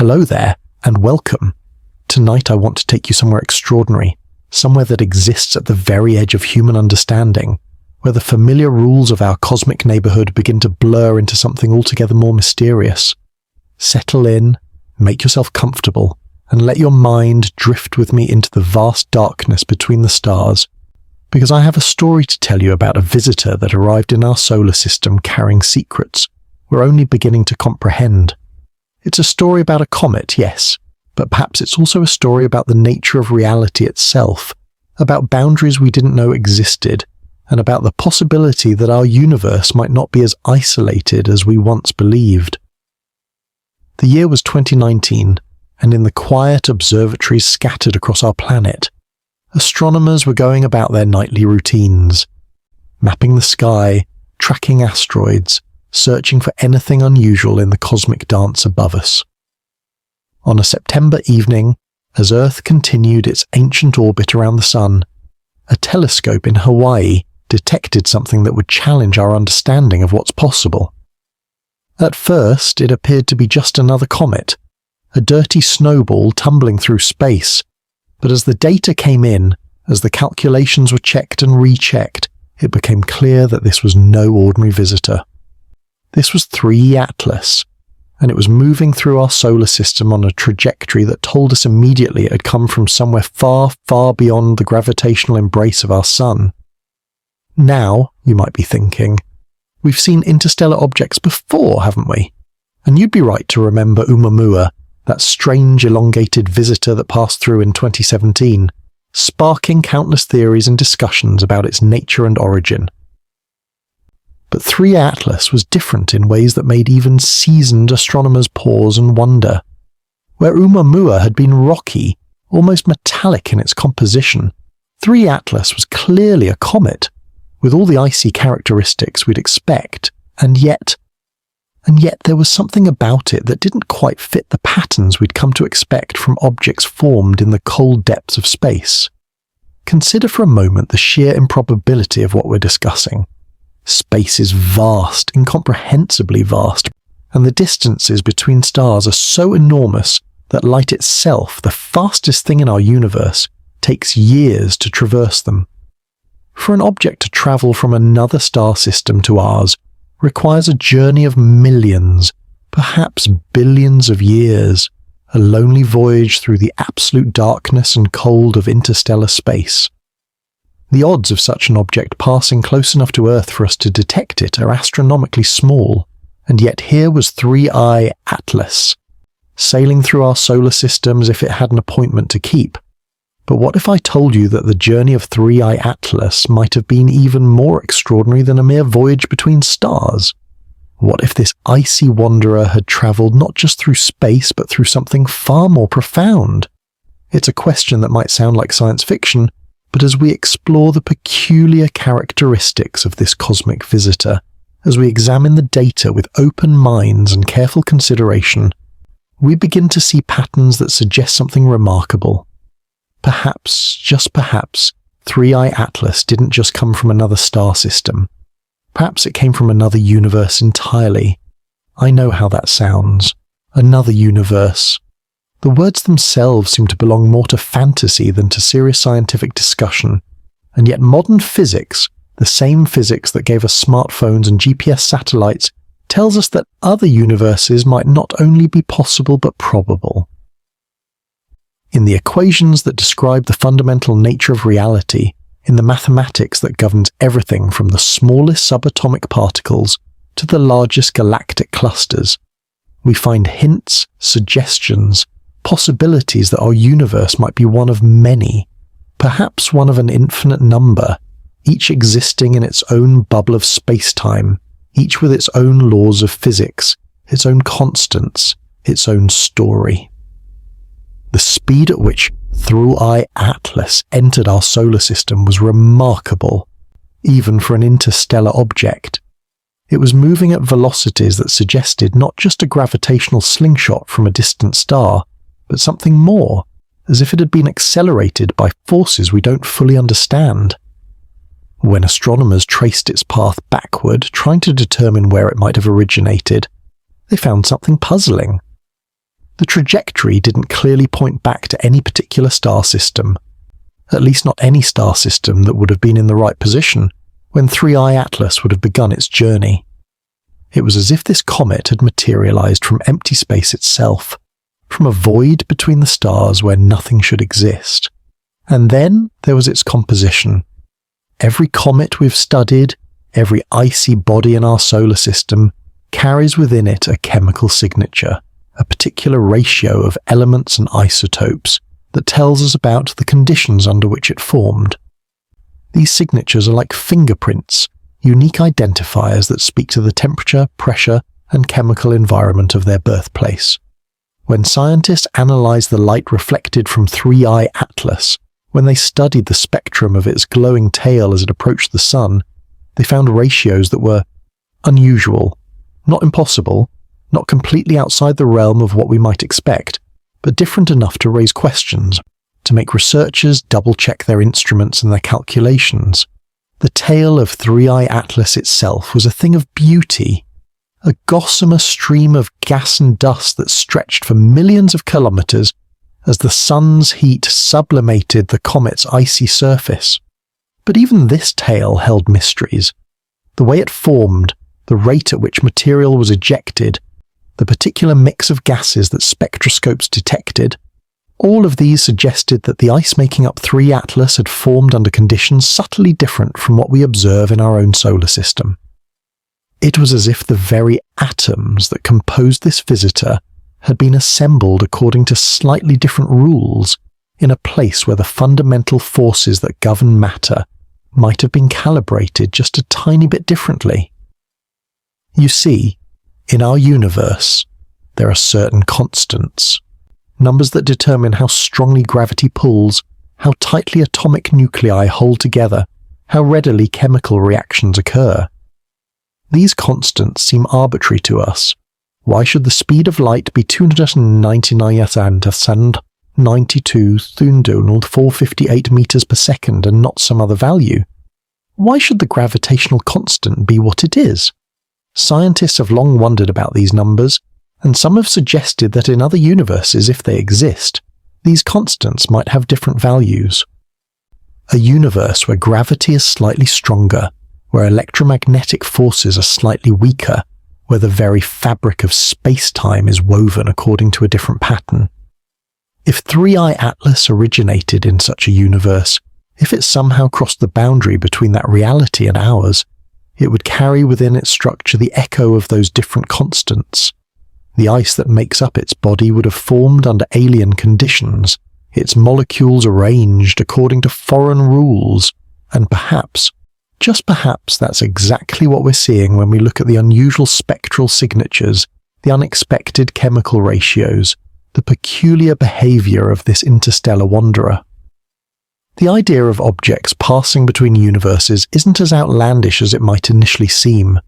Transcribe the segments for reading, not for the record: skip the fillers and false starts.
Hello there, and welcome. Tonight I want to take you somewhere extraordinary, somewhere that exists at the very edge of human understanding, where the familiar rules of our cosmic neighborhood begin to blur into something altogether more mysterious. Settle in, make yourself comfortable, and let your mind drift with me into the vast darkness between the stars, because I have a story to tell you about a visitor that arrived in our solar system carrying secrets we're only beginning to comprehend. It's a story about a comet, yes, but perhaps it's also a story about the nature of reality itself, about boundaries we didn't know existed, and about the possibility that our universe might not be as isolated as we once believed. The year was 2019, and in the quiet observatories scattered across our planet, astronomers were going about their nightly routines, mapping the sky, tracking asteroids, searching for anything unusual in the cosmic dance above us. On a September evening, as Earth continued its ancient orbit around the Sun, a telescope in Hawaii detected something that would challenge our understanding of what's possible. At first, it appeared to be just another comet, a dirty snowball tumbling through space, but as the data came in, as the calculations were checked and rechecked, it became clear that this was no ordinary visitor. This was 3E Atlas, and it was moving through our solar system on a trajectory that told us immediately it had come from somewhere far, far beyond the gravitational embrace of our Sun. Now, you might be thinking, we've seen interstellar objects before, haven't we? And you'd be right to remember Oumuamua, that strange elongated visitor that passed through in 2017, sparking countless theories and discussions about its nature and origin. But 3E Atlas was different in ways that made even seasoned astronomers pause and wonder. Where Oumuamua had been rocky, almost metallic in its composition, 3E Atlas was clearly a comet, with all the icy characteristics we'd expect, and yet there was something about it that didn't quite fit the patterns we'd come to expect from objects formed in the cold depths of space. Consider for a moment the sheer improbability of what we're discussing. Space is vast, incomprehensibly vast, and the distances between stars are so enormous that light itself, the fastest thing in our universe, takes years to traverse them. For an object to travel from another star system to ours requires a journey of millions, perhaps billions of years, a lonely voyage through the absolute darkness and cold of interstellar space. The odds of such an object passing close enough to Earth for us to detect it are astronomically small, and yet here was 3I Atlas, sailing through our solar system as if it had an appointment to keep. But what if I told you that the journey of 3I Atlas might have been even more extraordinary than a mere voyage between stars? What if this icy wanderer had travelled not just through space but through something far more profound? It's a question that might sound like science fiction, but as we explore the peculiar characteristics of this cosmic visitor, as we examine the data with open minds and careful consideration, we begin to see patterns that suggest something remarkable. Perhaps, just perhaps, 3I Atlas didn't just come from another star system. Perhaps it came from another universe entirely. I know how that sounds. Another universe. The words themselves seem to belong more to fantasy than to serious scientific discussion, and yet modern physics, the same physics that gave us smartphones and GPS satellites, tells us that other universes might not only be possible but probable. In the equations that describe the fundamental nature of reality, in the mathematics that governs everything from the smallest subatomic particles to the largest galactic clusters, we find hints, suggestions, possibilities that our universe might be one of many, perhaps one of an infinite number, each existing in its own bubble of space-time, each with its own laws of physics, its own constants, its own story. The speed at which 3I Atlas entered our solar system was remarkable, even for an interstellar object. It was moving at velocities that suggested not just a gravitational slingshot from a distant star, but something more, as if it had been accelerated by forces we don't fully understand. When astronomers traced its path backward, trying to determine where it might have originated, they found something puzzling. The trajectory didn't clearly point back to any particular star system, at least not any star system that would have been in the right position when 3I Atlas would have begun its journey. It was as if this comet had materialized from empty space itself, from a void between the stars where nothing should exist. And then there was its composition. Every comet we've studied, every icy body in our solar system, carries within it a chemical signature, a particular ratio of elements and isotopes that tells us about the conditions under which it formed. These signatures are like fingerprints, unique identifiers that speak to the temperature, pressure, and chemical environment of their birthplace. When scientists analyzed the light reflected from 3I Atlas, when they studied the spectrum of its glowing tail as it approached the sun, they found ratios that were unusual, not impossible, not completely outside the realm of what we might expect, but different enough to raise questions, to make researchers double-check their instruments and their calculations. The tail of 3I Atlas itself was a thing of beauty, a gossamer stream of gas and dust that stretched for millions of kilometers as the sun's heat sublimated the comet's icy surface. But even this tail held mysteries. The way it formed, the rate at which material was ejected, the particular mix of gases that spectroscopes detected, all of these suggested that the ice making up 3 Atlas had formed under conditions subtly different from what we observe in our own solar system. It was as if the very atoms that composed this visitor had been assembled according to slightly different rules in a place where the fundamental forces that govern matter might have been calibrated just a tiny bit differently. You see, in our universe, there are certain constants, numbers that determine how strongly gravity pulls, how tightly atomic nuclei hold together, how readily chemical reactions occur. These constants seem arbitrary to us. Why should the speed of light be 299,458 meters per second and not some other value? Why should the gravitational constant be what it is? Scientists have long wondered about these numbers, and some have suggested that in other universes, if they exist, these constants might have different values. A universe where gravity is slightly stronger, where electromagnetic forces are slightly weaker, where the very fabric of space-time is woven according to a different pattern. If 3I Atlas originated in such a universe, if it somehow crossed the boundary between that reality and ours, it would carry within its structure the echo of those different constants. The ice that makes up its body would have formed under alien conditions, its molecules arranged according to foreign rules, and perhaps, just perhaps, that's exactly what we're seeing when we look at the unusual spectral signatures, the unexpected chemical ratios, the peculiar behavior of this interstellar wanderer. The idea of objects passing between universes isn't as outlandish as it might initially seem.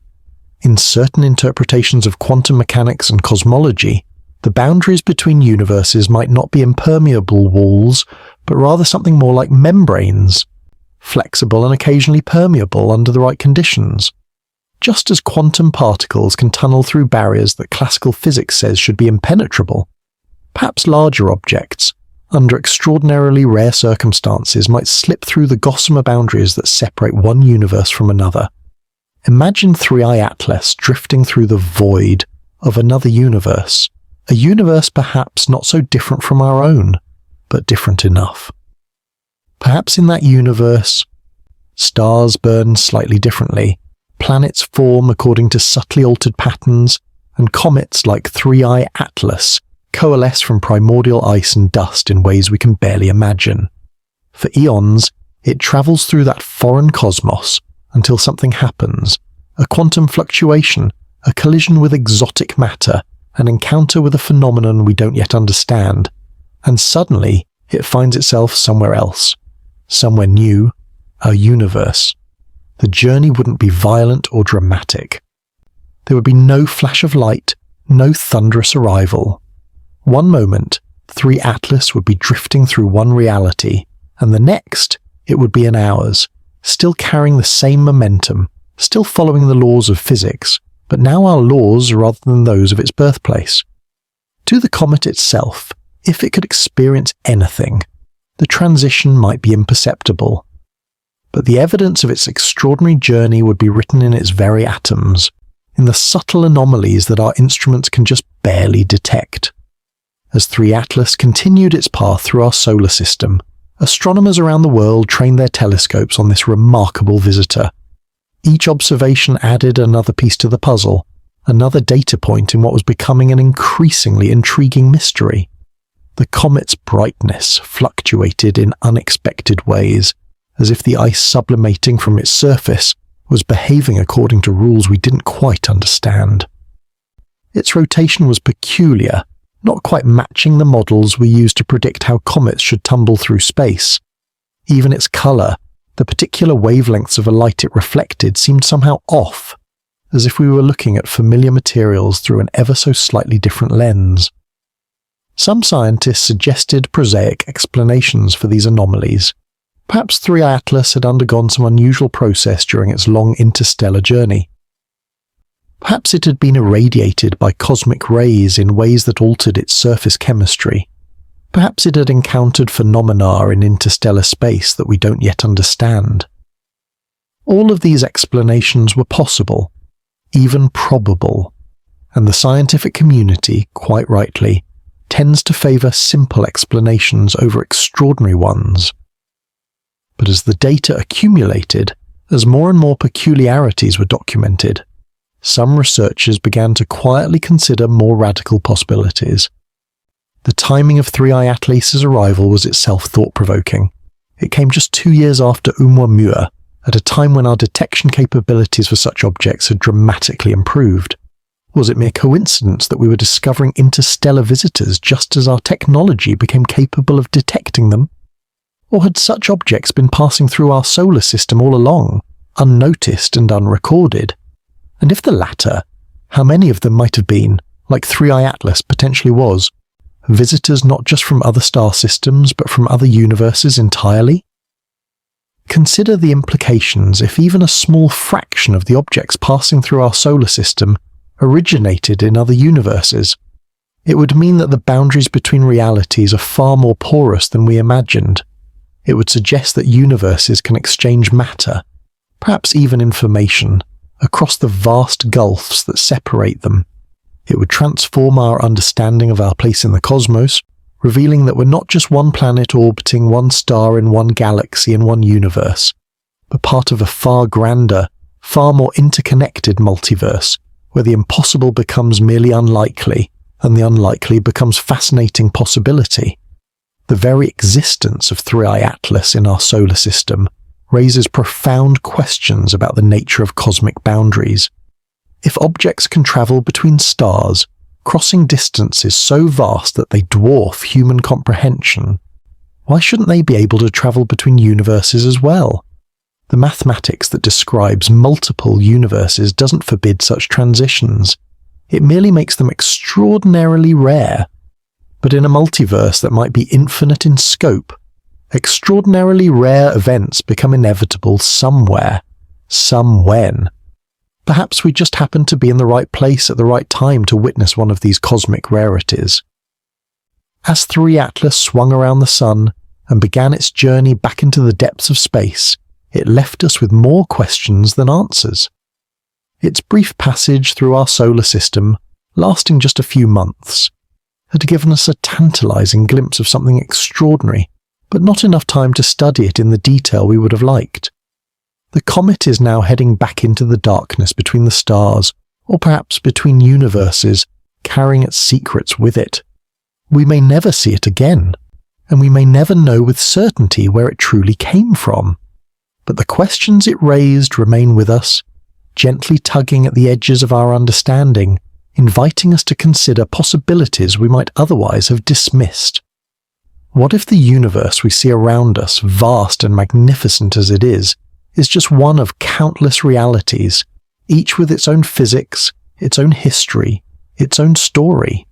In certain interpretations of quantum mechanics and cosmology, the boundaries between universes might not be impermeable walls, but rather something more like membranes, flexible and occasionally permeable under the right conditions. Just as quantum particles can tunnel through barriers that classical physics says should be impenetrable, perhaps larger objects, under extraordinarily rare circumstances, might slip through the gossamer boundaries that separate one universe from another. Imagine 3I Atlas drifting through the void of another universe, a universe perhaps not so different from our own, but different enough. Perhaps in that universe, stars burn slightly differently, planets form according to subtly altered patterns, and comets like 3I Atlas coalesce from primordial ice and dust in ways we can barely imagine. For eons, it travels through that foreign cosmos until something happens, a quantum fluctuation, a collision with exotic matter, an encounter with a phenomenon we don't yet understand, and suddenly it finds itself somewhere else, somewhere new, a universe. The journey wouldn't be violent or dramatic. There would be no flash of light, no thunderous arrival. One moment, 3 Atlas would be drifting through one reality, and the next, it would be in ours, still carrying the same momentum, still following the laws of physics, but now our laws rather than those of its birthplace. To the comet itself, if it could experience anything, the transition might be imperceptible. But the evidence of its extraordinary journey would be written in its very atoms, in the subtle anomalies that our instruments can just barely detect. As 3 Atlas continued its path through our solar system, astronomers around the world trained their telescopes on this remarkable visitor. Each observation added another piece to the puzzle, another data point in what was becoming an increasingly intriguing mystery. The comet's brightness fluctuated in unexpected ways, as if the ice sublimating from its surface was behaving according to rules we didn't quite understand. Its rotation was peculiar, not quite matching the models we use to predict how comets should tumble through space. Even its colour, the particular wavelengths of a light it reflected, seemed somehow off, as if we were looking at familiar materials through an ever so slightly different lens. Some scientists suggested prosaic explanations for these anomalies. Perhaps 3I Atlas had undergone some unusual process during its long interstellar journey. Perhaps it had been irradiated by cosmic rays in ways that altered its surface chemistry. Perhaps it had encountered phenomena in interstellar space that we don't yet understand. All of these explanations were possible, even probable, and the scientific community, quite rightly, tends to favour simple explanations over extraordinary ones. But as the data accumulated, as more and more peculiarities were documented, some researchers began to quietly consider more radical possibilities. The timing of 3I Atlas's arrival was itself thought-provoking. It came just 2 years after Oumuamua, at a time when our detection capabilities for such objects had dramatically improved. Was it mere coincidence that we were discovering interstellar visitors just as our technology became capable of detecting them? Or had such objects been passing through our solar system all along, unnoticed and unrecorded? And if the latter, how many of them might have been, like 3I Atlas potentially was, visitors not just from other star systems but from other universes entirely? Consider the implications if even a small fraction of the objects passing through our solar system originated in other universes. It would mean that the boundaries between realities are far more porous than we imagined. It would suggest that universes can exchange matter, perhaps even information, across the vast gulfs that separate them. It would transform our understanding of our place in the cosmos, revealing that we're not just one planet orbiting one star in one galaxy in one universe, but part of a far grander, far more interconnected multiverse, where the impossible becomes merely unlikely, and the unlikely becomes fascinating possibility. The very existence of 3I Atlas in our solar system raises profound questions about the nature of cosmic boundaries. If objects can travel between stars, crossing distances so vast that they dwarf human comprehension, why shouldn't they be able to travel between universes as well? The mathematics that describes multiple universes doesn't forbid such transitions. It merely makes them extraordinarily rare. But in a multiverse that might be infinite in scope, extraordinarily rare events become inevitable somewhere, somewhen. Perhaps we just happened to be in the right place at the right time to witness one of these cosmic rarities. As 3 Atlas swung around the sun and began its journey back into the depths of space, it left us with more questions than answers. Its brief passage through our solar system, lasting just a few months, had given us a tantalizing glimpse of something extraordinary, but not enough time to study it in the detail we would have liked. The comet is now heading back into the darkness between the stars, or perhaps between universes, carrying its secrets with it. We may never see it again, and we may never know with certainty where it truly came from. But the questions it raised remain with us, gently tugging at the edges of our understanding, inviting us to consider possibilities we might otherwise have dismissed. What if the universe we see around us, vast and magnificent as it is just one of countless realities, each with its own physics, its own history, its own story?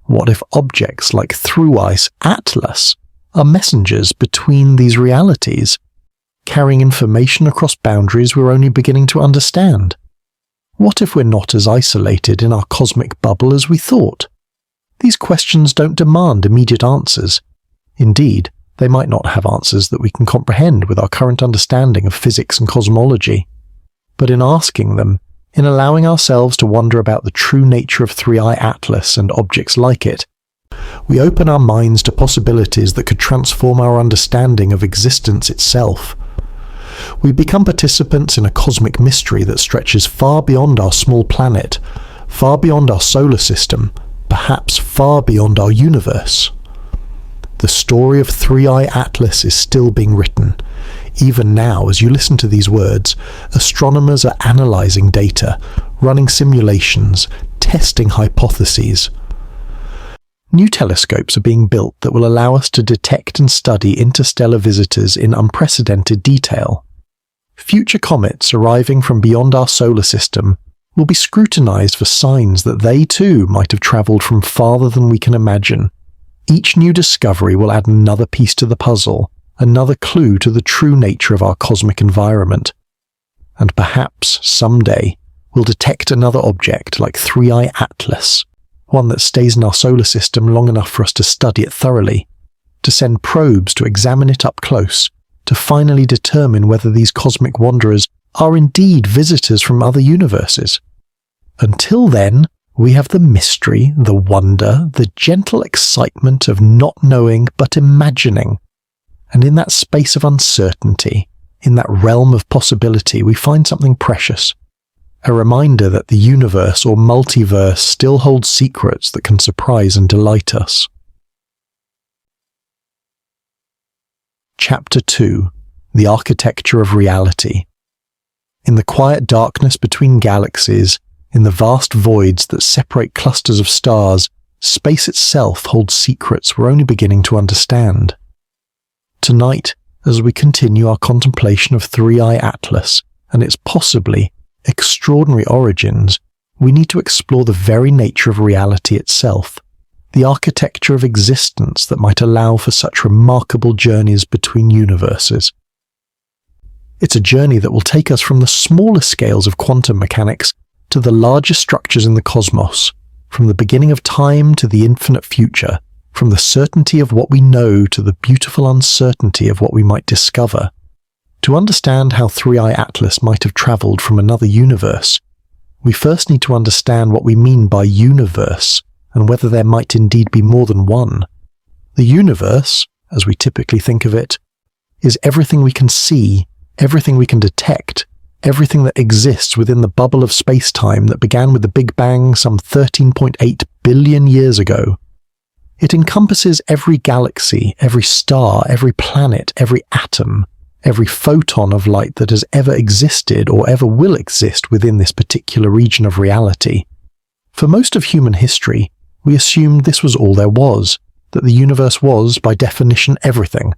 What if objects like 3I Atlas are messengers between these realities, carrying information across boundaries we're only beginning to understand? What if we're not as isolated in our cosmic bubble as we thought? These questions don't demand immediate answers. Indeed, they might not have answers that we can comprehend with our current understanding of physics and cosmology. But in asking them, in allowing ourselves to wonder about the true nature of 3i Atlas and objects like it, we open our minds to possibilities that could transform our understanding of existence itself. We become participants in a cosmic mystery that stretches far beyond our small planet, far beyond our solar system, perhaps far beyond our universe. The story of 3i Atlas is still being written. Even now, as you listen to these words, astronomers are analysing data, running simulations, testing hypotheses. New telescopes are being built that will allow us to detect and study interstellar visitors in unprecedented detail. Future comets arriving from beyond our solar system will be scrutinized for signs that they too might have traveled from farther than we can imagine. Each new discovery will add another piece to the puzzle, another clue to the true nature of our cosmic environment. And perhaps, someday, we'll detect another object like 3i Atlas, one that stays in our solar system long enough for us to study it thoroughly, to send probes to examine it up close, to finally determine whether these cosmic wanderers are indeed visitors from other universes. Until then, we have the mystery, the wonder, the gentle excitement of not knowing but imagining. And in that space of uncertainty, in that realm of possibility, we find something precious. A reminder that the universe or multiverse still holds secrets that can surprise and delight us. Chapter 2. The Architecture of Reality. In the quiet darkness between galaxies, in the vast voids that separate clusters of stars, space itself holds secrets we're only beginning to understand. Tonight, as we continue our contemplation of 3i Atlas and its possibly extraordinary origins, we need to explore the very nature of reality itself, the architecture of existence that might allow for such remarkable journeys between universes. It's a journey that will take us from the smaller scales of quantum mechanics to the larger structures in the cosmos, from the beginning of time to the infinite future, from the certainty of what we know to the beautiful uncertainty of what we might discover. To understand how 3i Atlas might have travelled from another universe, we first need to understand what we mean by universe, and whether there might indeed be more than one. The universe, as we typically think of it, is everything we can see, everything we can detect, everything that exists within the bubble of space-time that began with the Big Bang some 13.8 billion years ago. It encompasses every galaxy, every star, every planet, every atom, every photon of light that has ever existed or ever will exist within this particular region of reality. For most of human history, we assumed this was all there was, that the universe was, by definition, everything.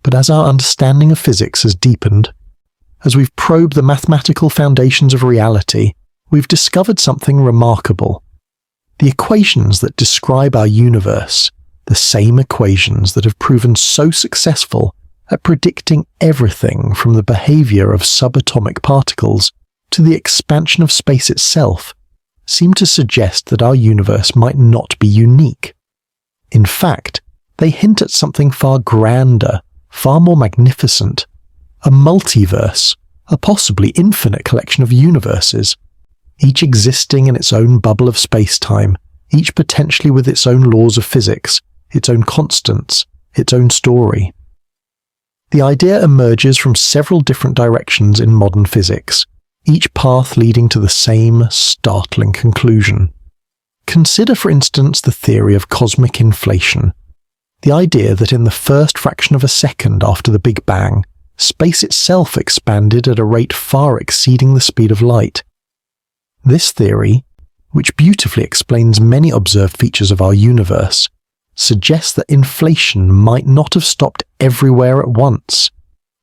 But as our understanding of physics has deepened, as we've probed the mathematical foundations of reality, we've discovered something remarkable. The equations that describe our universe, the same equations that have proven so successful at predicting everything from the behavior of subatomic particles to the expansion of space itself, seem to suggest that our universe might not be unique. In fact, they hint at something far grander, far more magnificent, a multiverse, a possibly infinite collection of universes, each existing in its own bubble of space-time, each potentially with its own laws of physics, its own constants, its own story. The idea emerges from several different directions in modern physics, each path leading to the same startling conclusion. Consider, for instance, the theory of cosmic inflation, the idea that in the first fraction of a second after the Big Bang, space itself expanded at a rate far exceeding the speed of light. This theory, which beautifully explains many observed features of our universe, suggests that inflation might not have stopped everywhere at once.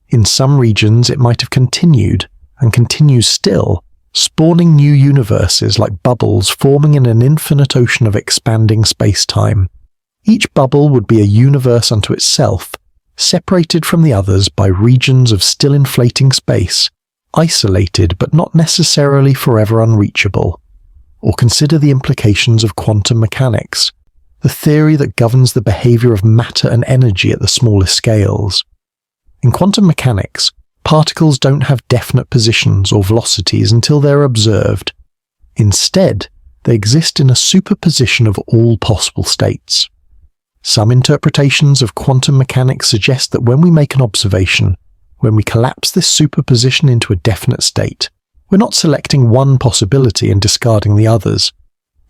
In some regions it might have continued, and continues still, spawning new universes like bubbles forming in an infinite ocean of expanding space-time. Each bubble would be a universe unto itself, separated from the others by regions of still inflating space, isolated but not necessarily forever unreachable. Or consider the implications of quantum mechanics. the theory that governs the behavior of matter and energy at the smallest scales. In quantum mechanics, particles don't have definite positions or velocities until they're observed. Instead, they exist in a superposition of all possible states. Some interpretations of quantum mechanics suggest that when we make an observation, when we collapse this superposition into a definite state, we're not selecting one possibility and discarding the others.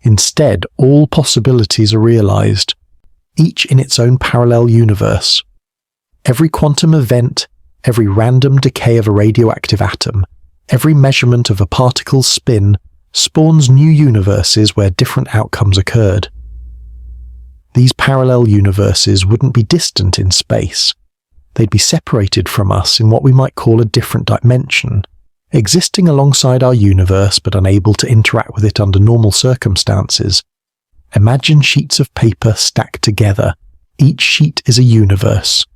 Instead, all possibilities are realized, each in its own parallel universe. Every quantum event, every random decay of a radioactive atom, every measurement of a particle's spin spawns new universes where different outcomes occurred. These parallel universes wouldn't be distant in space. They'd be separated from us in what we might call a different dimension, existing alongside our universe but unable to interact with it under normal circumstances. Imagine sheets of paper stacked together. Each sheet is a universe,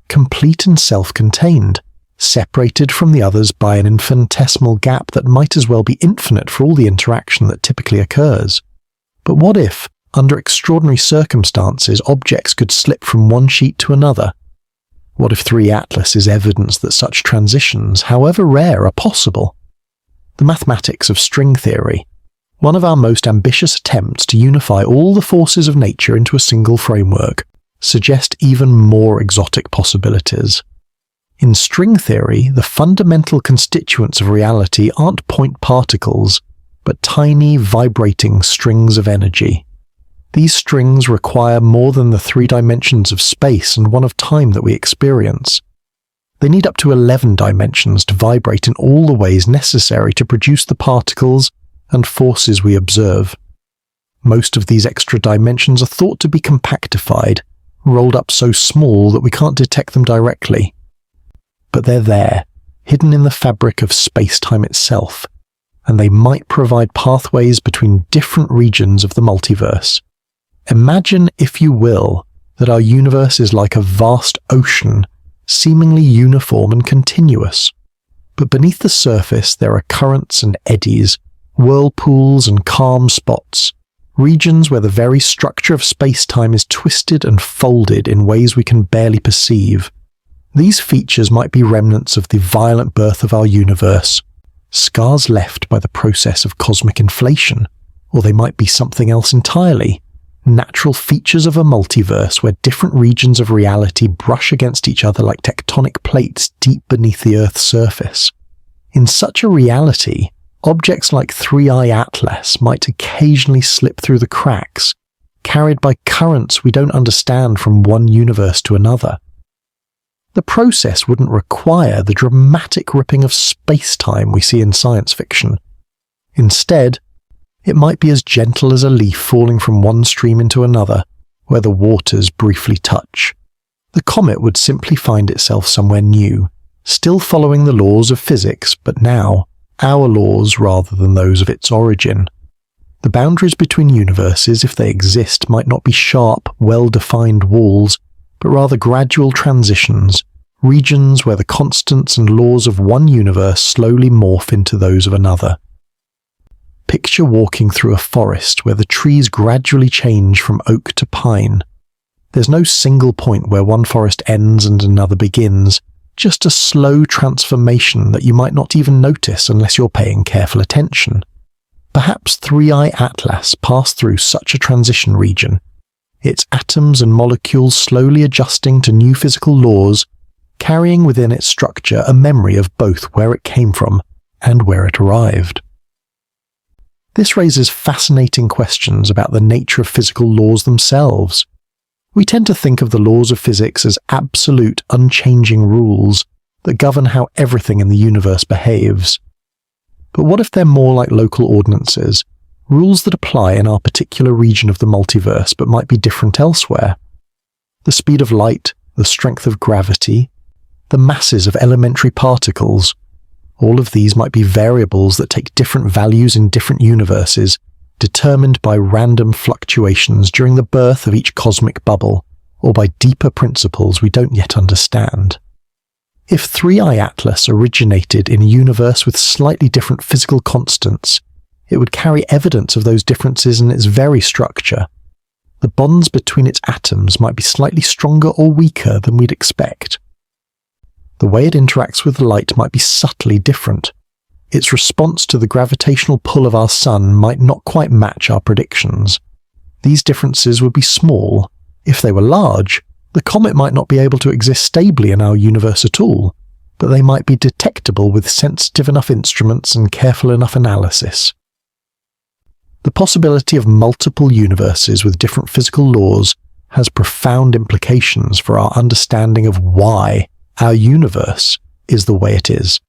complete and self-contained, separated from the others by an infinitesimal gap that might as well be infinite for all the interaction that typically occurs. But what if, under extraordinary circumstances, objects could slip from one sheet to another? What if 3 Atlas is evidence that such transitions, however rare, are possible? The mathematics of string theory, one of our most ambitious attempts to unify all the forces of nature into a single framework, suggest even more exotic possibilities. In string theory, the fundamental constituents of reality aren't point particles, but tiny, vibrating strings of energy. These strings require more than the 3 dimensions of space and 1 of time that we experience. They need up to 11 dimensions to vibrate in all the ways necessary to produce the particles and forces we observe. Most of these extra dimensions are thought to be compactified, rolled up so small that we can't detect them directly. But they're there, hidden in the fabric of space-time itself, and they might provide pathways between different regions of the multiverse. Imagine, if you will, that our universe is like a vast ocean, seemingly uniform and continuous. But beneath the surface there are currents and eddies, whirlpools and calm spots, regions where the very structure of space-time is twisted and folded in ways we can barely perceive. These features might be remnants of the violent birth of our universe, scars left by the process of cosmic inflation, or they might be something else entirely. Natural features of a multiverse where different regions of reality brush against each other like tectonic plates deep beneath the Earth's surface. In such a reality, objects like 3I Atlas might occasionally slip through the cracks, carried by currents we don't understand from one universe to another. The process wouldn't require the dramatic ripping of space-time we see in science fiction. Instead, it might be as gentle as a leaf falling from one stream into another, where the waters briefly touch. The comet would simply find itself somewhere new, still following the laws of physics, but now our laws rather than those of its origin. The boundaries between universes, if they exist, might not be sharp, well-defined walls, but rather gradual transitions, regions where the constants and laws of one universe slowly morph into those of another. Picture walking through a forest where the trees gradually change from oak to pine. There's no single point where one forest ends and another begins, just a slow transformation that you might not even notice unless you're paying careful attention. Perhaps 3I Atlas passed through such a transition region, its atoms and molecules slowly adjusting to new physical laws, carrying within its structure a memory of both where it came from and where it arrived. This raises fascinating questions about the nature of physical laws themselves. We tend to think of the laws of physics as absolute, unchanging rules that govern how everything in the universe behaves. But what if they're more like local ordinances, rules that apply in our particular region of the multiverse but might be different elsewhere? The speed of light, the strength of gravity, the masses of elementary particles, all of these might be variables that take different values in different universes, determined by random fluctuations during the birth of each cosmic bubble, or by deeper principles we don't yet understand. If 3I Atlas originated in a universe with slightly different physical constants, it would carry evidence of those differences in its very structure. the bonds between its atoms might be slightly stronger or weaker than we'd expect. The way it interacts with light might be subtly different. Its response to the gravitational pull of our sun might not quite match our predictions. These differences would be small. If they were large, the comet might not be able to exist stably in our universe at all, but they might be detectable with sensitive enough instruments and careful enough analysis. The possibility of multiple universes with different physical laws has profound implications for our understanding of why our universe is the way it is.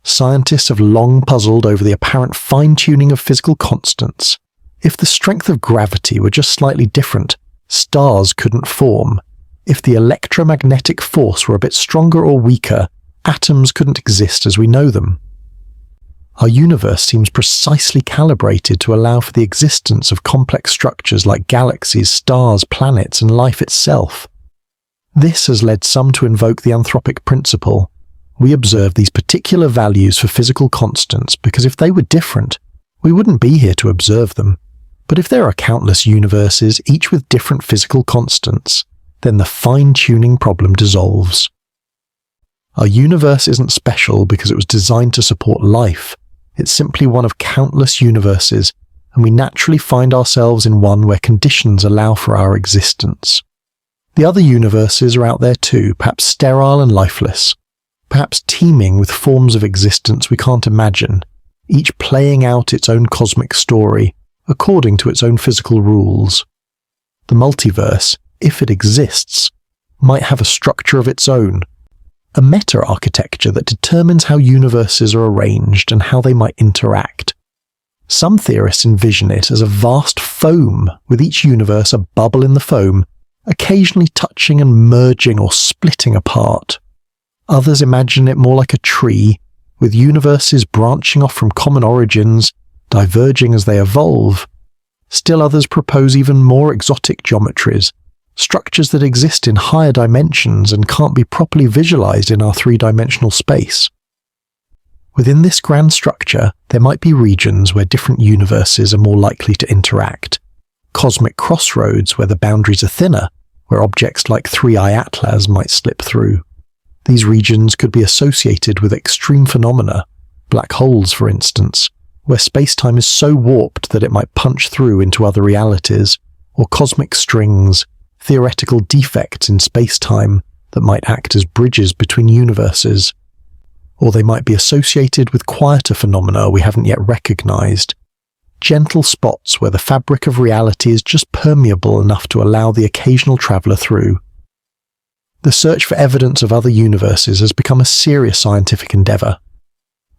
Scientists have long puzzled over the apparent fine-tuning of physical constants. If the strength of gravity were just slightly different, stars couldn't form. If the electromagnetic force were a bit stronger or weaker, atoms couldn't exist as we know them. Our universe seems precisely calibrated to allow for the existence of complex structures like galaxies, stars, planets, and life itself. This has led some to invoke the anthropic principle. We observe these particular values for physical constants because if they were different, we wouldn't be here to observe them. But if there are countless universes, each with different physical constants, then the fine-tuning problem dissolves. Our universe isn't special because it was designed to support life. It's simply one of countless universes, and we naturally find ourselves in one where conditions allow for our existence. The other universes are out there too, perhaps sterile and lifeless, perhaps teeming with forms of existence we can't imagine, each playing out its own cosmic story, according to its own physical rules. The multiverse, if it exists, might have a structure of its own, a meta-architecture that determines how universes are arranged and how they might interact. Some theorists envision it as a vast foam, with each universe a bubble in the foam, occasionally touching and merging or splitting apart. Others imagine it more like a tree, with universes branching off from common origins, diverging as they evolve. Still others propose even more exotic geometries, structures that exist in higher dimensions and can't be properly visualized in our three-dimensional space. Within this grand structure, there might be regions where different universes are more likely to interact. Cosmic crossroads where the boundaries are thinner, where objects like 3I Atlas might slip through. These regions could be associated with extreme phenomena, black holes for instance, where space-time is so warped that it might punch through into other realities, or cosmic strings, theoretical defects in space-time that might act as bridges between universes. Or they might be associated with quieter phenomena we haven't yet recognized, gentle spots where the fabric of reality is just permeable enough to allow the occasional traveler through. The search for evidence of other universes has become a serious scientific endeavor.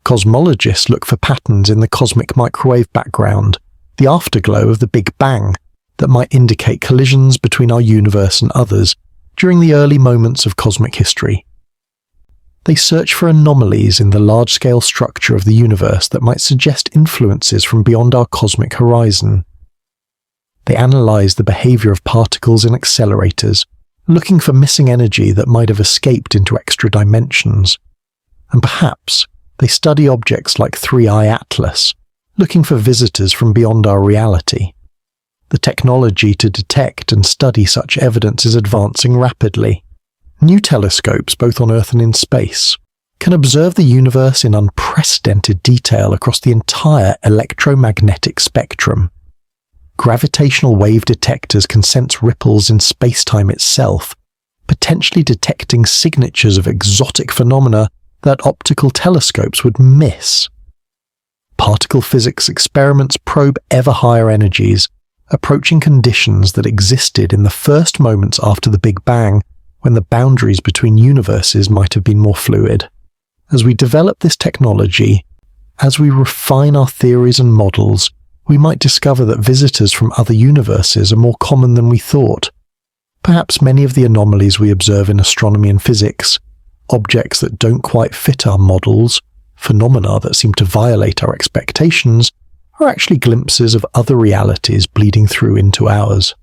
Cosmologists look for patterns in the cosmic microwave background, the afterglow of the Big Bang, that might indicate collisions between our universe and others during the early moments of cosmic history. They search for anomalies in the large-scale structure of the universe that might suggest influences from beyond our cosmic horizon. They analyze the behavior of particles in accelerators, looking for missing energy that might have escaped into extra dimensions. And perhaps they study objects like 3I Atlas, looking for visitors from beyond our reality. The technology to detect and study such evidence is advancing rapidly. New telescopes, both on Earth and in space, can observe the universe in unprecedented detail across the entire electromagnetic spectrum. Gravitational wave detectors can sense ripples in space-time itself, potentially detecting signatures of exotic phenomena that optical telescopes would miss. Particle physics experiments probe ever higher energies, approaching conditions that existed in the first moments after the Big Bang, when the boundaries between universes might have been more fluid. As we develop this technology, as we refine our theories and models, we might discover that visitors from other universes are more common than we thought. Perhaps many of the anomalies we observe in astronomy and physics, objects that don't quite fit our models, phenomena that seem to violate our expectations, are actually glimpses of other realities bleeding through into ours.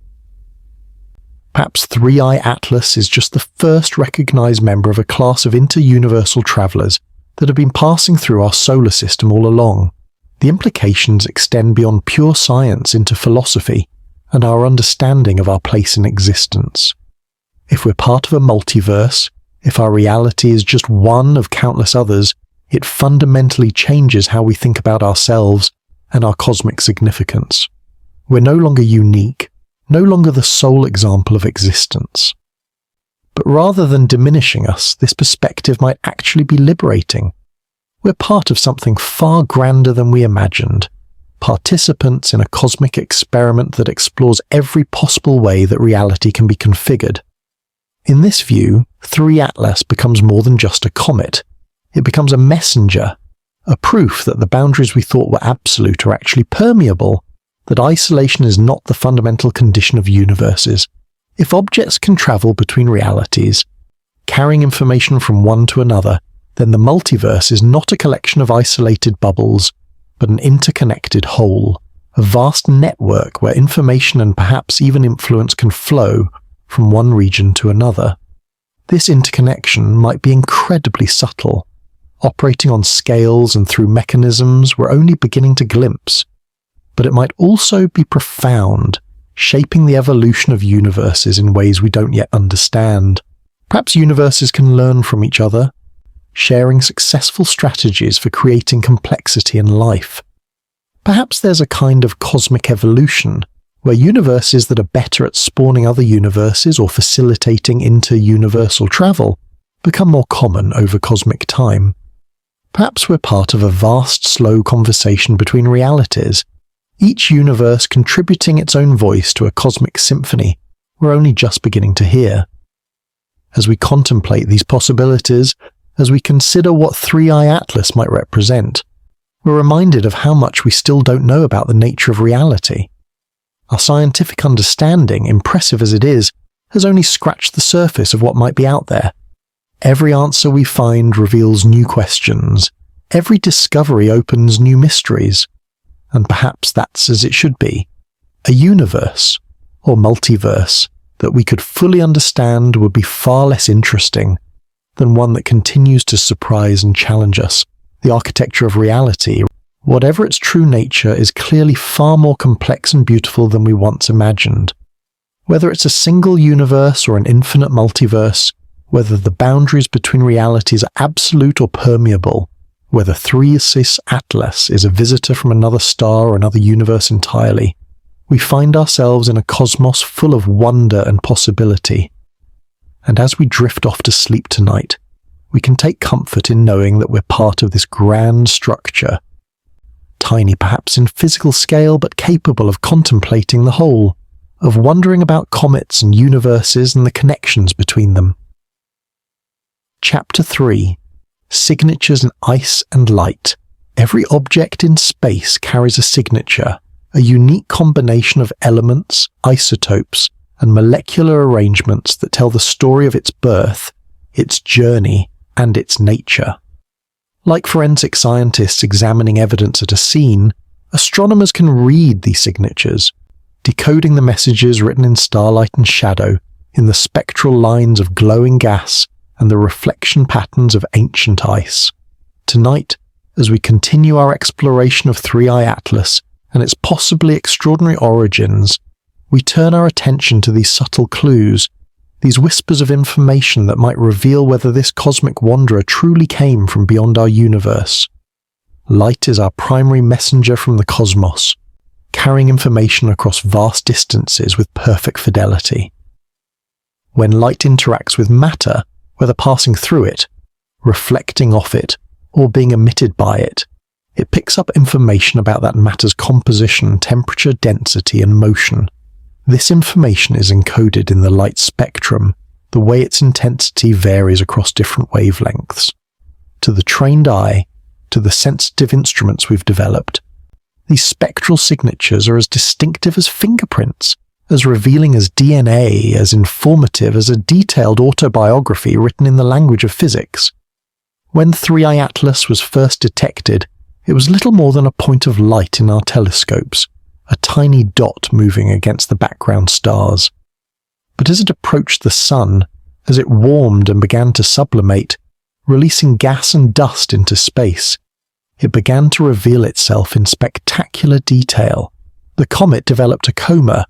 Perhaps 3I Atlas is just the first recognized member of a class of inter-universal travelers that have been passing through our solar system all along. The implications extend beyond pure science into philosophy, and our understanding of our place in existence. If we're part of a multiverse, if our reality is just one of countless others, it fundamentally changes how we think about ourselves and our cosmic significance. We're no longer unique, no longer the sole example of existence. But rather than diminishing us, this perspective might actually be liberating. We're part of something far grander than we imagined, participants in a cosmic experiment that explores every possible way that reality can be configured. In this view, 3 Atlas becomes more than just a comet. It becomes a messenger, a proof that the boundaries we thought were absolute are actually permeable, that isolation is not the fundamental condition of universes. If objects can travel between realities, carrying information from one to another, then the multiverse is not a collection of isolated bubbles, but an interconnected whole, a vast network where information and perhaps even influence can flow from one region to another. This interconnection might be incredibly subtle, operating on scales and through mechanisms we're only beginning to glimpse, but it might also be profound, shaping the evolution of universes in ways we don't yet understand. Perhaps universes can learn from each other, sharing successful strategies for creating complexity in life. Perhaps there's a kind of cosmic evolution, where universes that are better at spawning other universes or facilitating inter-universal travel become more common over cosmic time. Perhaps we're part of a vast, slow conversation between realities, each universe contributing its own voice to a cosmic symphony we're only just beginning to hear. As we contemplate these possibilities, as we consider what 3i Atlas might represent, we're reminded of how much we still don't know about the nature of reality. Our scientific understanding, impressive as it is, has only scratched the surface of what might be out there. Every answer we find reveals new questions. Every discovery opens new mysteries. And perhaps that's as it should be. A universe, or multiverse, that we could fully understand would be far less interesting than one that continues to surprise and challenge us. The architecture of reality, whatever its true nature, is clearly far more complex and beautiful than we once imagined. Whether it's a single universe or an infinite multiverse, whether the boundaries between realities are absolute or permeable, whether 3i Atlas is a visitor from another star or another universe entirely, we find ourselves in a cosmos full of wonder and possibility. And as we drift off to sleep tonight, we can take comfort in knowing that we're part of this grand structure, tiny perhaps in physical scale but capable of contemplating the whole, of wondering about comets and universes and the connections between them. Chapter 3. Signatures in Ice and Light. Every object in space carries a signature, a unique combination of elements, isotopes, and molecular arrangements that tell the story of its birth, its journey, and its nature. Like forensic scientists examining evidence at a scene, astronomers can read these signatures, decoding the messages written in starlight and shadow, in the spectral lines of glowing gas and the reflection patterns of ancient ice. Tonight, as we continue our exploration of 3i Atlas and its possibly extraordinary origins, we turn our attention to these subtle clues, these whispers of information that might reveal whether this cosmic wanderer truly came from beyond our universe. Light is our primary messenger from the cosmos, carrying information across vast distances with perfect fidelity. When light interacts with matter, whether passing through it, reflecting off it, or being emitted by it, it picks up information about that matter's composition, temperature, density, and motion. This information is encoded in the light spectrum, the way its intensity varies across different wavelengths. To the trained eye, to the sensitive instruments we've developed, these spectral signatures are as distinctive as fingerprints, as revealing as DNA, as informative as a detailed autobiography written in the language of physics. When 3i Atlas was first detected, it was little more than a point of light in our telescopes, a tiny dot moving against the background stars. But as it approached the sun, as it warmed and began to sublimate, releasing gas and dust into space, it began to reveal itself in spectacular detail. The comet developed a coma,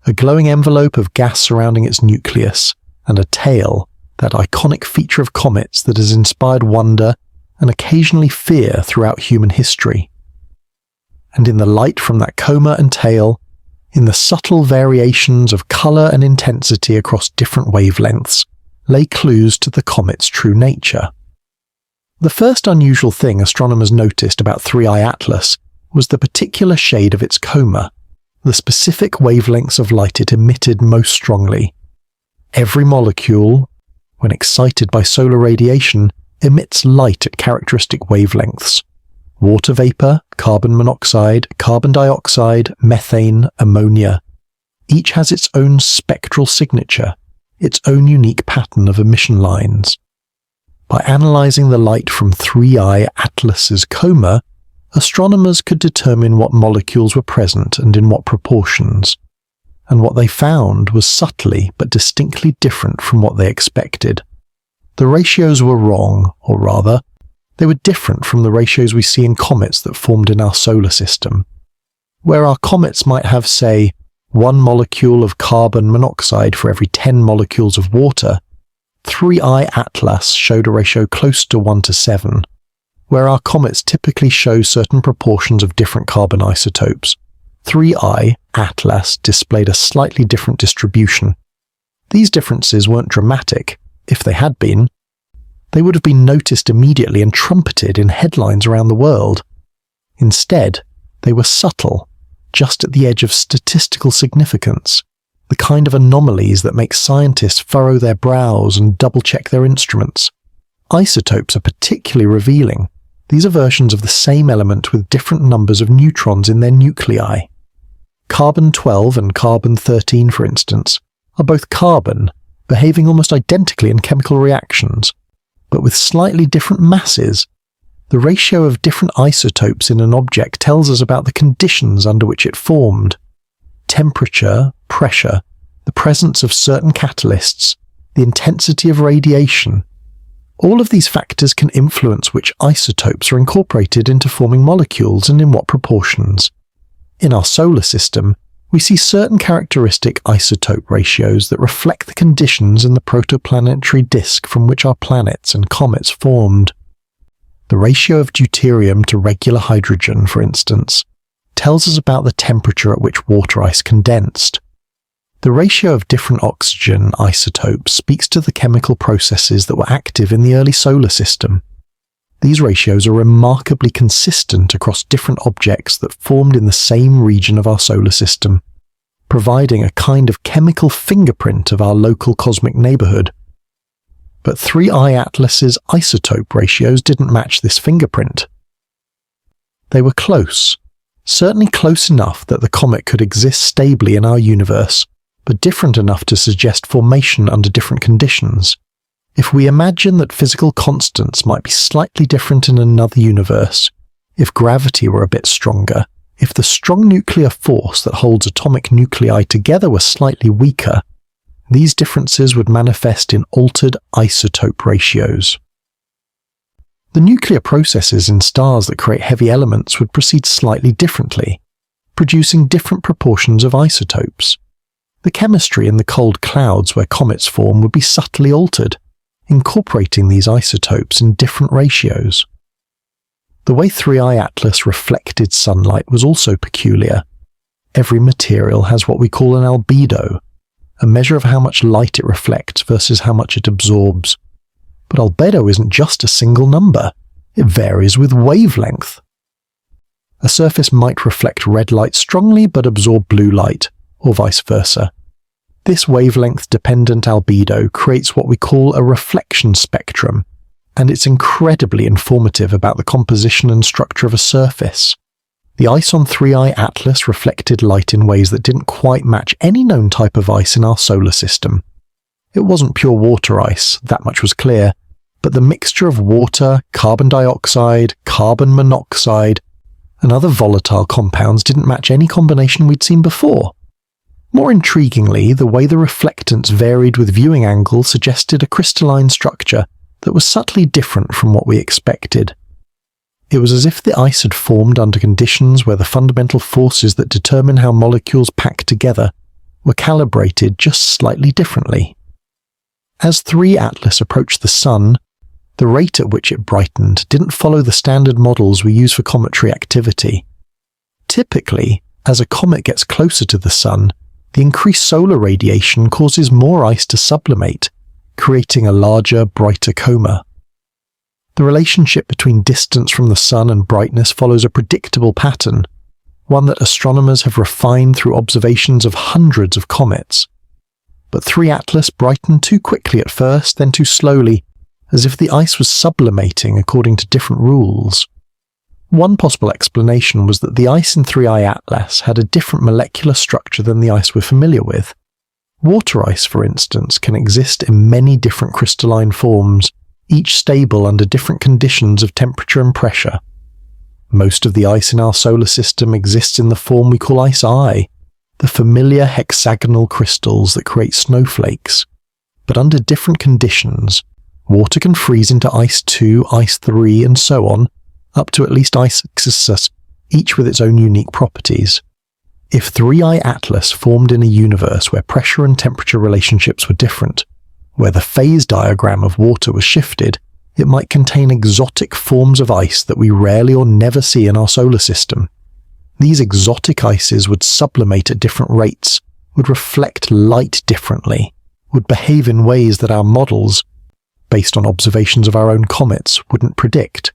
a glowing envelope of gas surrounding its nucleus, and a tail, that iconic feature of comets that has inspired wonder and occasionally fear throughout human history. And in the light from that coma and tail, in the subtle variations of colour and intensity across different wavelengths, lay clues to the comet's true nature. The first unusual thing astronomers noticed about 3I Atlas was the particular shade of its coma, the specific wavelengths of light it emitted most strongly. Every molecule, when excited by solar radiation, emits light at characteristic wavelengths. Water vapor, carbon monoxide, carbon dioxide, methane, ammonia. Each has its own spectral signature, its own unique pattern of emission lines. By analysing the light from 3I Atlas's coma, astronomers could determine what molecules were present and in what proportions. And what they found was subtly but distinctly different from what they expected. The ratios were wrong, or rather, they were different from the ratios we see in comets that formed in our solar system. Where our comets might have, say, 1 molecule of carbon monoxide for every 10 molecules of water, 3I Atlas showed a ratio close to 1:7. Where our comets typically show certain proportions of different carbon isotopes, 3I Atlas displayed a slightly different distribution. These differences weren't dramatic. If they had been, they would have been noticed immediately and trumpeted in headlines around the world. Instead, they were subtle, just at the edge of statistical significance, the kind of anomalies that make scientists furrow their brows and double-check their instruments. Isotopes are particularly revealing. These are versions of the same element with different numbers of neutrons in their nuclei. Carbon-12 and carbon-13, for instance, are both carbon, behaving almost identically in chemical reactions, but with slightly different masses. The ratio of different isotopes in an object tells us about the conditions under which it formed. Temperature, pressure, the presence of certain catalysts, the intensity of radiation. All of these factors can influence which isotopes are incorporated into forming molecules and in what proportions. In our solar system, we see certain characteristic isotope ratios that reflect the conditions in the protoplanetary disk from which our planets and comets formed. The ratio of deuterium to regular hydrogen, for instance, tells us about the temperature at which water ice condensed. The ratio of different oxygen isotopes speaks to the chemical processes that were active in the early solar system. These ratios are remarkably consistent across different objects that formed in the same region of our solar system, providing a kind of chemical fingerprint of our local cosmic neighbourhood. But 3I Atlas's isotope ratios didn't match this fingerprint. They were close, certainly close enough that the comet could exist stably in our universe, but different enough to suggest formation under different conditions. If we imagine that physical constants might be slightly different in another universe, if gravity were a bit stronger, if the strong nuclear force that holds atomic nuclei together were slightly weaker, these differences would manifest in altered isotope ratios. The nuclear processes in stars that create heavy elements would proceed slightly differently, producing different proportions of isotopes. The chemistry in the cold clouds where comets form would be subtly altered, incorporating these isotopes in different ratios. The way 3I Atlas reflected sunlight was also peculiar. Every material has what we call an albedo, a measure of how much light it reflects versus how much it absorbs. But albedo isn't just a single number, it varies with wavelength. A surface might reflect red light strongly but absorb blue light, or vice versa. This wavelength-dependent albedo creates what we call a reflection spectrum, and it's incredibly informative about the composition and structure of a surface. The ice on 3I Atlas reflected light in ways that didn't quite match any known type of ice in our solar system. It wasn't pure water ice, that much was clear, but the mixture of water, carbon dioxide, carbon monoxide, and other volatile compounds didn't match any combination we'd seen before. More intriguingly, the way the reflectance varied with viewing angle suggested a crystalline structure that was subtly different from what we expected. It was as if the ice had formed under conditions where the fundamental forces that determine how molecules pack together were calibrated just slightly differently. As 3 Atlas approached the Sun, the rate at which it brightened didn't follow the standard models we use for cometary activity. Typically, as a comet gets closer to the Sun, the increased solar radiation causes more ice to sublimate, creating a larger, brighter coma. The relationship between distance from the Sun and brightness follows a predictable pattern, one that astronomers have refined through observations of hundreds of comets. But 3 Atlas brightened too quickly at first, then too slowly, as if the ice was sublimating according to different rules. One possible explanation was that the ice in 3I Atlas had a different molecular structure than the ice we're familiar with. Water ice, for instance, can exist in many different crystalline forms, each stable under different conditions of temperature and pressure. Most of the ice in our solar system exists in the form we call ice eye, the familiar hexagonal crystals that create snowflakes. But under different conditions, water can freeze into ice 2, ice 3, and so on, up to at least ice 6, each with its own unique properties. If 3I Atlas formed in a universe where pressure and temperature relationships were different, where the phase diagram of water was shifted, it might contain exotic forms of ice that we rarely or never see in our solar system. These exotic ices would sublimate at different rates, would reflect light differently, would behave in ways that our models, based on observations of our own comets, wouldn't predict.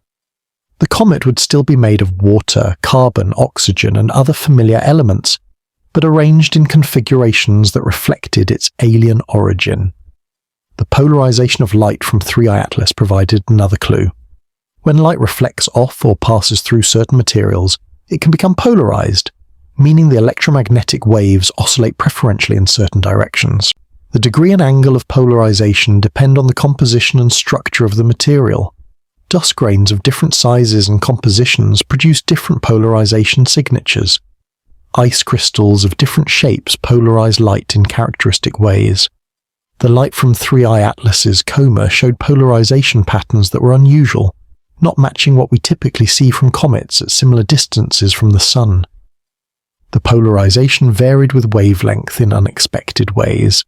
The comet would still be made of water, carbon, oxygen, and other familiar elements, but arranged in configurations that reflected its alien origin. The polarization of light from 3I Atlas provided another clue. When light reflects off or passes through certain materials, it can become polarized, meaning the electromagnetic waves oscillate preferentially in certain directions. The degree and angle of polarization depend on the composition and structure of the material. Dust grains of different sizes and compositions produce different polarization signatures. Ice crystals of different shapes polarize light in characteristic ways. The light from 3I Atlas's coma showed polarization patterns that were unusual, not matching what we typically see from comets at similar distances from the Sun. The polarization varied with wavelength in unexpected ways,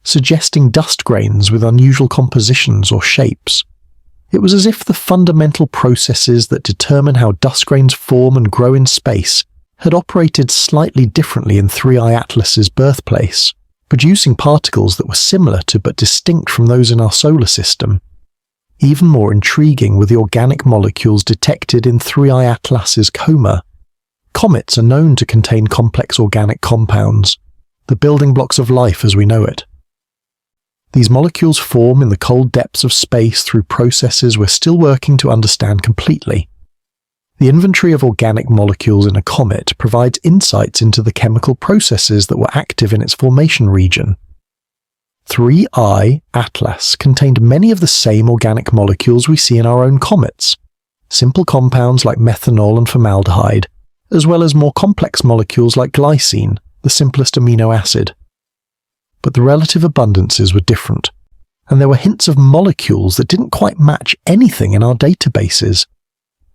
suggesting dust grains with unusual compositions or shapes. It was as if the fundamental processes that determine how dust grains form and grow in space had operated slightly differently in 3I Atlas's birthplace, producing particles that were similar to but distinct from those in our solar system. Even more intriguing were the organic molecules detected in 3I Atlas's coma. Comets are known to contain complex organic compounds, the building blocks of life as we know it. These molecules form in the cold depths of space through processes we're still working to understand completely. The inventory of organic molecules in a comet provides insights into the chemical processes that were active in its formation region. 3I Atlas contained many of the same organic molecules we see in our own comets, simple compounds like methanol and formaldehyde, as well as more complex molecules like glycine, the simplest amino acid. But the relative abundances were different, and there were hints of molecules that didn't quite match anything in our databases.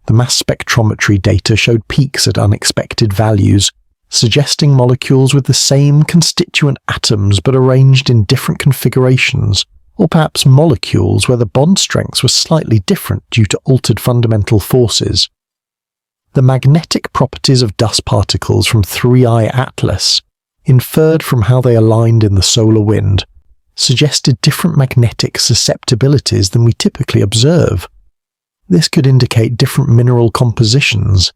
The mass spectrometry data showed peaks at unexpected values, suggesting molecules with the same constituent atoms but arranged in different configurations, or perhaps molecules where the bond strengths were slightly different due to altered fundamental forces. The magnetic properties of dust particles from 3I Atlas, inferred from how they aligned in the solar wind, suggested different magnetic susceptibilities than we typically observe. This could indicate different mineral compositions,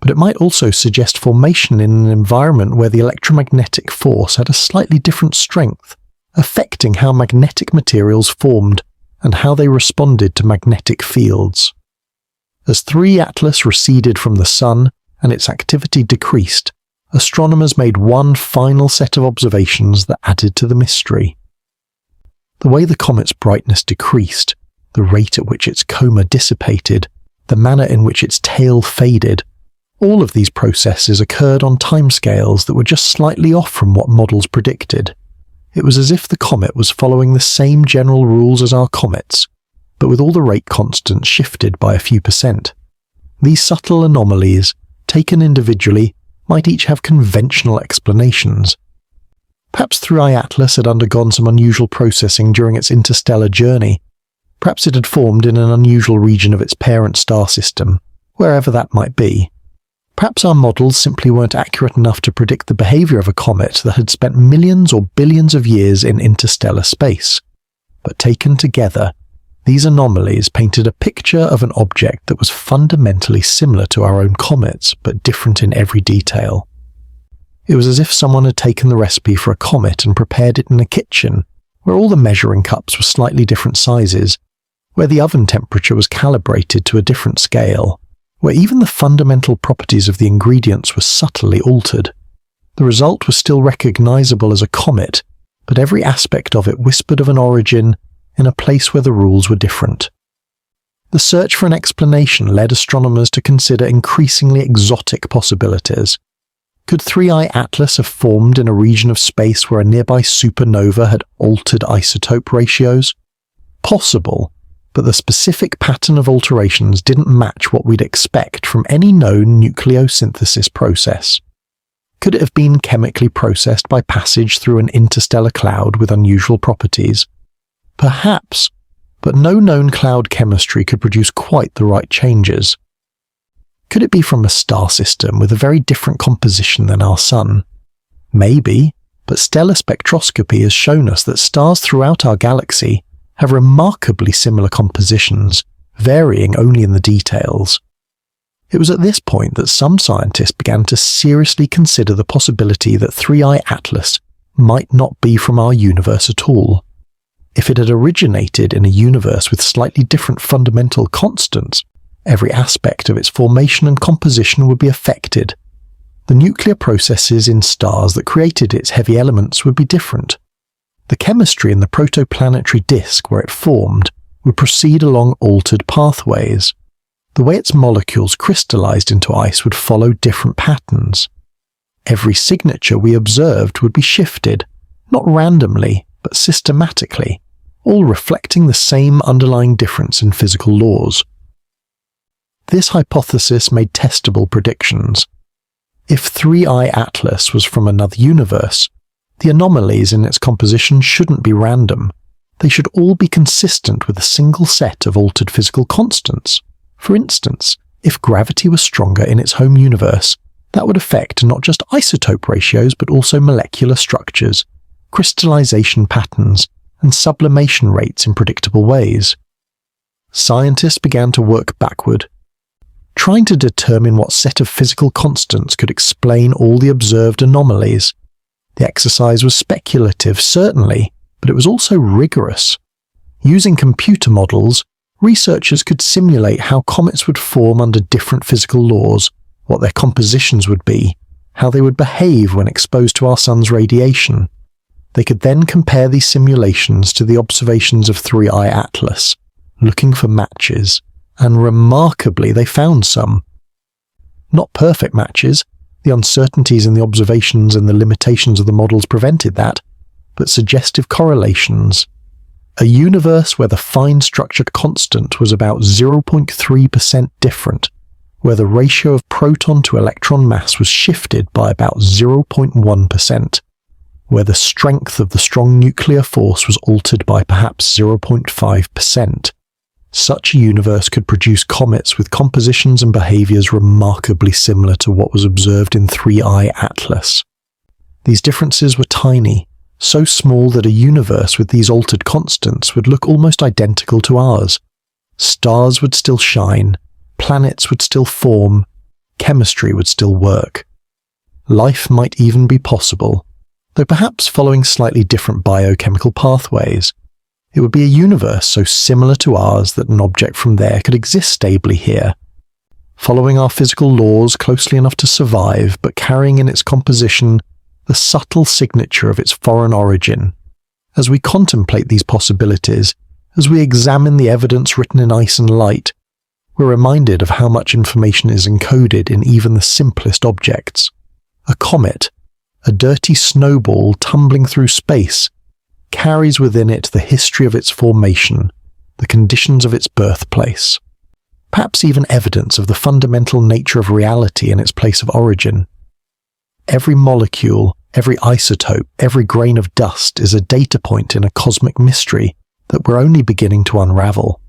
but it might also suggest formation in an environment where the electromagnetic force had a slightly different strength, affecting how magnetic materials formed and how they responded to magnetic fields. As 3 Atlas receded from the Sun and its activity decreased, astronomers made one final set of observations that added to the mystery. The way the comet's brightness decreased, the rate at which its coma dissipated, the manner in which its tail faded, all of these processes occurred on timescales that were just slightly off from what models predicted. It was as if the comet was following the same general rules as our comets, but with all the rate constants shifted by a few %. These subtle anomalies, taken individually, might each have conventional explanations. Perhaps 3i Atlas had undergone some unusual processing during its interstellar journey. Perhaps it had formed in an unusual region of its parent star system, wherever that might be. Perhaps our models simply weren't accurate enough to predict the behavior of a comet that had spent millions or billions of years in interstellar space. But taken together, these anomalies painted a picture of an object that was fundamentally similar to our own comets, but different in every detail. It was as if someone had taken the recipe for a comet and prepared it in a kitchen, where all the measuring cups were slightly different sizes, where the oven temperature was calibrated to a different scale, where even the fundamental properties of the ingredients were subtly altered. The result was still recognizable as a comet, but every aspect of it whispered of an origin in a place where the rules were different. The search for an explanation led astronomers to consider increasingly exotic possibilities. Could 3i Atlas have formed in a region of space where a nearby supernova had altered isotope ratios? Possible, but the specific pattern of alterations didn't match what we'd expect from any known nucleosynthesis process. Could it have been chemically processed by passage through an interstellar cloud with unusual properties? Perhaps, but no known cloud chemistry could produce quite the right changes. Could it be from a star system with a very different composition than our Sun? Maybe, but stellar spectroscopy has shown us that stars throughout our galaxy have remarkably similar compositions, varying only in the details. It was at this point that some scientists began to seriously consider the possibility that 3i Atlas might not be from our universe at all. If it had originated in a universe with slightly different fundamental constants, every aspect of its formation and composition would be affected. The nuclear processes in stars that created its heavy elements would be different. The chemistry in the protoplanetary disk where it formed would proceed along altered pathways. The way its molecules crystallized into ice would follow different patterns. Every signature we observed would be shifted, not randomly, but systematically, all reflecting the same underlying difference in physical laws. This hypothesis made testable predictions. If 3i Atlas was from another universe, the anomalies in its composition shouldn't be random. They should all be consistent with a single set of altered physical constants. For instance, if gravity was stronger in its home universe, that would affect not just isotope ratios but also molecular structures, crystallization patterns, and sublimation rates in predictable ways. Scientists began to work backward, trying to determine what set of physical constants could explain all the observed anomalies. The exercise was speculative, certainly, but it was also rigorous. Using computer models, researchers could simulate how comets would form under different physical laws, what their compositions would be, how they would behave when exposed to our Sun's radiation. They could then compare these simulations to the observations of 3i Atlas, looking for matches, and remarkably they found some. Not perfect matches, the uncertainties in the observations and the limitations of the models prevented that, but suggestive correlations. A universe where the fine structured constant was about 0.3% different, where the ratio of proton to electron mass was shifted by about 0.1%, where the strength of the strong nuclear force was altered by perhaps 0.5%. Such a universe could produce comets with compositions and behaviors remarkably similar to what was observed in 3i Atlas. These differences were tiny, so small that a universe with these altered constants would look almost identical to ours. Stars would still shine, planets would still form, chemistry would still work. Life might even be possible, though perhaps following slightly different biochemical pathways. It would be a universe so similar to ours that an object from there could exist stably here, following our physical laws closely enough to survive, but carrying in its composition the subtle signature of its foreign origin. As we contemplate these possibilities, as we examine the evidence written in ice and light, we're reminded of how much information is encoded in even the simplest objects. A comet, a dirty snowball tumbling through space, carries within it the history of its formation, the conditions of its birthplace, perhaps even evidence of the fundamental nature of reality and its place of origin. Every molecule, Every isotope, every grain of dust is a data point in a cosmic mystery that we're only beginning to unravel.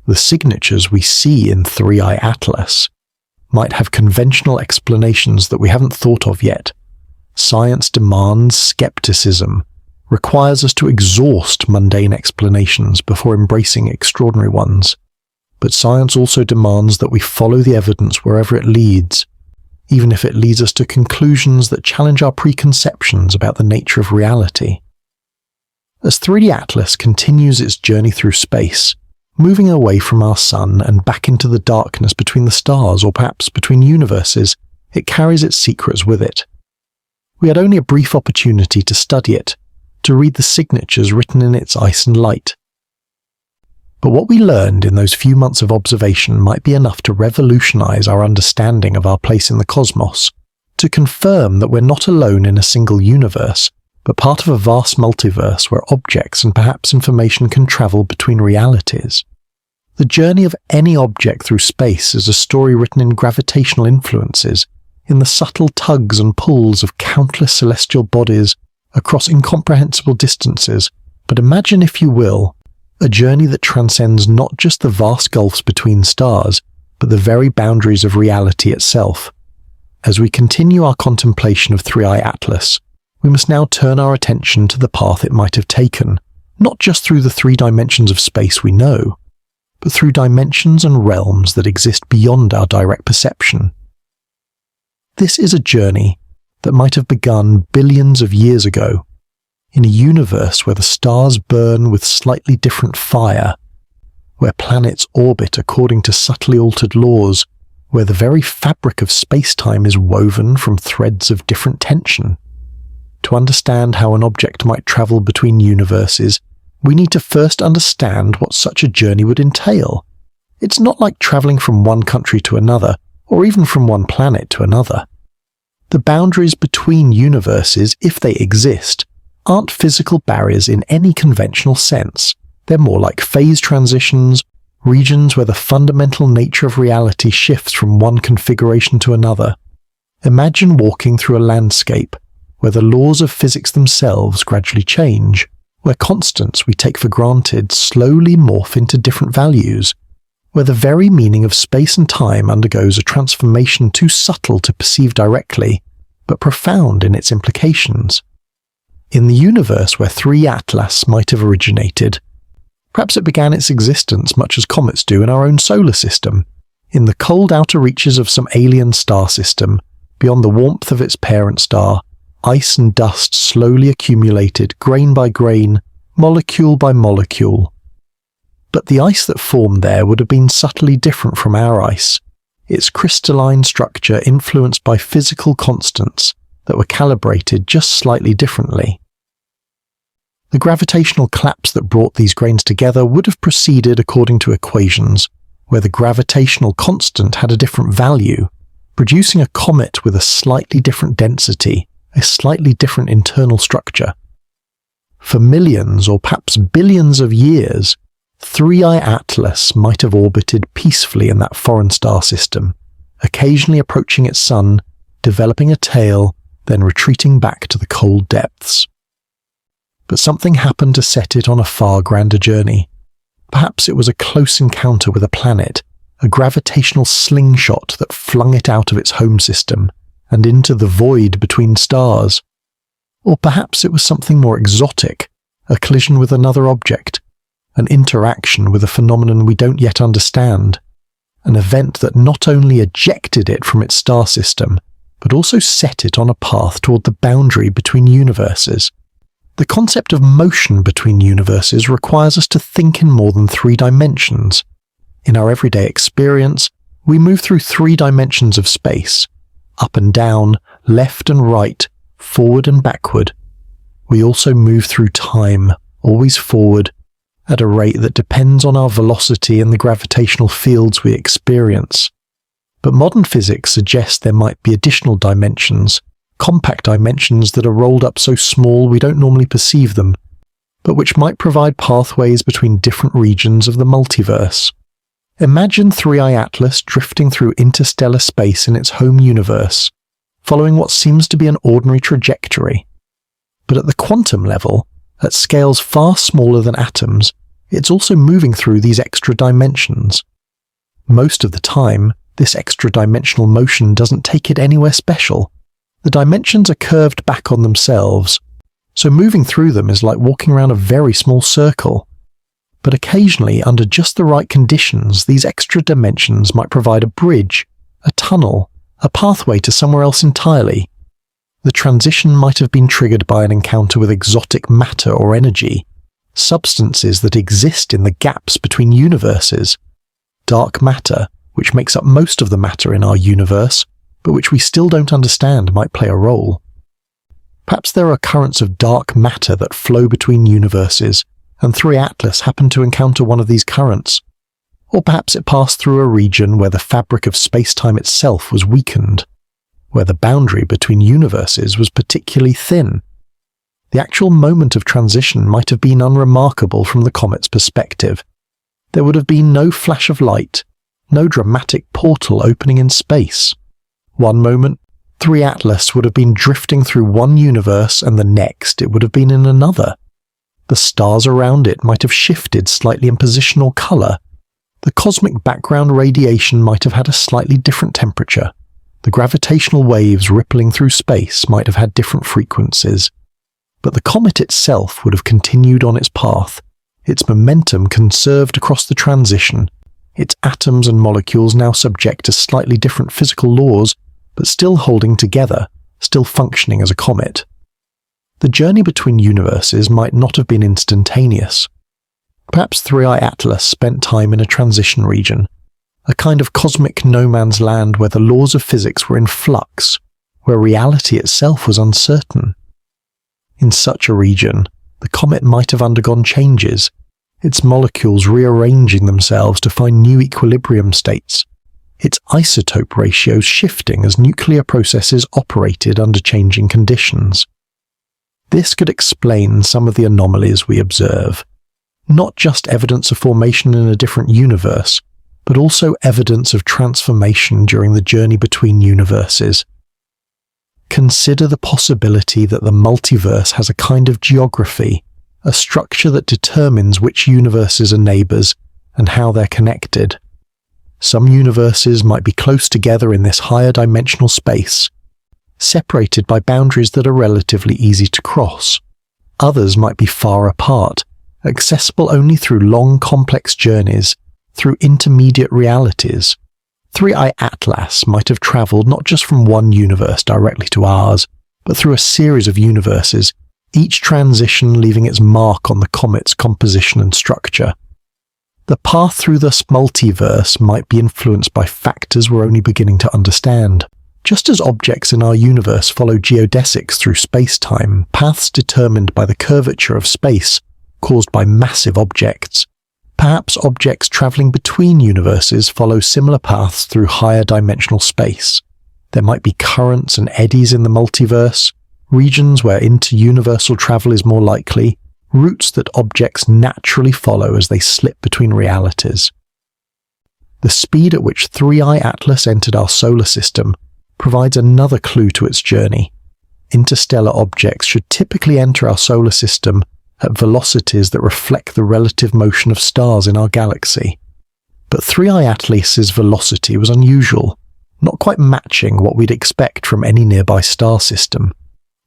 The signatures we see in 3i Atlas might have conventional explanations that we haven't thought of yet. Science demands skepticism, requires us to exhaust mundane explanations before embracing extraordinary ones. But science also demands that we follow the evidence wherever it leads, even if it leads us to conclusions that challenge our preconceptions about the nature of reality. As 3D Atlas continues its journey through space, moving away from our sun and back into the darkness between the stars or perhaps between universes, it carries its secrets with it. We had only a brief opportunity to study it, to read the signatures written in its ice and light. But what we learned in those few months of observation might be enough to revolutionize our understanding of our place in the cosmos, to confirm that we're not alone in a single universe, but part of a vast multiverse where objects and perhaps information can travel between realities. The journey of any object through space is a story written in gravitational influences, in the subtle tugs and pulls of countless celestial bodies across incomprehensible distances, but imagine, if you will, a journey that transcends not just the vast gulfs between stars, but the very boundaries of reality itself. As we continue our contemplation of 3i Atlas, we must now turn our attention to the path it might have taken, not just through the 3 dimensions of space we know, but through dimensions and realms that exist beyond our direct perception. This is a journey that might have begun billions of years ago, in a universe where the stars burn with slightly different fire, where planets orbit according to subtly altered laws, where the very fabric of space-time is woven from threads of different tension. To understand how an object might travel between universes, we need to first understand what such a journey would entail. It's not like traveling from one country to another, or even from one planet to another. The boundaries between universes, if they exist, aren't physical barriers in any conventional sense. They're more like phase transitions, regions where the fundamental nature of reality shifts from one configuration to another. Imagine walking through a landscape where the laws of physics themselves gradually change, where constants we take for granted slowly morph into different values, where the very meaning of space and time undergoes a transformation too subtle to perceive directly, but profound in its implications. In the universe where 3 Atlas might have originated, perhaps it began its existence much as comets do in our own solar system, in the cold outer reaches of some alien star system, beyond the warmth of its parent star. Ice and dust slowly accumulated, grain by grain, molecule by molecule. But the ice that formed there would have been subtly different from our ice, its crystalline structure influenced by physical constants that were calibrated just slightly differently. The gravitational collapse that brought these grains together would have proceeded according to equations, where the gravitational constant had a different value, producing a comet with a slightly different density, a slightly different internal structure. For millions or perhaps billions of years, 3i Atlas might have orbited peacefully in that foreign star system, occasionally approaching its sun, developing a tail, then retreating back to the cold depths. But something happened to set it on a far grander journey. Perhaps it was a close encounter with a planet, a gravitational slingshot that flung it out of its home system and into the void between stars. Or perhaps it was something more exotic, a collision with another object, an interaction with a phenomenon we don't yet understand, an event that not only ejected it from its star system, but also set it on a path toward the boundary between universes. The concept of motion between universes requires us to think in more than 3 dimensions. In our everyday experience, we move through 3 dimensions of space, up and down, left and right, forward and backward. We also move through time, always forward, at a rate that depends on our velocity and the gravitational fields we experience. But modern physics suggests there might be additional dimensions, compact dimensions that are rolled up so small we don't normally perceive them, but which might provide pathways between different regions of the multiverse. Imagine 3i Atlas drifting through interstellar space in its home universe, following what seems to be an ordinary trajectory. But at the quantum level, at scales far smaller than atoms, it's also moving through these extra dimensions. Most of the time, this extra-dimensional motion doesn't take it anywhere special. The dimensions are curved back on themselves, so moving through them is like walking around a very small circle. But occasionally, under just the right conditions, these extra dimensions might provide a bridge, a tunnel, a pathway to somewhere else entirely. The transition might have been triggered by an encounter with exotic matter or energy, substances that exist in the gaps between universes. Dark matter, which makes up most of the matter in our universe, but which we still don't understand, might play a role. Perhaps there are currents of dark matter that flow between universes, and 3 Atlas happened to encounter one of these currents. Or perhaps it passed through a region where the fabric of space-time itself was weakened, where the boundary between universes was particularly thin. The actual moment of transition might have been unremarkable from the comet's perspective. There would have been no flash of light, no dramatic portal opening in space. One moment, 3 Atlas would have been drifting through one universe, and the next it would have been in another. The stars around it might have shifted slightly in position or color. The cosmic background radiation might have had a slightly different temperature. The gravitational waves rippling through space might have had different frequencies. But the comet itself would have continued on its path, its momentum conserved across the transition, its atoms and molecules now subject to slightly different physical laws, but still holding together, still functioning as a comet. The journey between universes might not have been instantaneous. Perhaps 3I Atlas spent time in a transition region, a kind of cosmic no man's land where the laws of physics were in flux, where reality itself was uncertain. In such a region, the comet might have undergone changes, its molecules rearranging themselves to find new equilibrium states, its isotope ratios shifting as nuclear processes operated under changing conditions. This could explain some of the anomalies we observe, not just evidence of formation in a different universe, but also evidence of transformation during the journey between universes. Consider the possibility that the multiverse has a kind of geography, a structure that determines which universes are neighbors and how they're connected. Some universes might be close together in this higher dimensional space, separated by boundaries that are relatively easy to cross. Others might be far apart, accessible only through long, complex journeys, through intermediate realities. 3I Atlas might have traveled not just from one universe directly to ours, but through a series of universes, each transition leaving its mark on the comet's composition and structure. The path through this multiverse might be influenced by factors we're only beginning to understand. Just as objects in our universe follow geodesics through space-time, paths determined by the curvature of space, caused by massive objects, perhaps objects traveling between universes follow similar paths through higher dimensional space. There might be currents and eddies in the multiverse, regions where inter-universal travel is more likely, routes that objects naturally follow as they slip between realities. The speed at which 3I Atlas entered our solar system provides another clue to its journey. Interstellar objects should typically enter our solar system at velocities that reflect the relative motion of stars in our galaxy. But 3I Atlas's velocity was unusual, not quite matching what we'd expect from any nearby star system.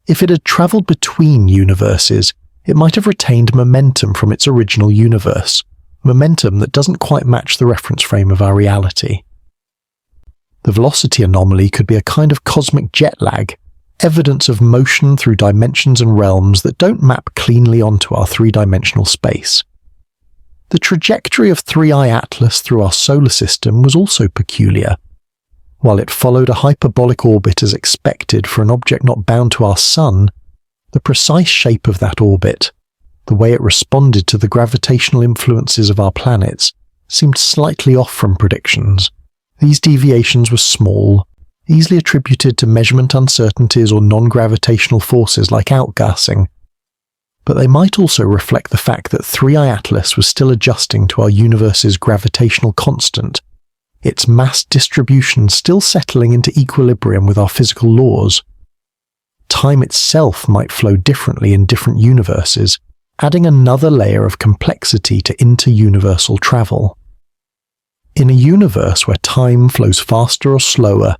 If it had travelled between universes, it might have retained momentum from its original universe, momentum that doesn't quite match the reference frame of our reality. The velocity anomaly could be a kind of cosmic jet lag, evidence of motion through dimensions and realms that don't map cleanly onto our three-dimensional space. The trajectory of 3I Atlas through our solar system was also peculiar. While it followed a hyperbolic orbit as expected for an object not bound to our Sun, the precise shape of that orbit, the way it responded to the gravitational influences of our planets, seemed slightly off from predictions. These deviations were small, easily attributed to measurement uncertainties or non-gravitational forces like outgassing, but they might also reflect the fact that 3I Atlas was still adjusting to our universe's gravitational constant. its mass distribution still settling into equilibrium with our physical laws. Time itself might flow differently in different universes, adding another layer of complexity to inter-universal travel. In a universe where time flows faster or slower,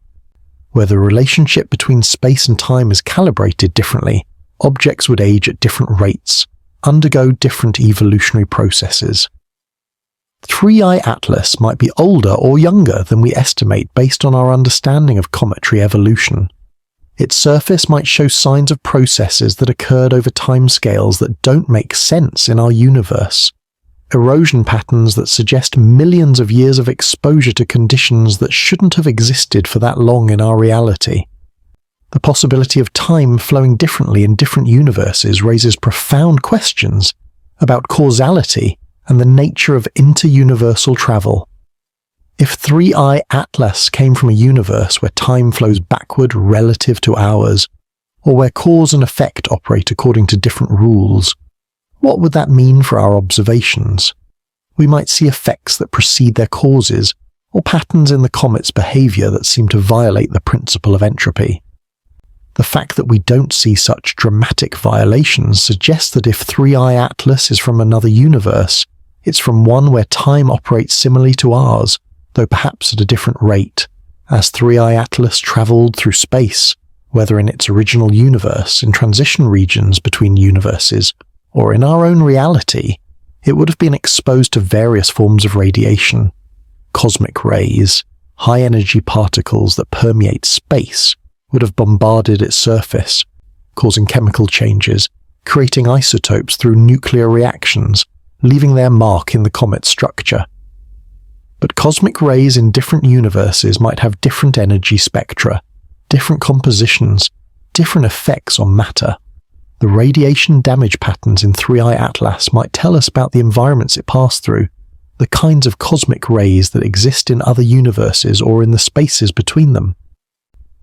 where the relationship between space and time is calibrated differently, objects would age at different rates, undergo different evolutionary processes. 3i Atlas might be older or younger than we estimate based on our understanding of cometary evolution. Its surface might show signs of processes that occurred over timescales that don't make sense in our universe. Erosion patterns that suggest millions of years of exposure to conditions that shouldn't have existed for that long in our reality. The possibility of time flowing differently in different universes raises profound questions about causality and the nature of inter-universal travel. If 3i Atlas came from a universe where time flows backward relative to ours, or where cause and effect operate according to different rules, what would that mean for our observations? We might see effects that precede their causes, or patterns in the comet's behavior that seem to violate the principle of entropy. The fact that we don't see such dramatic violations suggests that if 3i Atlas is from another universe, it's from one where time operates similarly to ours, though perhaps at a different rate, as 3i Atlas travelled through space, whether in its original universe, in transition regions between universes, or in our own reality. It would have been exposed to various forms of radiation, cosmic rays, high-energy particles that permeate space would have bombarded its surface, causing chemical changes, creating isotopes through nuclear reactions, leaving their mark in the comet's structure. But cosmic rays in different universes might have different energy spectra, different compositions, different effects on matter. The radiation damage patterns in 3i Atlas might tell us about the environments it passed through, the kinds of cosmic rays that exist in other universes or in the spaces between them.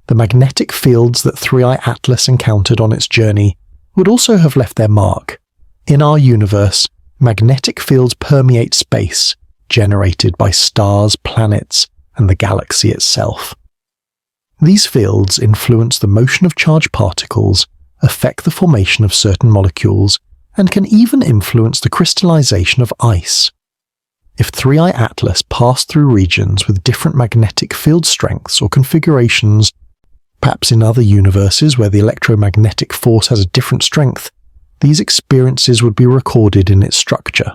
The magnetic fields that 3i Atlas encountered on its journey would also have left their mark. In our universe, magnetic fields permeate space, generated by stars, planets, and the galaxy itself. These fields influence the motion of charged particles, affect the formation of certain molecules, and can even influence the crystallization of ice. If 3i Atlas passed through regions with different magnetic field strengths or configurations, perhaps in other universes where the electromagnetic force has a different strength, these experiences would be recorded in its structure.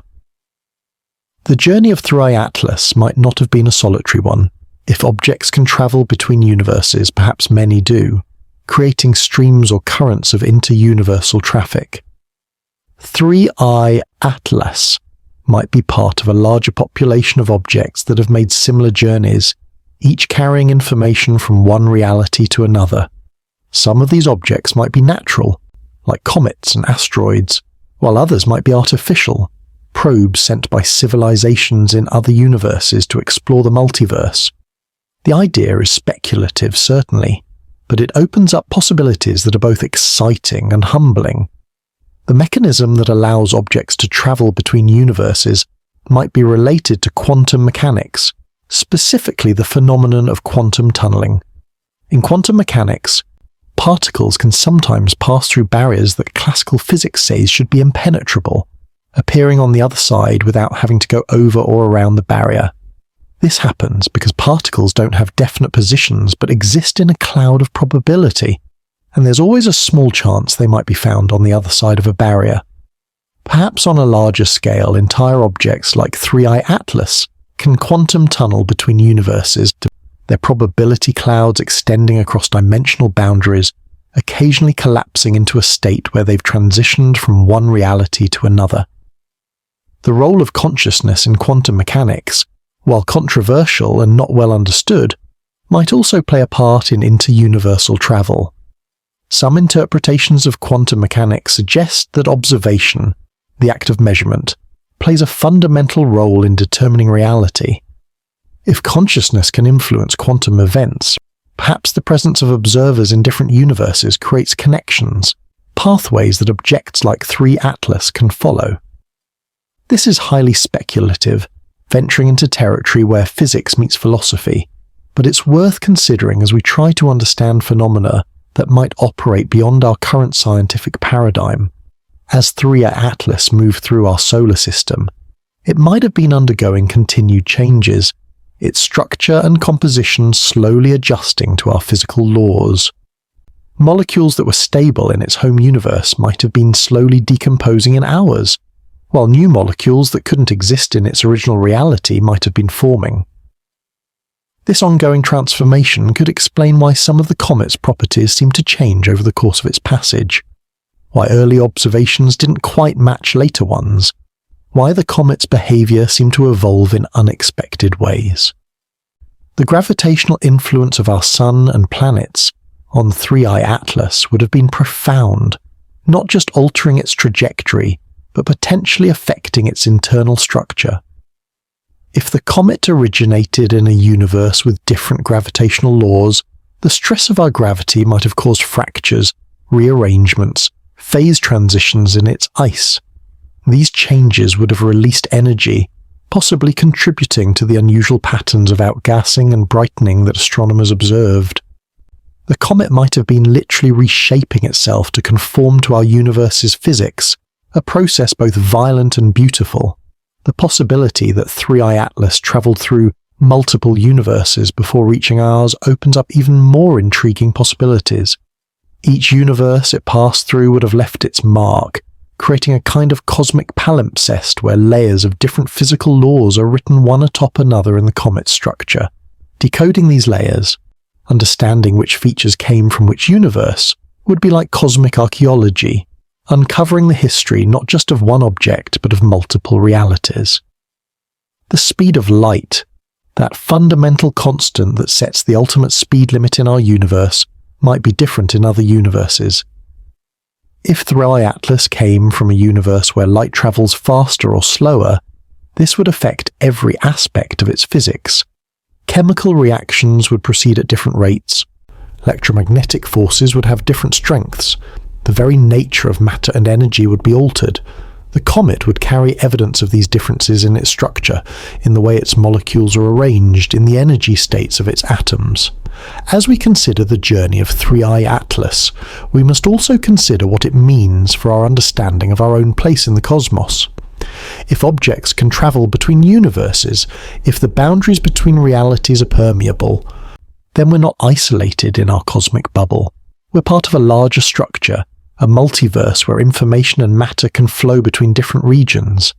The journey of 3i Atlas might not have been a solitary one. If objects can travel between universes, perhaps many do, creating streams or currents of inter-universal traffic. 3i Atlas might be part of a larger population of objects that have made similar journeys, each carrying information from one reality to another. Some of these objects might be natural, like comets and asteroids, while others might be artificial, probes sent by civilizations in other universes to explore the multiverse. The idea is speculative, certainly, but it opens up possibilities that are both exciting and humbling. The mechanism that allows objects to travel between universes might be related to quantum mechanics, specifically the phenomenon of quantum tunneling. In quantum mechanics, particles can sometimes pass through barriers that classical physics says should be impenetrable, appearing on the other side without having to go over or around the barrier. This happens because particles don't have definite positions but exist in a cloud of probability, and there's always a small chance they might be found on the other side of a barrier. Perhaps on a larger scale, entire objects like 3i Atlas can quantum tunnel between universes, their probability clouds extending across dimensional boundaries, occasionally collapsing into a state where they've transitioned from one reality to another. The role of consciousness in quantum mechanics, while controversial and not well understood, might also play a part in inter-universal travel. Some interpretations of quantum mechanics suggest that observation, the act of measurement, plays a fundamental role in determining reality. If consciousness can influence quantum events, perhaps the presence of observers in different universes creates connections, pathways that objects like 3 Atlas can follow. This is highly speculative, venturing into territory where physics meets philosophy, but it's worth considering as we try to understand phenomena that might operate beyond our current scientific paradigm. As 3i Atlas moved through our solar system, it might have been undergoing continued changes, its structure and composition slowly adjusting to our physical laws. Molecules that were stable in its home universe might have been slowly decomposing in ours, while new molecules that couldn't exist in its original reality might have been forming. This ongoing transformation could explain why some of the comet's properties seemed to change over the course of its passage, why early observations didn't quite match later ones, why the comet's behavior seemed to evolve in unexpected ways. The gravitational influence of our Sun and planets on 3i Atlas would have been profound, not just altering its trajectory, but potentially affecting its internal structure. If the comet originated in a universe with different gravitational laws, the stress of our gravity might have caused fractures, rearrangements, phase transitions in its ice. These changes would have released energy, possibly contributing to the unusual patterns of outgassing and brightening that astronomers observed. The comet might have been literally reshaping itself to conform to our universe's physics, a process both violent and beautiful. The possibility that 3i Atlas travelled through multiple universes before reaching ours opens up even more intriguing possibilities. Each universe it passed through would have left its mark, creating a kind of cosmic palimpsest where layers of different physical laws are written one atop another in the comet's structure. Decoding these layers, understanding which features came from which universe, would be like cosmic archaeology, uncovering the history not just of one object but of multiple realities. The speed of light, that fundamental constant that sets the ultimate speed limit in our universe, might be different in other universes. If 3i Atlas came from a universe where light travels faster or slower, this would affect every aspect of its physics. Chemical reactions would proceed at different rates. Electromagnetic forces would have different strengths. The very nature of matter and energy would be altered. The comet would carry evidence of these differences in its structure, in the way its molecules are arranged, in the energy states of its atoms. As we consider the journey of 3i Atlas, we must also consider what it means for our understanding of our own place in the cosmos. If objects can travel between universes, if the boundaries between realities are permeable, then we're not isolated in our cosmic bubble. We're part of a larger structure, a multiverse where information and matter can flow between different regions.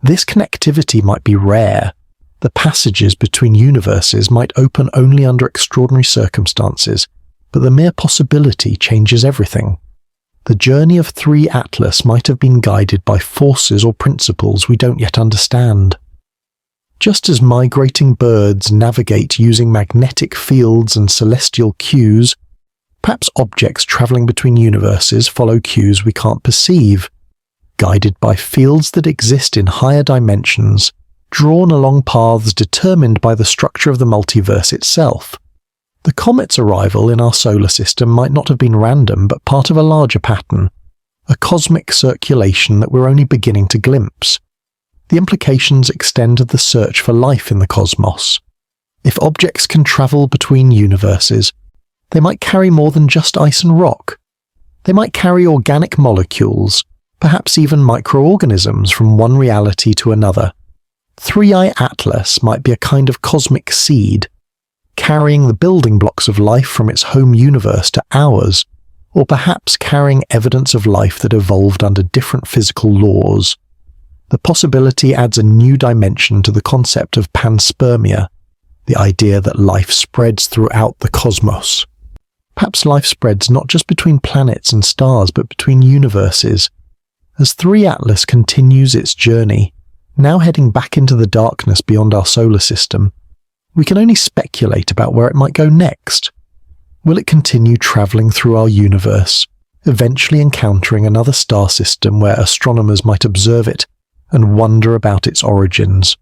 This connectivity might be rare. The passages between universes might open only under extraordinary circumstances, but the mere possibility changes everything. The journey of 3 Atlas might have been guided by forces or principles we don't yet understand. Just as migrating birds navigate using magnetic fields and celestial cues, perhaps objects travelling between universes follow cues we can't perceive, guided by fields that exist in higher dimensions, drawn along paths determined by the structure of the multiverse itself. The comet's arrival in our solar system might not have been random, but part of a larger pattern, a cosmic circulation that we're only beginning to glimpse. The implications extend to the search for life in the cosmos. If objects can travel between universes, they might carry more than just ice and rock. They might carry organic molecules, perhaps even microorganisms from one reality to another. 3i Atlas might be a kind of cosmic seed, carrying the building blocks of life from its home universe to ours, or perhaps carrying evidence of life that evolved under different physical laws. The possibility adds a new dimension to the concept of panspermia, the idea that life spreads throughout the cosmos. Perhaps life spreads not just between planets and stars, but between universes. As 3 Atlas continues its journey, now heading back into the darkness beyond our solar system, we can only speculate about where it might go next. Will it continue travelling through our universe, eventually encountering another star system where astronomers might observe it and wonder about its origins?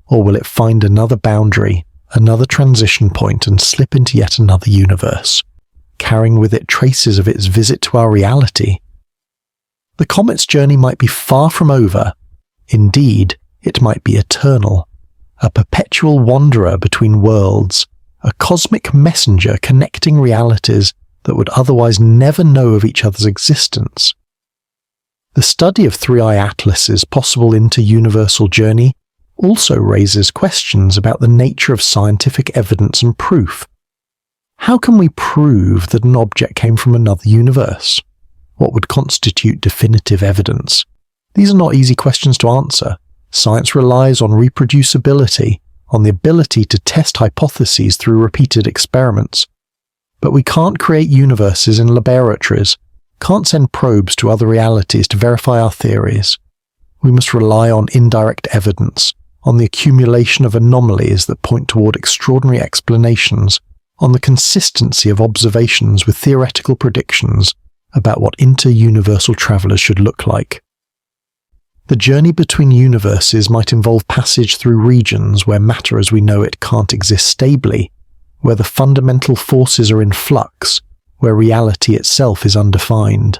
Or will it find another boundary, another transition point, and slip into yet another universe, carrying with it traces of its visit to our reality? The comet's journey might be far from over. Indeed, It might be eternal, a perpetual wanderer between worlds, a cosmic messenger connecting realities that would otherwise never know of each other's existence. The study of three-eye atlas's possible inter-universal journey also raises questions about the nature of scientific evidence and proof. How can we prove that an object came from another universe? What would constitute definitive evidence? These are not easy questions to answer. Science relies on reproducibility, on the ability to test hypotheses through repeated experiments. But we can't create universes in laboratories, can't send probes to other realities to verify our theories. We must rely on indirect evidence, on the accumulation of anomalies that point toward extraordinary explanations, on the consistency of observations with theoretical predictions about what inter-universal travelers should look like. The journey between universes might involve passage through regions where matter as we know it can't exist stably, where the fundamental forces are in flux, where reality itself is undefined.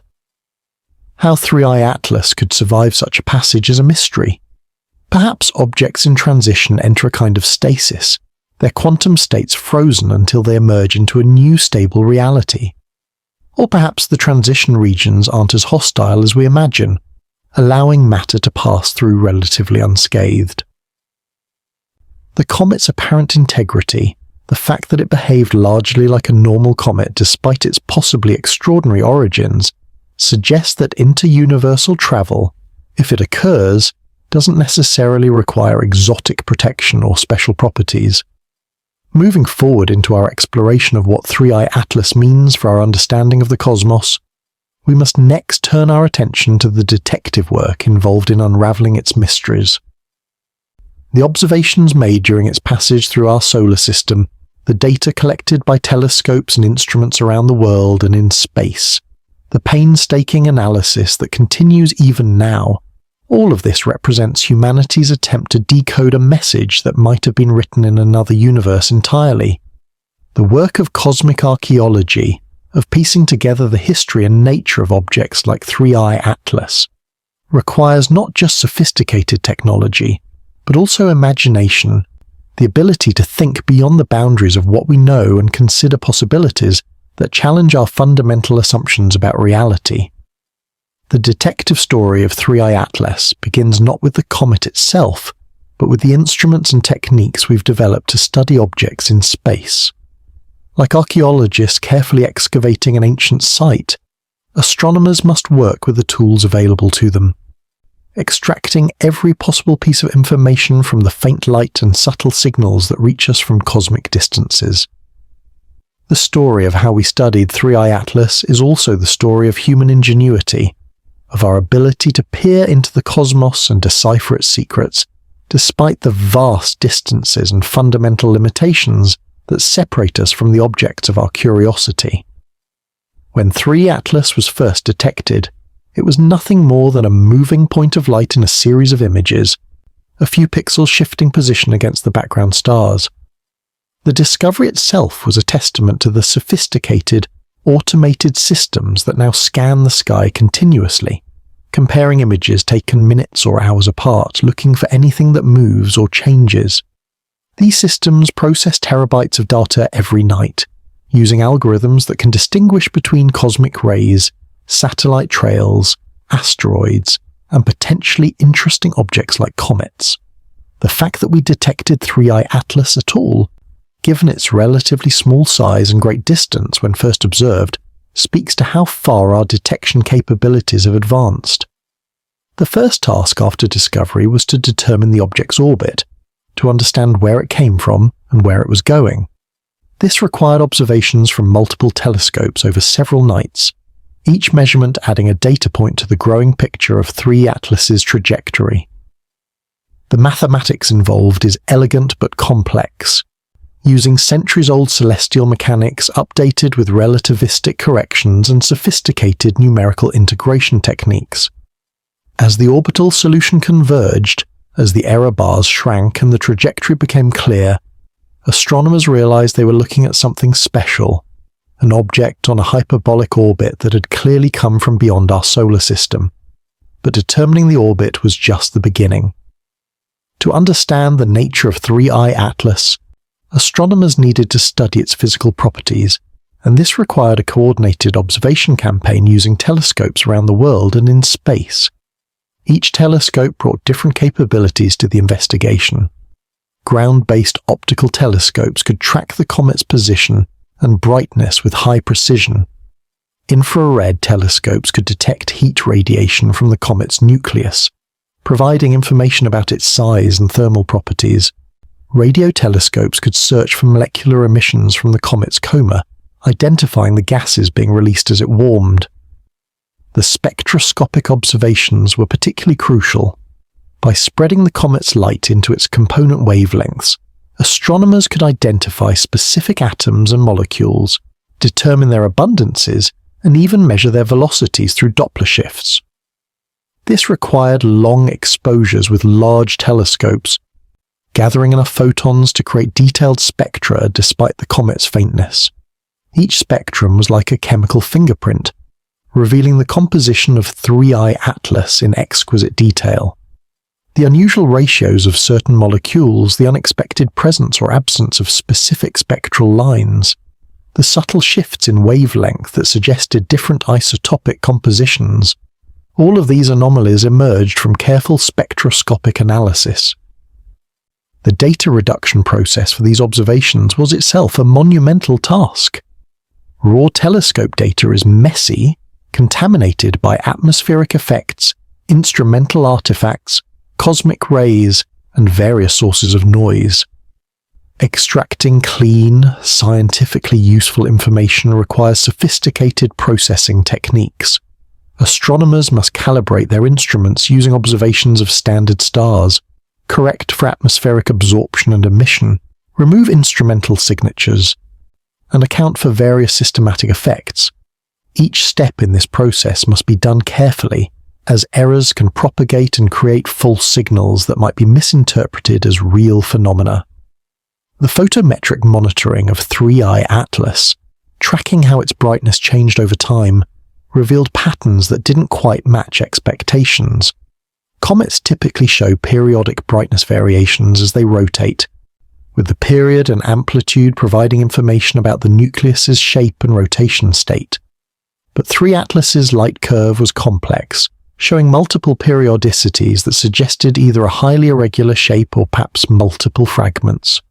How Three-Eye Atlas could survive such a passage is a mystery. Perhaps objects in transition enter a kind of stasis, their quantum states frozen until they emerge into a new stable reality. Or perhaps the transition regions aren't as hostile as we imagine, allowing matter to pass through relatively unscathed. The comet's apparent integrity, the fact that it behaved largely like a normal comet despite its possibly extraordinary origins, suggests that inter-universal travel, if it occurs, doesn't necessarily require exotic protection or special properties. Moving forward into our exploration of what Three-Eye Atlas means for our understanding of the cosmos, we must next turn our attention to the detective work involved in unraveling its mysteries. The observations made during its passage through our solar system, the data collected by telescopes and instruments around the world and in space, the painstaking analysis that continues even now, all of this represents humanity's attempt to decode a message that might have been written in another universe entirely. The work of cosmic archaeology, of piecing together the history and nature of objects like Three-Eye Atlas, requires not just sophisticated technology, but also imagination, the ability to think beyond the boundaries of what we know and consider possibilities that challenge our fundamental assumptions about reality. The detective story of Three-Eye Atlas begins not with the comet itself, but with the instruments and techniques we've developed to study objects in space. Like archaeologists carefully excavating an ancient site, astronomers must work with the tools available to them, extracting every possible piece of information from the faint light and subtle signals that reach us from cosmic distances. The story of how we studied Three-Eye Atlas is also the story of human ingenuity, of our ability to peer into the cosmos and decipher its secrets, despite the vast distances and fundamental limitations that separate us from the objects of our curiosity. When Three-Eye Atlas was first detected, it was nothing more than a moving point of light in a series of images, a few pixels shifting position against the background stars. The discovery itself was a testament to the sophisticated, automated systems that now scan the sky continuously, comparing images taken minutes or hours apart, looking for anything that moves or changes. These systems process terabytes of data every night, using algorithms that can distinguish between cosmic rays, satellite trails, asteroids, and potentially interesting objects like comets. The fact that we detected Three-Eye Atlas at all, given its relatively small size and great distance when first observed, speaks to how far our detection capabilities have advanced. The first task after discovery was to determine the object's orbit, to understand where it came from and where it was going. This required observations from multiple telescopes over several nights, each measurement adding a data point to the growing picture of Three-Eye Atlas's trajectory. The mathematics involved is elegant but complex, using centuries-old celestial mechanics updated with relativistic corrections and sophisticated numerical integration techniques. As the orbital solution converged, as the error bars shrank and the trajectory became clear, astronomers realized they were looking at something special, an object on a hyperbolic orbit that had clearly come from beyond our solar system. But determining the orbit was just the beginning. To understand the nature of 3I Atlas, astronomers needed to study its physical properties, and this required a coordinated observation campaign using telescopes around the world and in space. Each telescope brought different capabilities to the investigation. Ground-based optical telescopes could track the comet's position and brightness with high precision. Infrared telescopes could detect heat radiation from the comet's nucleus, providing information about its size and thermal properties. Radio telescopes could search for molecular emissions from the comet's coma, identifying the gases being released as it warmed. The spectroscopic observations were particularly crucial. By spreading the comet's light into its component wavelengths, astronomers could identify specific atoms and molecules, determine their abundances, and even measure their velocities through Doppler shifts. This required long exposures with large telescopes, gathering enough photons to create detailed spectra despite the comet's faintness. Each spectrum was like a chemical fingerprint, revealing the composition of 3I Atlas in exquisite detail. The unusual ratios of certain molecules, the unexpected presence or absence of specific spectral lines, the subtle shifts in wavelength that suggested different isotopic compositions, all of these anomalies emerged from careful spectroscopic analysis. The data reduction process for these observations was itself a monumental task. Raw telescope data is messy, contaminated by atmospheric effects, instrumental artifacts, cosmic rays, and various sources of noise. Extracting clean, scientifically useful information requires sophisticated processing techniques. Astronomers must calibrate their instruments using observations of standard stars, correct for atmospheric absorption and emission, remove instrumental signatures, and account for various systematic effects. Each step in this process must be done carefully, as errors can propagate and create false signals that might be misinterpreted as real phenomena. The photometric monitoring of 3I Atlas, tracking how its brightness changed over time, revealed patterns that didn't quite match expectations. Comets typically show periodic brightness variations as they rotate, with the period and amplitude providing information about the nucleus's shape and rotation state. But 3 Atlas's light curve was complex, showing multiple periodicities that suggested either a highly irregular shape or perhaps multiple fragments.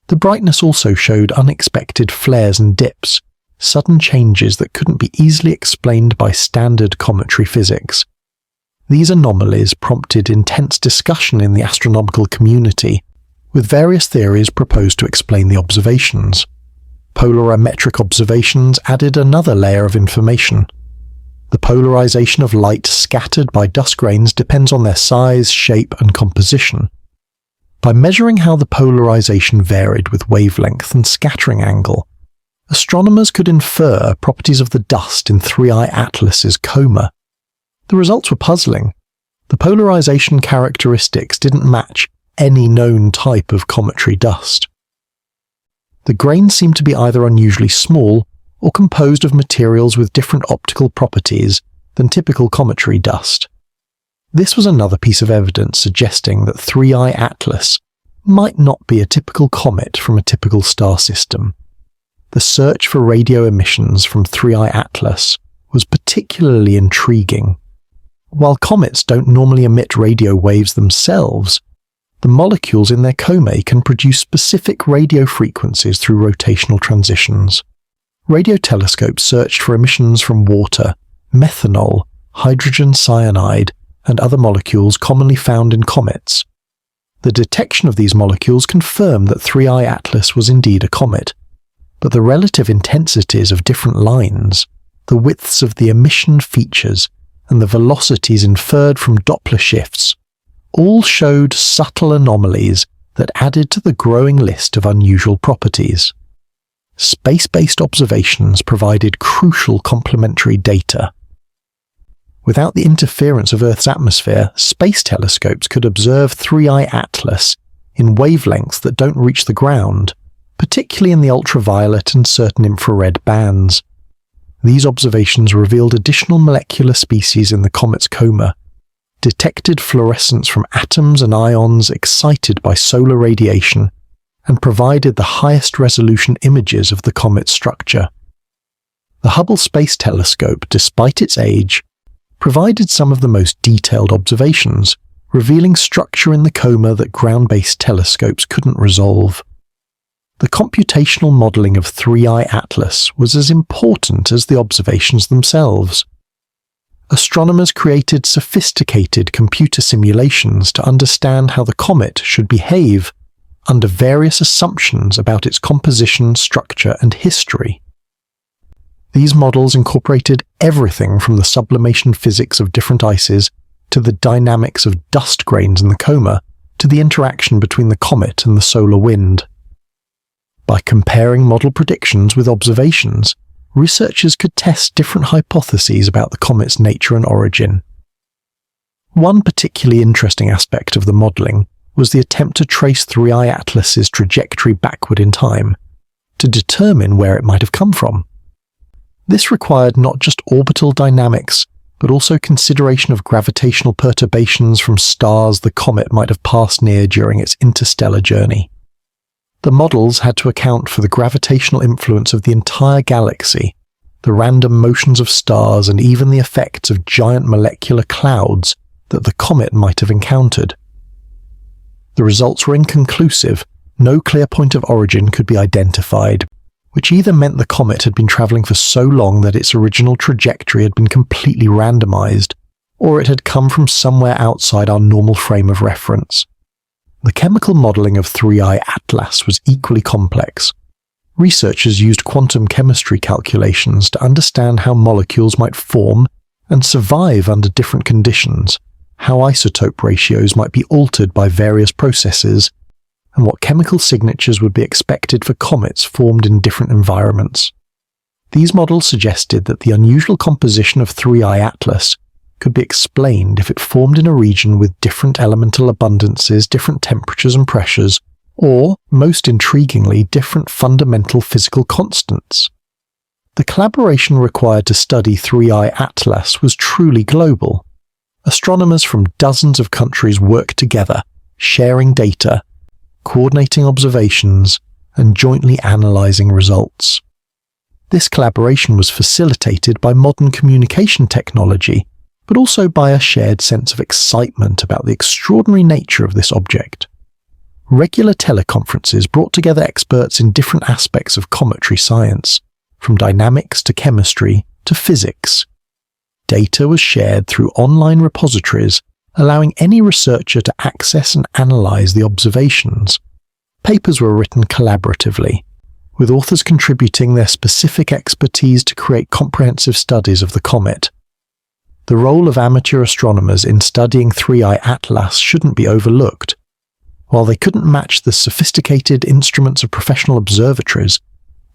The brightness also showed unexpected flares and dips, sudden changes that couldn't be easily explained by standard cometary physics. These anomalies prompted intense discussion in the astronomical community, with various theories proposed to explain the observations. Polarimetric observations added another layer of information. The polarization of light scattered by dust grains depends on their size, shape, and composition. By measuring how the polarization varied with wavelength and scattering angle, astronomers could infer properties of the dust in 3I Atlas's coma. The results were puzzling. The polarization characteristics didn't match any known type of cometary dust. The grains seemed to be either unusually small or composed of materials with different optical properties than typical cometary dust. This was another piece of evidence suggesting that 3I Atlas might not be a typical comet from a typical star system. The search for radio emissions from 3I Atlas was particularly intriguing. While comets don't normally emit radio waves themselves, the molecules in their comae can produce specific radio frequencies through rotational transitions. Radio telescopes searched for emissions from water, methanol, hydrogen cyanide, and other molecules commonly found in comets. The detection of these molecules confirmed that 3I Atlas was indeed a comet, but the relative intensities of different lines, the widths of the emission features, and the velocities inferred from Doppler shifts all showed subtle anomalies that added to the growing list of unusual properties. Space-based observations provided crucial complementary data. Without the interference of Earth's atmosphere, space telescopes could observe 3I Atlas in wavelengths that don't reach the ground, particularly in the ultraviolet and certain infrared bands. These observations revealed additional molecular species in the comet's coma, detected fluorescence from atoms and ions excited by solar radiation, and provided the highest resolution images of the comet's structure. The Hubble Space Telescope, despite its age, provided some of the most detailed observations, revealing structure in the coma that ground-based telescopes couldn't resolve. The computational modelling of 3I Atlas was as important as the observations themselves. Astronomers created sophisticated computer simulations to understand how the comet should behave under various assumptions about its composition, structure, and history. These models incorporated everything from the sublimation physics of different ices to the dynamics of dust grains in the coma to the interaction between the comet and the solar wind. By comparing model predictions with observations, researchers could test different hypotheses about the comet's nature and origin. One particularly interesting aspect of the modelling was the attempt to trace 3I Atlas's trajectory backward in time, to determine where it might have come from. This required not just orbital dynamics, but also consideration of gravitational perturbations from stars the comet might have passed near during its interstellar journey. The models had to account for the gravitational influence of the entire galaxy, the random motions of stars, and even the effects of giant molecular clouds that the comet might have encountered. The results were inconclusive. No clear point of origin could be identified, which either meant the comet had been travelling for so long that its original trajectory had been completely randomized, or it had come from somewhere outside our normal frame of reference. The chemical modelling of 3I Atlas was equally complex. Researchers used quantum chemistry calculations to understand how molecules might form and survive under different conditions, how isotope ratios might be altered by various processes, and what chemical signatures would be expected for comets formed in different environments. These models suggested that the unusual composition of 3I Atlas could be explained if it formed in a region with different elemental abundances, different temperatures and pressures, or, most intriguingly, different fundamental physical constants. The collaboration required to study 3I Atlas was truly global. Astronomers from dozens of countries worked together, sharing data, coordinating observations, and jointly analysing results. This collaboration was facilitated by modern communication technology, but also by a shared sense of excitement about the extraordinary nature of this object. Regular teleconferences brought together experts in different aspects of cometary science, from dynamics to chemistry to physics. Data was shared through online repositories, allowing any researcher to access and analyse the observations. Papers were written collaboratively, with authors contributing their specific expertise to create comprehensive studies of the comet. The role of amateur astronomers in studying 3I Atlas shouldn't be overlooked. While they couldn't match the sophisticated instruments of professional observatories,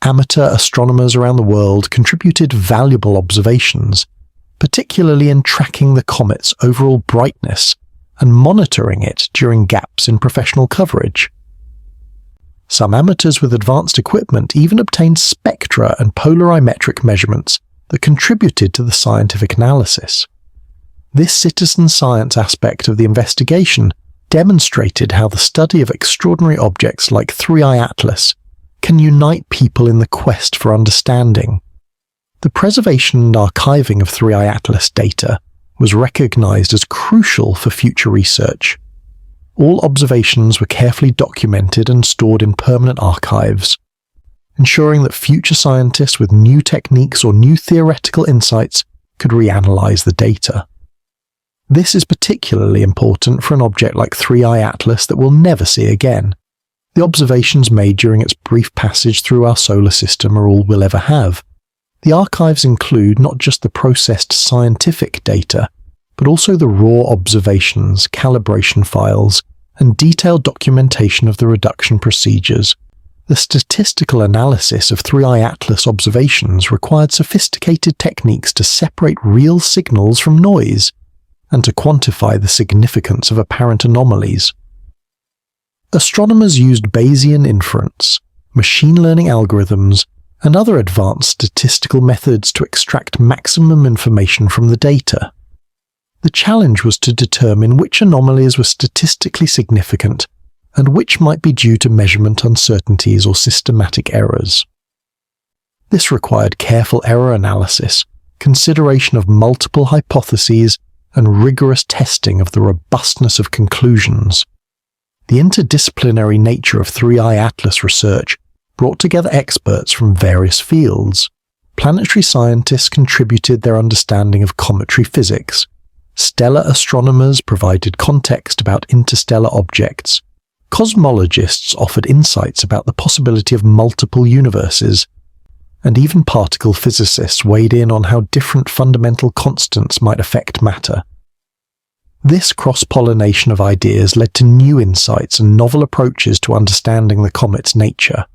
amateur astronomers around the world contributed valuable observations, particularly in tracking the comet's overall brightness and monitoring it during gaps in professional coverage. Some amateurs with advanced equipment even obtained spectra and polarimetric measurements that contributed to the scientific analysis. This citizen science aspect of the investigation demonstrated how the study of extraordinary objects like 3I Atlas can unite people in the quest for understanding. The preservation and archiving of 3I Atlas data was recognized as crucial for future research. All observations were carefully documented and stored in permanent archives, ensuring that future scientists with new techniques or new theoretical insights could reanalyze the data. This is particularly important for an object like 3I Atlas that we'll never see again. The observations made during its brief passage through our solar system are all we'll ever have. The archives include not just the processed scientific data, but also the raw observations, calibration files, and detailed documentation of the reduction procedures. The statistical analysis of 3I Atlas observations required sophisticated techniques to separate real signals from noise, and to quantify the significance of apparent anomalies. Astronomers used Bayesian inference, machine learning algorithms, and other advanced statistical methods to extract maximum information from the data. The challenge was to determine which anomalies were statistically significant and which might be due to measurement uncertainties or systematic errors. This required careful error analysis, consideration of multiple hypotheses, and rigorous testing of the robustness of conclusions. The interdisciplinary nature of 3i Atlas research brought together experts from various fields. Planetary scientists contributed their understanding of cometary physics. Stellar astronomers provided context about interstellar objects. Cosmologists offered insights about the possibility of multiple universes. And even particle physicists weighed in on how different fundamental constants might affect matter. This cross-pollination of ideas led to new insights and novel approaches to understanding the comet's nature.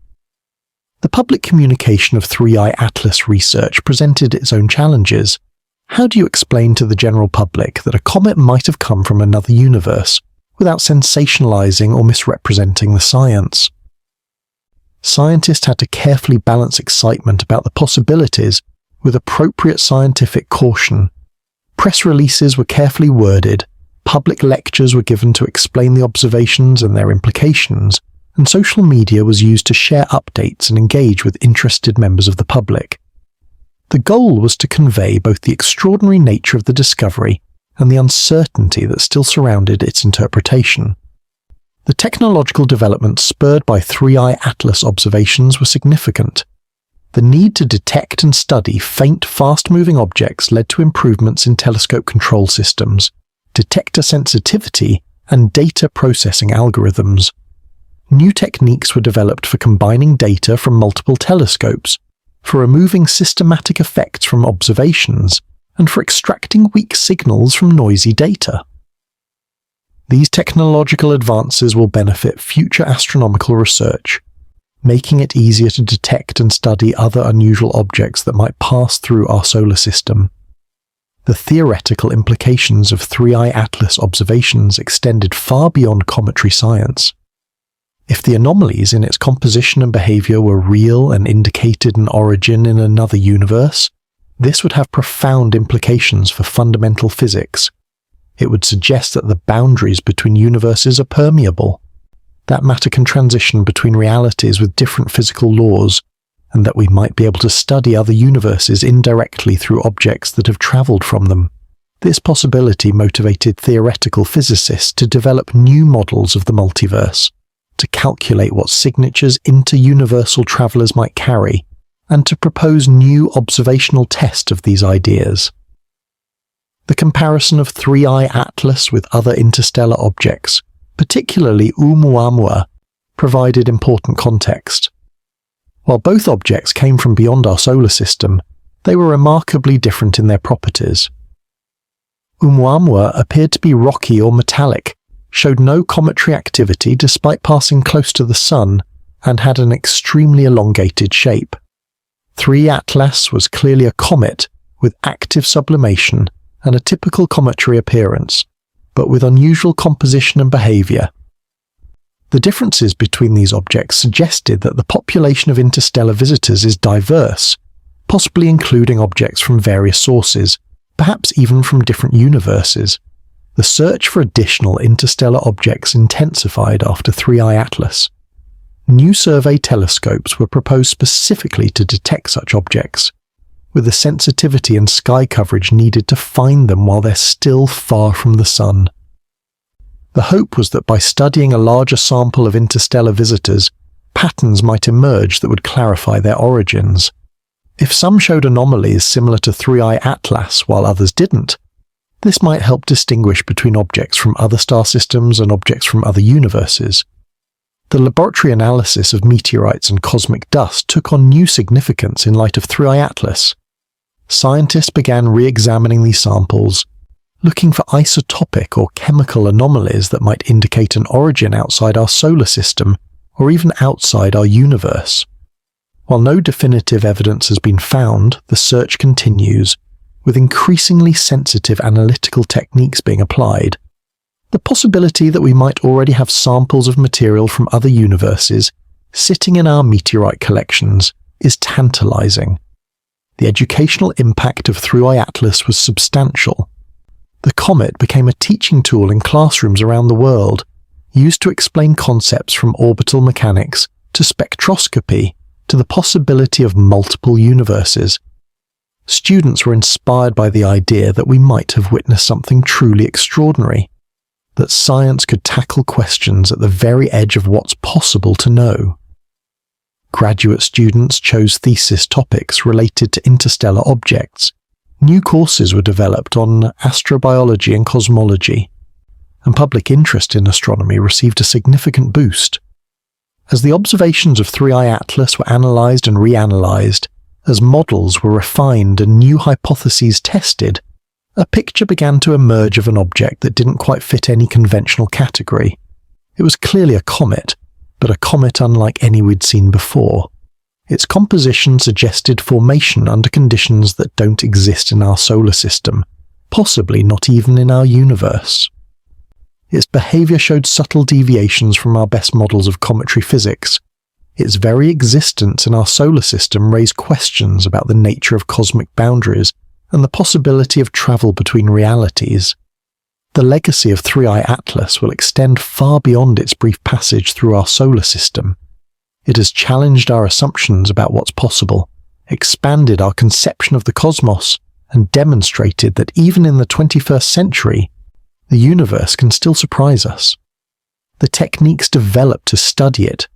The public communication of 3i Atlas research presented its own challenges. How do you explain to the general public that a comet might have come from another universe without sensationalizing or misrepresenting the science? Scientists had to carefully balance excitement about the possibilities with appropriate scientific caution. Press releases were carefully worded, public lectures were given to explain the observations and their implications, and social media was used to share updates and engage with interested members of the public. The goal was to convey both the extraordinary nature of the discovery and the uncertainty that still surrounded its interpretation. The technological developments spurred by 3i Atlas observations were significant. The need to detect and study faint, fast-moving objects led to improvements in telescope control systems, detector sensitivity, and data processing algorithms. New techniques were developed for combining data from multiple telescopes, for removing systematic effects from observations, and for extracting weak signals from noisy data. These technological advances will benefit future astronomical research, making it easier to detect and study other unusual objects that might pass through our solar system. The theoretical implications of 3i Atlas observations extended far beyond cometary science. If the anomalies in its composition and behavior were real and indicated an origin in another universe, this would have profound implications for fundamental physics. It would suggest that the boundaries between universes are permeable, that matter can transition between realities with different physical laws, and that we might be able to study other universes indirectly through objects that have traveled from them. This possibility motivated theoretical physicists to develop new models of the multiverse, to calculate what signatures inter-universal travelers might carry, and to propose new observational tests of these ideas. The comparison of 3i Atlas with other interstellar objects, particularly Oumuamua, provided important context. While both objects came from beyond our solar system, they were remarkably different in their properties. Oumuamua appeared to be rocky or metallic, showed no cometary activity despite passing close to the Sun, and had an extremely elongated shape. 3 Atlas was clearly a comet with active sublimation and a typical cometary appearance, but with unusual composition and behavior. The differences between these objects suggested that the population of interstellar visitors is diverse, possibly including objects from various sources, perhaps even from different universes. The search for additional interstellar objects intensified after 3i Atlas. New survey telescopes were proposed specifically to detect such objects, with the sensitivity and sky coverage needed to find them while they're still far from the Sun. The hope was that by studying a larger sample of interstellar visitors, patterns might emerge that would clarify their origins. If some showed anomalies similar to 3i Atlas while others didn't, this might help distinguish between objects from other star systems and objects from other universes. The laboratory analysis of meteorites and cosmic dust took on new significance in light of 3i Atlas. Scientists began re-examining these samples, looking for isotopic or chemical anomalies that might indicate an origin outside our solar system or even outside our universe. While no definitive evidence has been found, the search continues, with increasingly sensitive analytical techniques being applied. The possibility that we might already have samples of material from other universes sitting in our meteorite collections is tantalizing. The educational impact of 3i Atlas was substantial. The comet became a teaching tool in classrooms around the world, used to explain concepts from orbital mechanics to spectroscopy to the possibility of multiple universes. Students were inspired by the idea that we might have witnessed something truly extraordinary, that science could tackle questions at the very edge of what's possible to know. Graduate students chose thesis topics related to interstellar objects. New courses were developed on astrobiology and cosmology, and public interest in astronomy received a significant boost. As the observations of 3I Atlas were analysed and reanalyzed, as models were refined and new hypotheses tested, a picture began to emerge of an object that didn't quite fit any conventional category. It was clearly a comet, but a comet unlike any we'd seen before. Its composition suggested formation under conditions that don't exist in our solar system, possibly not even in our universe. Its behaviour showed subtle deviations from our best models of cometary physics. Its very existence in our solar system raised questions about the nature of cosmic boundaries and the possibility of travel between realities. The legacy of 3I Atlas will extend far beyond its brief passage through our solar system. It has challenged our assumptions about what's possible, expanded our conception of the cosmos, and demonstrated that even in the 21st century, the universe can still surprise us. The techniques developed to study it,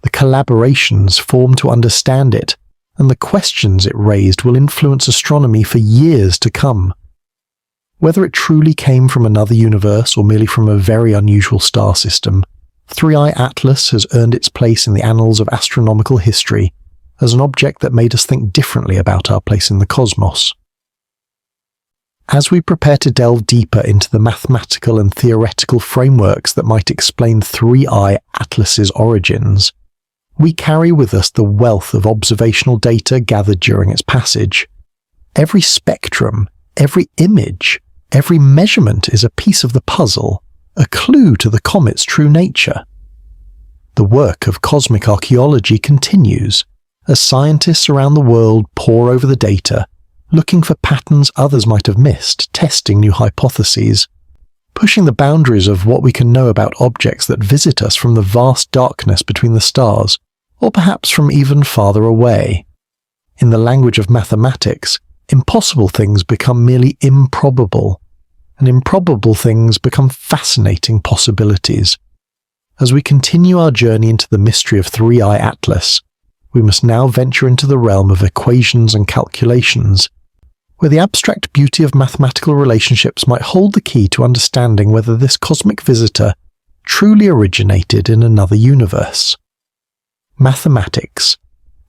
the collaborations formed to understand it, and the questions it raised will influence astronomy for years to come. Whether it truly came from another universe or merely from a very unusual star system, 3I Atlas has earned its place in the annals of astronomical history as an object that made us think differently about our place in the cosmos. As we prepare to delve deeper into the mathematical and theoretical frameworks that might explain 3I Atlas's origins, we carry with us the wealth of observational data gathered during its passage. Every spectrum, every image, every measurement is a piece of the puzzle, a clue to the comet's true nature. The work of cosmic archaeology continues, as scientists around the world pore over the data, looking for patterns others might have missed, testing new hypotheses, pushing the boundaries of what we can know about objects that visit us from the vast darkness between the stars, or perhaps from even farther away. In the language of mathematics, impossible things become merely improbable, and improbable things become fascinating possibilities. As we continue our journey into the mystery of 3I Atlas, we must now venture into the realm of equations and calculations, where the abstract beauty of mathematical relationships might hold the key to understanding whether this cosmic visitor truly originated in another universe. Mathematics,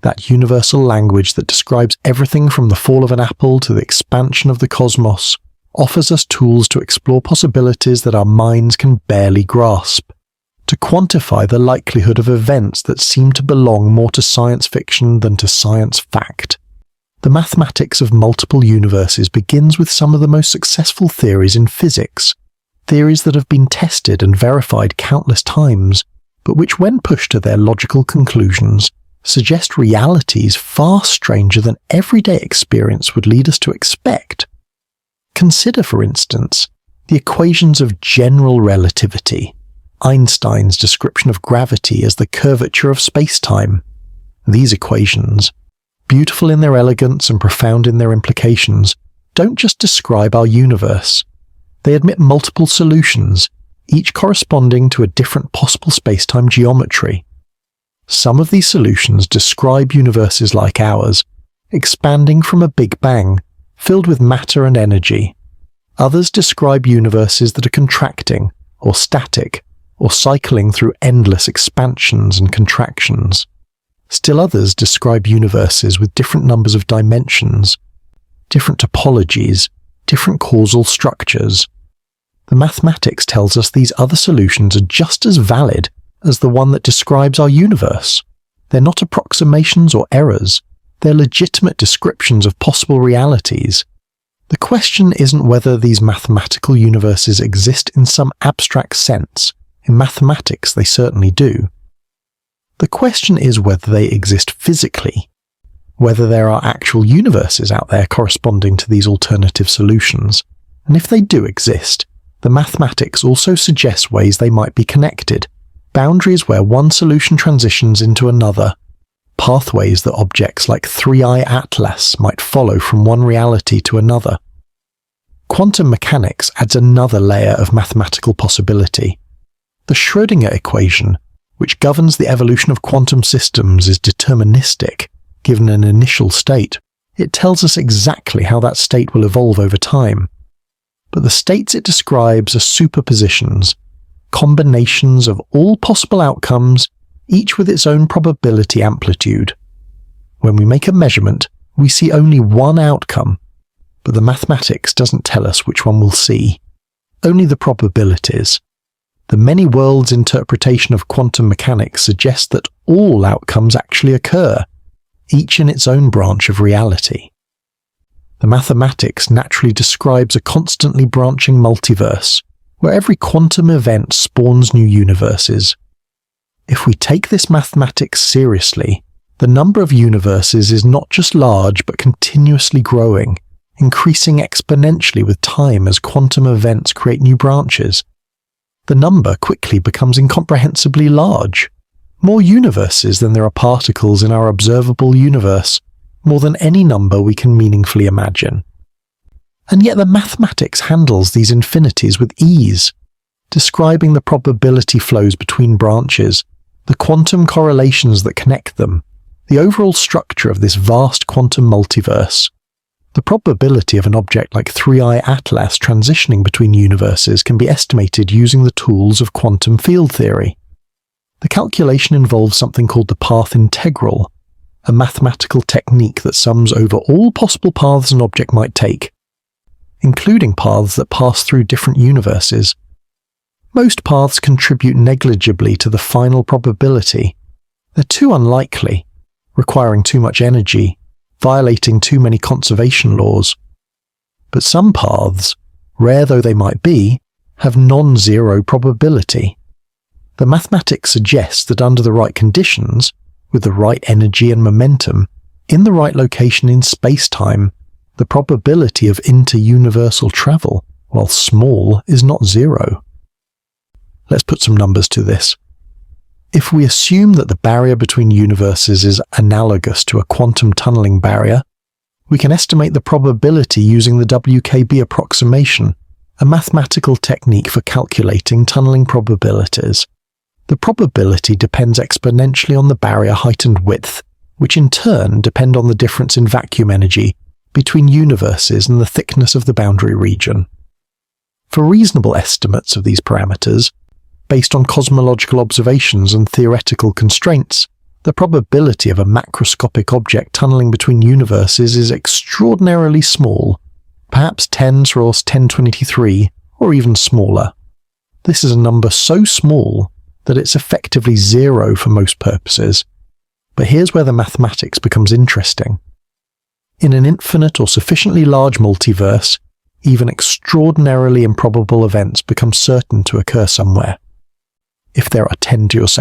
that universal language that describes everything from the fall of an apple to the expansion of the cosmos, offers us tools to explore possibilities that our minds can barely grasp, to quantify the likelihood of events that seem to belong more to science fiction than to science fact. The mathematics of multiple universes begins with some of the most successful theories in physics, theories that have been tested and verified countless times, but which, when pushed to their logical conclusions, suggest realities far stranger than everyday experience would lead us to expect. Consider, for instance, the equations of general relativity, Einstein's description of gravity as the curvature of space-time. These equations, beautiful in their elegance and profound in their implications, don't just describe our universe. They admit multiple solutions, each corresponding to a different possible space-time geometry. Some of these solutions describe universes like ours, expanding from a Big Bang, filled with matter and energy. Others describe universes that are contracting, or static, or cycling through endless expansions and contractions. Still others describe universes with different numbers of dimensions, different topologies, different causal structures. The mathematics tells us these other solutions are just as valid as the one that describes our universe. They're not approximations or errors, they're legitimate descriptions of possible realities. The question isn't whether these mathematical universes exist in some abstract sense. In mathematics, they certainly do. The question is whether they exist physically, whether there are actual universes out there corresponding to these alternative solutions, And if they do exist, the mathematics also suggests ways they might be connected, boundaries where one solution transitions into another, pathways that objects like 3i Atlas might follow from one reality to another. Quantum mechanics adds another layer of mathematical possibility. The Schrödinger equation, which governs the evolution of quantum systems, is deterministic, given an initial state. It tells us exactly how that state will evolve over time. But the states it describes are superpositions, combinations of all possible outcomes, each with its own probability amplitude. When we make a measurement, we see only one outcome, but the mathematics doesn't tell us which one we'll see, only the probabilities. The many worlds interpretation of quantum mechanics suggests that all outcomes actually occur, each in its own branch of reality. The mathematics naturally describes a constantly branching multiverse, where every quantum event spawns new universes. If we take this mathematics seriously, the number of universes is not just large but continuously growing, increasing exponentially with time as quantum events create new branches. The number quickly becomes incomprehensibly large. More universes than there are particles in our observable universe, more than any number we can meaningfully imagine. And yet the mathematics handles these infinities with ease, describing the probability flows between branches, the quantum correlations that connect them, the overall structure of this vast quantum multiverse. The probability of an object like 3i Atlas transitioning between universes can be estimated using the tools of quantum field theory. The calculation involves something called the path integral, a mathematical technique that sums over all possible paths an object might take, including paths that pass through different universes. Most paths contribute negligibly to the final probability. They're too unlikely, requiring too much energy, violating too many conservation laws. But some paths, rare though they might be, have non-zero probability. The mathematics suggests that under the right conditions, with the right energy and momentum, in the right location in space-time, the probability of inter-universal travel, while small, is not zero. Let's put some numbers to this. If we assume that the barrier between universes is analogous to a quantum tunneling barrier, we can estimate the probability using the WKB approximation, a mathematical technique for calculating tunneling probabilities. The probability depends exponentially on the barrier height and width, which in turn depend on the difference in vacuum energy between universes and the thickness of the boundary region. For reasonable estimates of these parameters, based on cosmological observations and theoretical constraints, the probability of a macroscopic object tunneling between universes is extraordinarily small, perhaps 10^10^23, or even smaller. This is a number so small that it's effectively zero for most purposes. But here's where the mathematics becomes interesting. In an infinite or sufficiently large multiverse, even extraordinarily improbable events become certain to occur somewhere. If there are 10 dos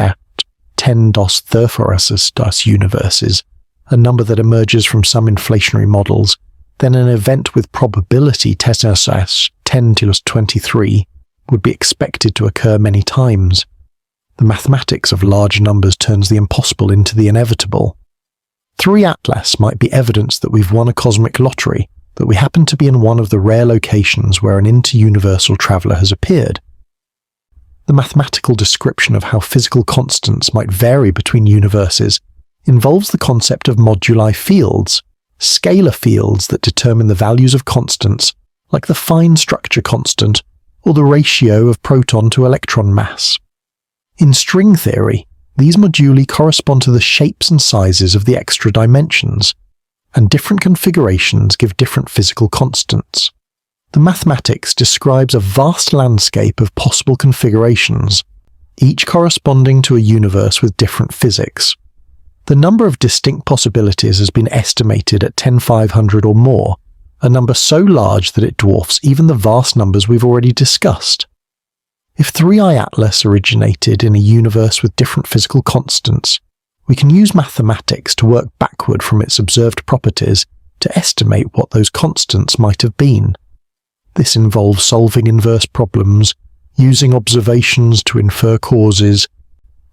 universes, a number that emerges from some inflationary models, then an event with probability 10^23 would be expected to occur many times. The mathematics of large numbers turns the impossible into the inevitable. 3 Atlas might be evidence that we've won a cosmic lottery, that we happen to be in one of the rare locations where an inter-universal traveller has appeared. The mathematical description of how physical constants might vary between universes involves the concept of moduli fields, scalar fields that determine the values of constants, like the fine structure constant or the ratio of proton to electron mass. In string theory, these moduli correspond to the shapes and sizes of the extra dimensions, and different configurations give different physical constants. The mathematics describes a vast landscape of possible configurations, each corresponding to a universe with different physics. The number of distinct possibilities has been estimated at 10^500 or more, a number so large that it dwarfs even the vast numbers we've already discussed. If 3i Atlas originated in a universe with different physical constants, we can use mathematics to work backward from its observed properties to estimate what those constants might have been. This involves solving inverse problems, using observations to infer causes,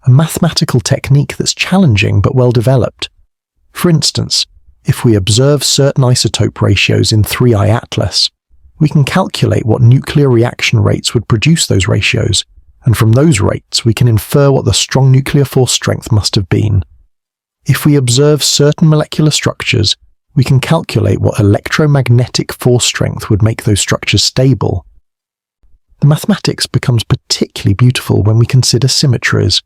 a mathematical technique that's challenging but well developed. For instance, if we observe certain isotope ratios in 3I Atlas, we can calculate what nuclear reaction rates would produce those ratios, and from those rates we can infer what the strong nuclear force strength must have been. If we observe certain molecular structures, we can calculate what electromagnetic force strength would make those structures stable. The mathematics becomes particularly beautiful when we consider symmetries.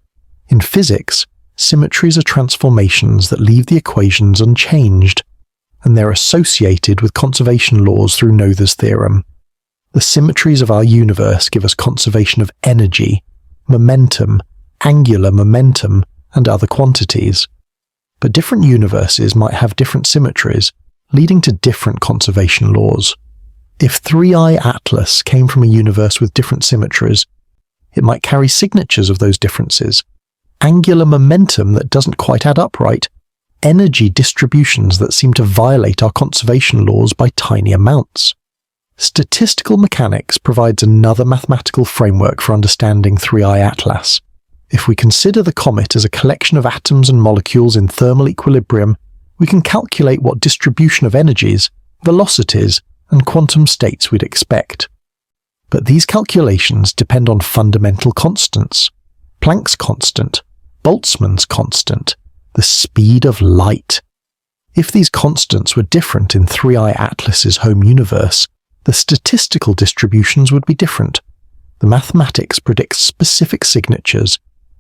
In physics, symmetries are transformations that leave the equations unchanged, and they're associated with conservation laws through Noether's theorem. The symmetries of our universe give us conservation of energy, momentum, angular momentum, and other quantities. But different universes might have different symmetries, leading to different conservation laws. If 3I Atlas came from a universe with different symmetries, it might carry signatures of those differences, angular momentum that doesn't quite add up right, energy distributions that seem to violate our conservation laws by tiny amounts. Statistical mechanics provides another mathematical framework for understanding 3I Atlas. If we consider the comet as a collection of atoms and molecules in thermal equilibrium, we can calculate what distribution of energies, velocities, and quantum states we'd expect. But these calculations depend on fundamental constants: Planck's constant, Boltzmann's constant, the speed of light. If these constants were different in 3I Atlas's home universe, the statistical distributions would be different. The mathematics predicts specific signatures,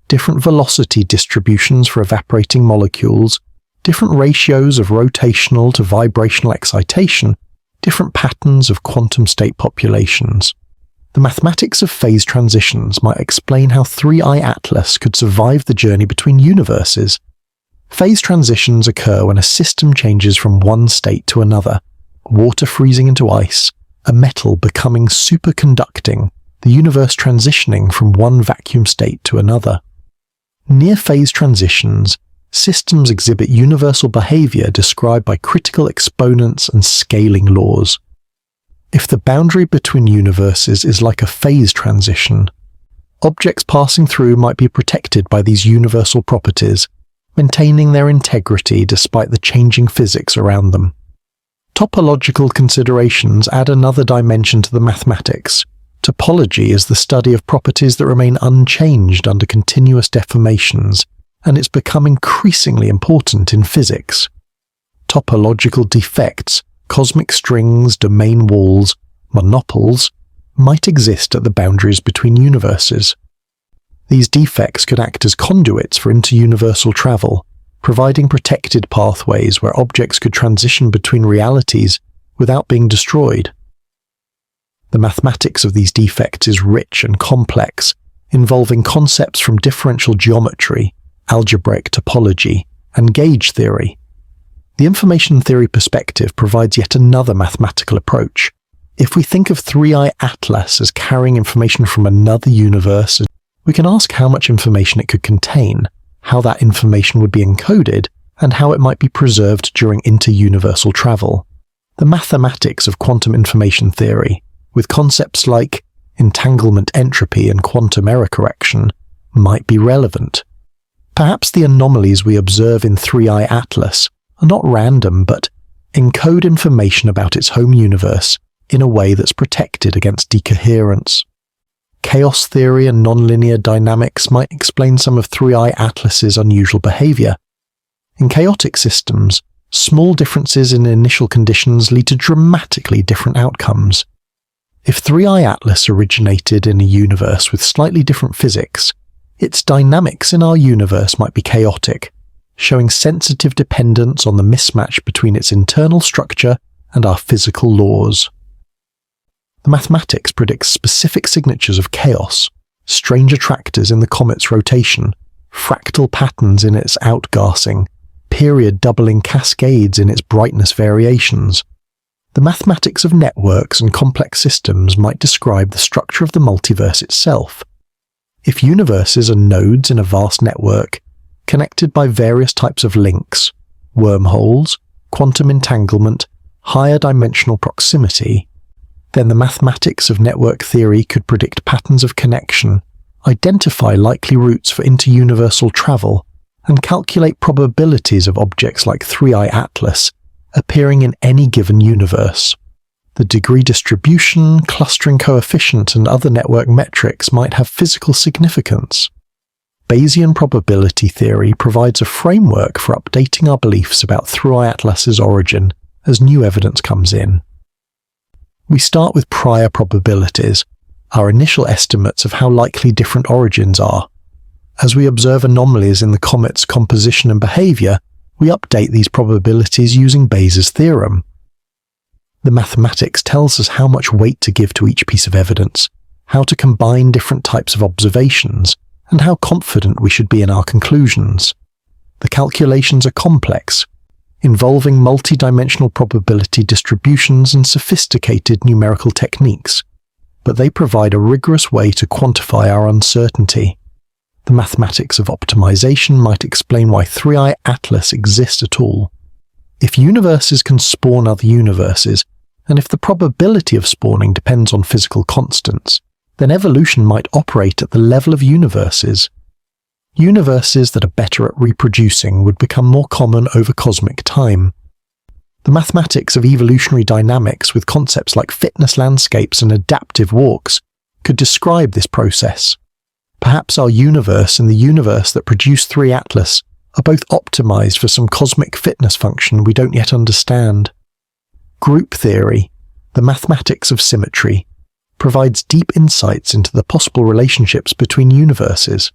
different velocity distributions for evaporating molecules, different ratios of rotational to vibrational excitation, different patterns of quantum state populations. The mathematics of phase transitions might explain how 3I Atlas could survive the journey between universes. Phase transitions occur when a system changes from one state to another, water freezing into ice, a metal becoming superconducting, the universe transitioning from one vacuum state to another. Near phase transitions, systems exhibit universal behavior described by critical exponents and scaling laws. If the boundary between universes is like a phase transition, objects passing through might be protected by these universal properties, maintaining their integrity despite the changing physics around them. Topological considerations add another dimension to the mathematics. Topology is the study of properties that remain unchanged under continuous deformations, and it's become increasingly important in physics. Topological defects, cosmic strings, domain walls, monopoles, might exist at the boundaries between universes. These defects could act as conduits for interuniversal travel, providing protected pathways where objects could transition between realities without being destroyed. The mathematics of these defects is rich and complex, involving concepts from differential geometry, algebraic topology, and gauge theory. The information theory perspective provides yet another mathematical approach. If we think of 3I Atlas as carrying information from another universe, we can ask how much information it could contain, how that information would be encoded, and how it might be preserved during interuniversal travel. The mathematics of quantum information theory, with concepts like entanglement entropy and quantum error correction, might be relevant. Perhaps the anomalies we observe in 3I Atlas are not random but encode information about its home universe in a way that's protected against decoherence. Chaos theory and nonlinear dynamics might explain some of 3I Atlas's unusual behavior. In chaotic systems, small differences in initial conditions lead to dramatically different outcomes. If 3I Atlas originated in a universe with slightly different physics, its dynamics in our universe might be chaotic, showing sensitive dependence on the mismatch between its internal structure and our physical laws. The mathematics predicts specific signatures of chaos, strange attractors in the comet's rotation, fractal patterns in its outgassing, period doubling cascades in its brightness variations. The mathematics of networks and complex systems might describe the structure of the multiverse itself. If universes are nodes in a vast network, connected by various types of links, wormholes, quantum entanglement, higher dimensional proximity, Then the mathematics of network theory could predict patterns of connection, identify likely routes for inter-universal travel, and calculate probabilities of objects like 3i Atlas appearing in any given universe. The degree distribution, clustering coefficient, and other network metrics might have physical significance. Bayesian probability theory provides a framework for updating our beliefs about 3i Atlas's origin as new evidence comes in. We start with prior probabilities, our initial estimates of how likely different origins are. As we observe anomalies in the comet's composition and behavior, we update these probabilities using Bayes' theorem. The mathematics tells us how much weight to give to each piece of evidence, how to combine different types of observations, and how confident we should be in our conclusions. The calculations are complex, involving multi-dimensional probability distributions and sophisticated numerical techniques, but they provide a rigorous way to quantify our uncertainty. The mathematics of optimization might explain why 3i Atlas exists at all. If universes can spawn other universes, and if the probability of spawning depends on physical constants, then evolution might operate at the level of universes. Universes that are better at reproducing would become more common over cosmic time. The mathematics of evolutionary dynamics with concepts like fitness landscapes and adaptive walks could describe this process. Perhaps our universe and the universe that produced 3 Atlas are both optimized for some cosmic fitness function we don't yet understand. Group theory, the mathematics of symmetry, provides deep insights into the possible relationships between universes.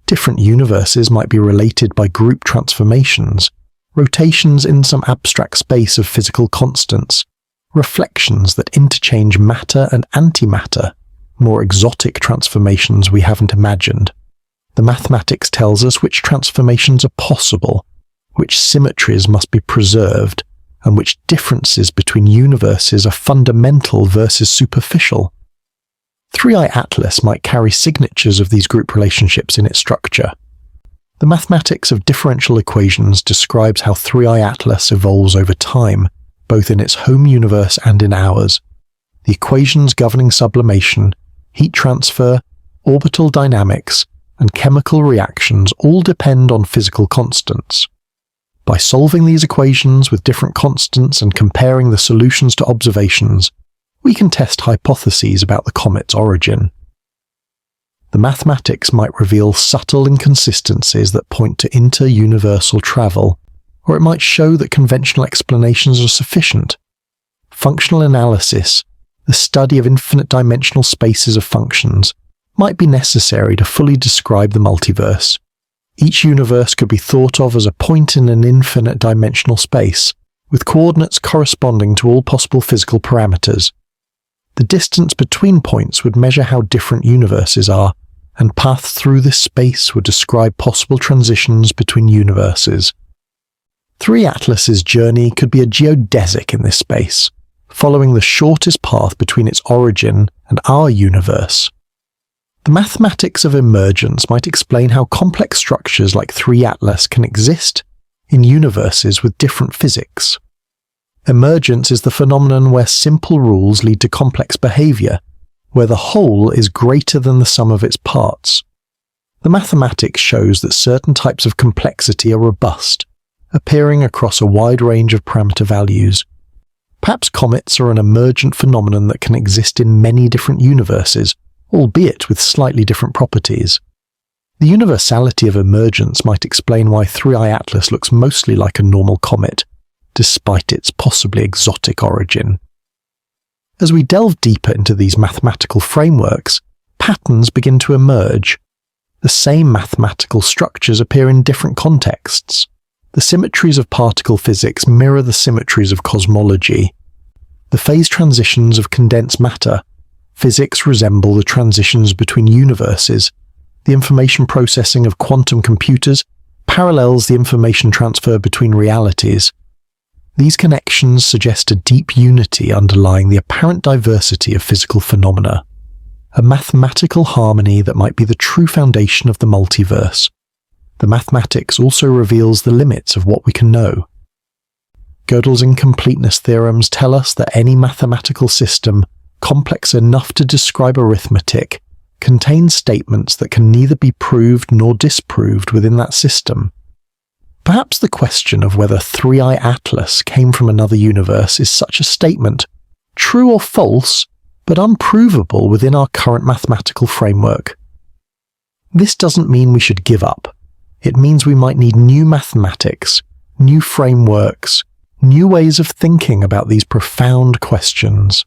Different universes might be related by group transformations, rotations in some abstract space of physical constants, reflections that interchange matter and antimatter, more exotic transformations we haven't imagined. The mathematics tells us which transformations are possible, which symmetries must be preserved, and which differences between universes are fundamental versus superficial. 3i Atlas might carry signatures of these group relationships in its structure. The mathematics of differential equations describes how 3i Atlas evolves over time, both in its home universe and in ours. The equations governing sublimation, heat transfer, orbital dynamics, and chemical reactions all depend on physical constants. By solving these equations with different constants and comparing the solutions to observations, we can test hypotheses about the comet's origin. The mathematics might reveal subtle inconsistencies that point to inter-universal travel, or it might show that conventional explanations are sufficient. Functional analysis, the study of infinite-dimensional spaces of functions, might be necessary to fully describe the multiverse. Each universe could be thought of as a point in an infinite-dimensional space, with coordinates corresponding to all possible physical parameters. The distance between points would measure how different universes are, and paths through this space would describe possible transitions between universes. 3 Atlas's journey could be a geodesic in this space, following the shortest path between its origin and our universe. The mathematics of emergence might explain how complex structures like 3 Atlas can exist in universes with different physics. Emergence is the phenomenon where simple rules lead to complex behavior, where the whole is greater than the sum of its parts. The mathematics shows that certain types of complexity are robust, appearing across a wide range of parameter values. Perhaps comets are an emergent phenomenon that can exist in many different universes, albeit with slightly different properties. The universality of emergence might explain why 3i Atlas looks mostly like a normal comet, despite its possibly exotic origin. As we delve deeper into these mathematical frameworks, patterns begin to emerge. The same mathematical structures appear in different contexts. The symmetries of particle physics mirror the symmetries of cosmology. The phase transitions of condensed matter physics resemble the transitions between universes. The information processing of quantum computers parallels the information transfer between realities. These connections suggest a deep unity underlying the apparent diversity of physical phenomena, a mathematical harmony that might be the true foundation of the multiverse. The mathematics also reveals the limits of what we can know. Gödel's incompleteness theorems tell us that any mathematical system, complex enough to describe arithmetic, contains statements that can neither be proved nor disproved within that system. Perhaps the question of whether 3i Atlas came from another universe is such a statement, true or false, but unprovable within our current mathematical framework. This doesn't mean we should give up. It means we might need new mathematics, new frameworks, new ways of thinking about these profound questions.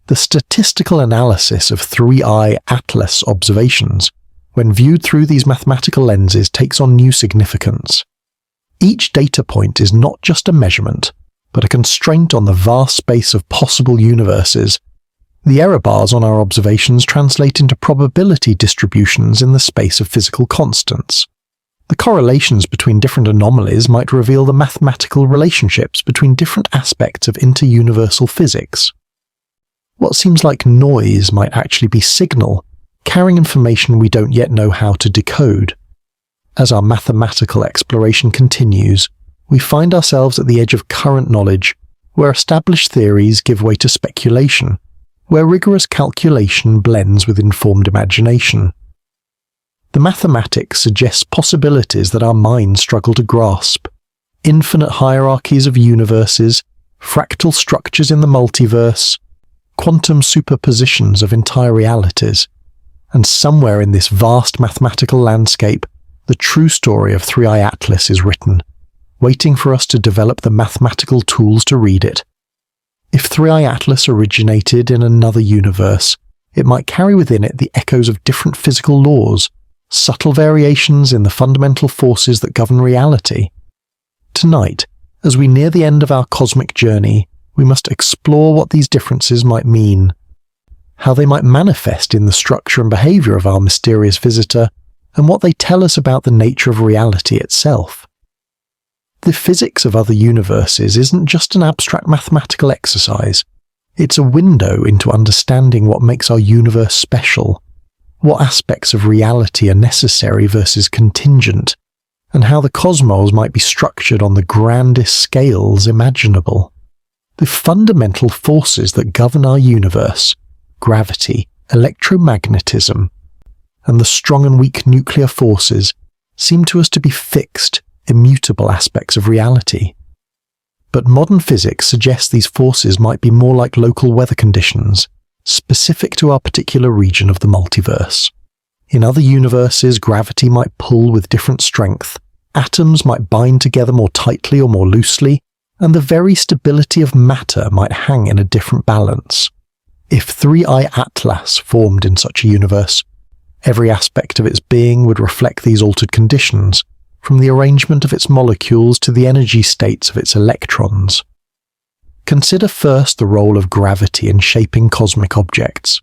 The statistical analysis of 3i Atlas observations, when viewed through these mathematical lenses, takes on new significance. Each data point is not just a measurement, but a constraint on the vast space of possible universes. The error bars on our observations translate into probability distributions in the space of physical constants. The correlations between different anomalies might reveal the mathematical relationships between different aspects of inter-universal physics. What seems like noise might actually be signal, carrying information we don't yet know how to decode. As our mathematical exploration continues, we find ourselves at the edge of current knowledge, where established theories give way to speculation, where rigorous calculation blends with informed imagination. The mathematics suggests possibilities that our minds struggle to grasp: infinite hierarchies of universes, fractal structures in the multiverse, quantum superpositions of entire realities. And somewhere in this vast mathematical landscape, the true story of 3i Atlas is written, waiting for us to develop the mathematical tools to read it. If 3i Atlas originated in another universe, it might carry within it the echoes of different physical laws, subtle variations in the fundamental forces that govern reality. Tonight, as we near the end of our cosmic journey, we must explore what these differences might mean, how they might manifest in the structure and behavior of our mysterious visitor, and what they tell us about the nature of reality itself. The physics of other universes isn't just an abstract mathematical exercise. It's a window into understanding what makes our universe special, what aspects of reality are necessary versus contingent, and how the cosmos might be structured on the grandest scales imaginable. The fundamental forces that govern our universe, gravity, electromagnetism, and the strong and weak nuclear forces, seem to us to be fixed, immutable aspects of reality. But modern physics suggests these forces might be more like local weather conditions, specific to our particular region of the multiverse. In other universes, gravity might pull with different strength, atoms might bind together more tightly or more loosely, and the very stability of matter might hang in a different balance. If 3i Atlas formed in such a universe, every aspect of its being would reflect these altered conditions, from the arrangement of its molecules to the energy states of its electrons. Consider first the role of gravity in shaping cosmic objects.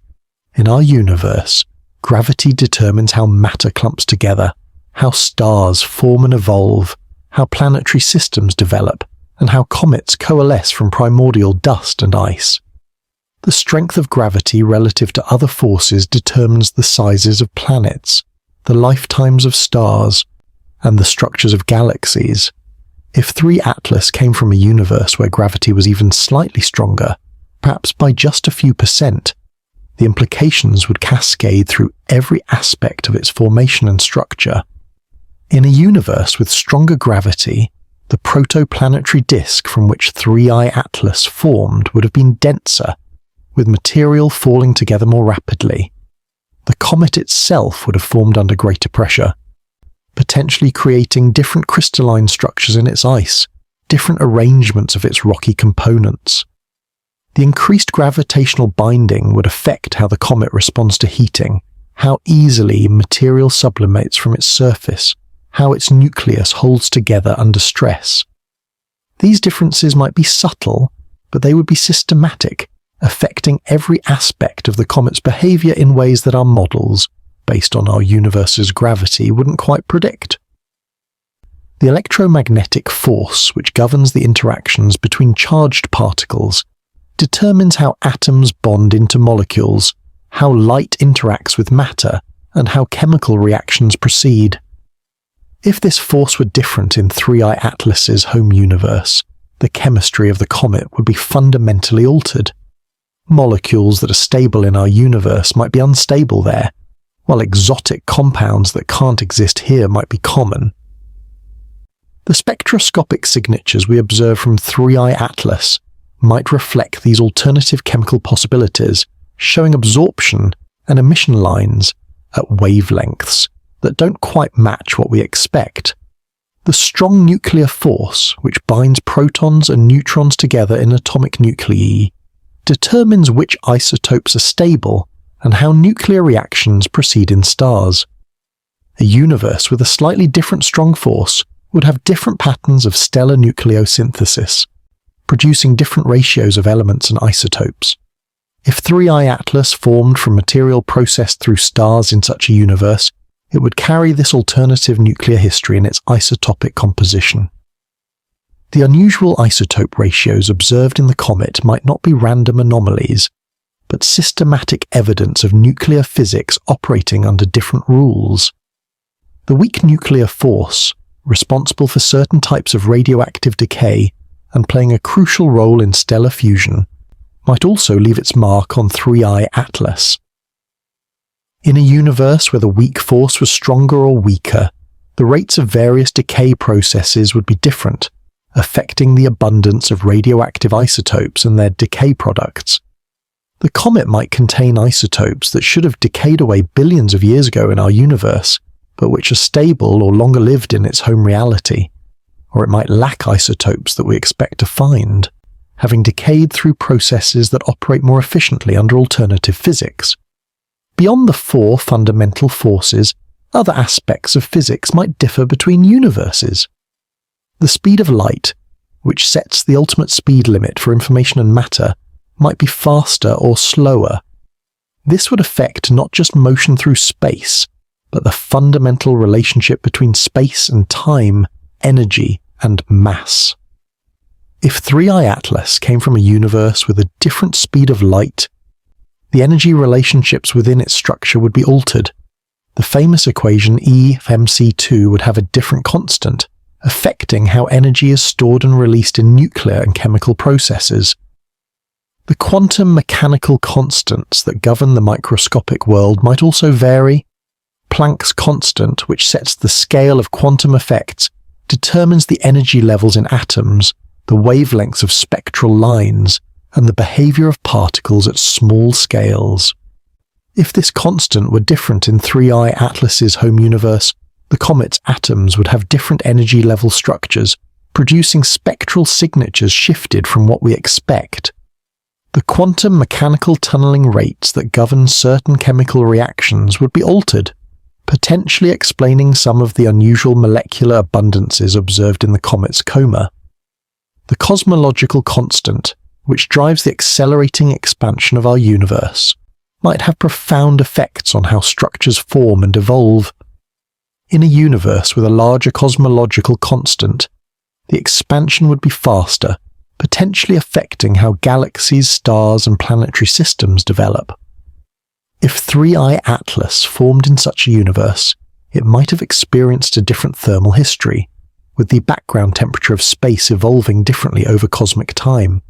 In our universe, gravity determines how matter clumps together, how stars form and evolve, how planetary systems develop, and how comets coalesce from primordial dust and ice. The strength of gravity relative to other forces determines the sizes of planets, the lifetimes of stars, and the structures of galaxies. If 3 Atlas came from a universe where gravity was even slightly stronger, perhaps by just a few %, the implications would cascade through every aspect of its formation and structure. In a universe with stronger gravity, the protoplanetary disk from which 3i Atlas formed would have been denser, with material falling together more rapidly. The comet itself would have formed under greater pressure, potentially creating different crystalline structures in its ice, different arrangements of its rocky components. The increased gravitational binding would affect how the comet responds to heating, how easily material sublimates from its surface, how its nucleus holds together under stress. These differences might be subtle, but they would be systematic, affecting every aspect of the comet's behavior in ways that our models, based on our universe's gravity, wouldn't quite predict. The electromagnetic force which governs the interactions between charged particles determines how atoms bond into molecules, how light interacts with matter, and how chemical reactions proceed. If this force were different in 3i Atlas's home universe, the chemistry of the comet would be fundamentally altered. Molecules that are stable in our universe might be unstable there, while exotic compounds that can't exist here might be common. The spectroscopic signatures we observe from 3i Atlas might reflect these alternative chemical possibilities, showing absorption and emission lines at wavelengths that don't quite match what we expect. The strong nuclear force, which binds protons and neutrons together in atomic nuclei, determines which isotopes are stable and how nuclear reactions proceed in stars. A universe with a slightly different strong force would have different patterns of stellar nucleosynthesis, producing different ratios of elements and isotopes. If 3i Atlas formed from material processed through stars in such a universe, it would carry this alternative nuclear history in its isotopic composition. The unusual isotope ratios observed in the comet might not be random anomalies, but systematic evidence of nuclear physics operating under different rules. The weak nuclear force, responsible for certain types of radioactive decay and playing a crucial role in stellar fusion, might also leave its mark on 3i Atlas. In a universe where the weak force was stronger or weaker, the rates of various decay processes would be different, affecting the abundance of radioactive isotopes and their decay products. The comet might contain isotopes that should have decayed away billions of years ago in our universe, but which are stable or longer lived in its home reality. Or it might lack isotopes that we expect to find, having decayed through processes that operate more efficiently under alternative physics. Beyond the four fundamental forces, other aspects of physics might differ between universes. The speed of light, which sets the ultimate speed limit for information and matter, might be faster or slower. This would affect not just motion through space, but the fundamental relationship between space and time, energy and mass. If 3i Atlas came from a universe with a different speed of light, the energy relationships within its structure would be altered. The famous equation E of mc2 would have a different constant, affecting how energy is stored and released in nuclear and chemical processes. The quantum mechanical constants that govern the microscopic world might also vary. Planck's constant, which sets the scale of quantum effects, determines the energy levels in atoms, the wavelengths of spectral lines, and the behavior of particles at small scales. If this constant were different in 3i Atlas's home universe, the comet's atoms would have different energy level structures, producing spectral signatures shifted from what we expect. The quantum mechanical tunneling rates that govern certain chemical reactions would be altered, potentially explaining some of the unusual molecular abundances observed in the comet's coma. The cosmological constant, which drives the accelerating expansion of our universe, might have profound effects on how structures form and evolve. In a universe with a larger cosmological constant, the expansion would be faster, potentially affecting how galaxies, stars, and planetary systems develop. If 3i Atlas formed in such a universe, it might have experienced a different thermal history, with the background temperature of space evolving differently over cosmic time.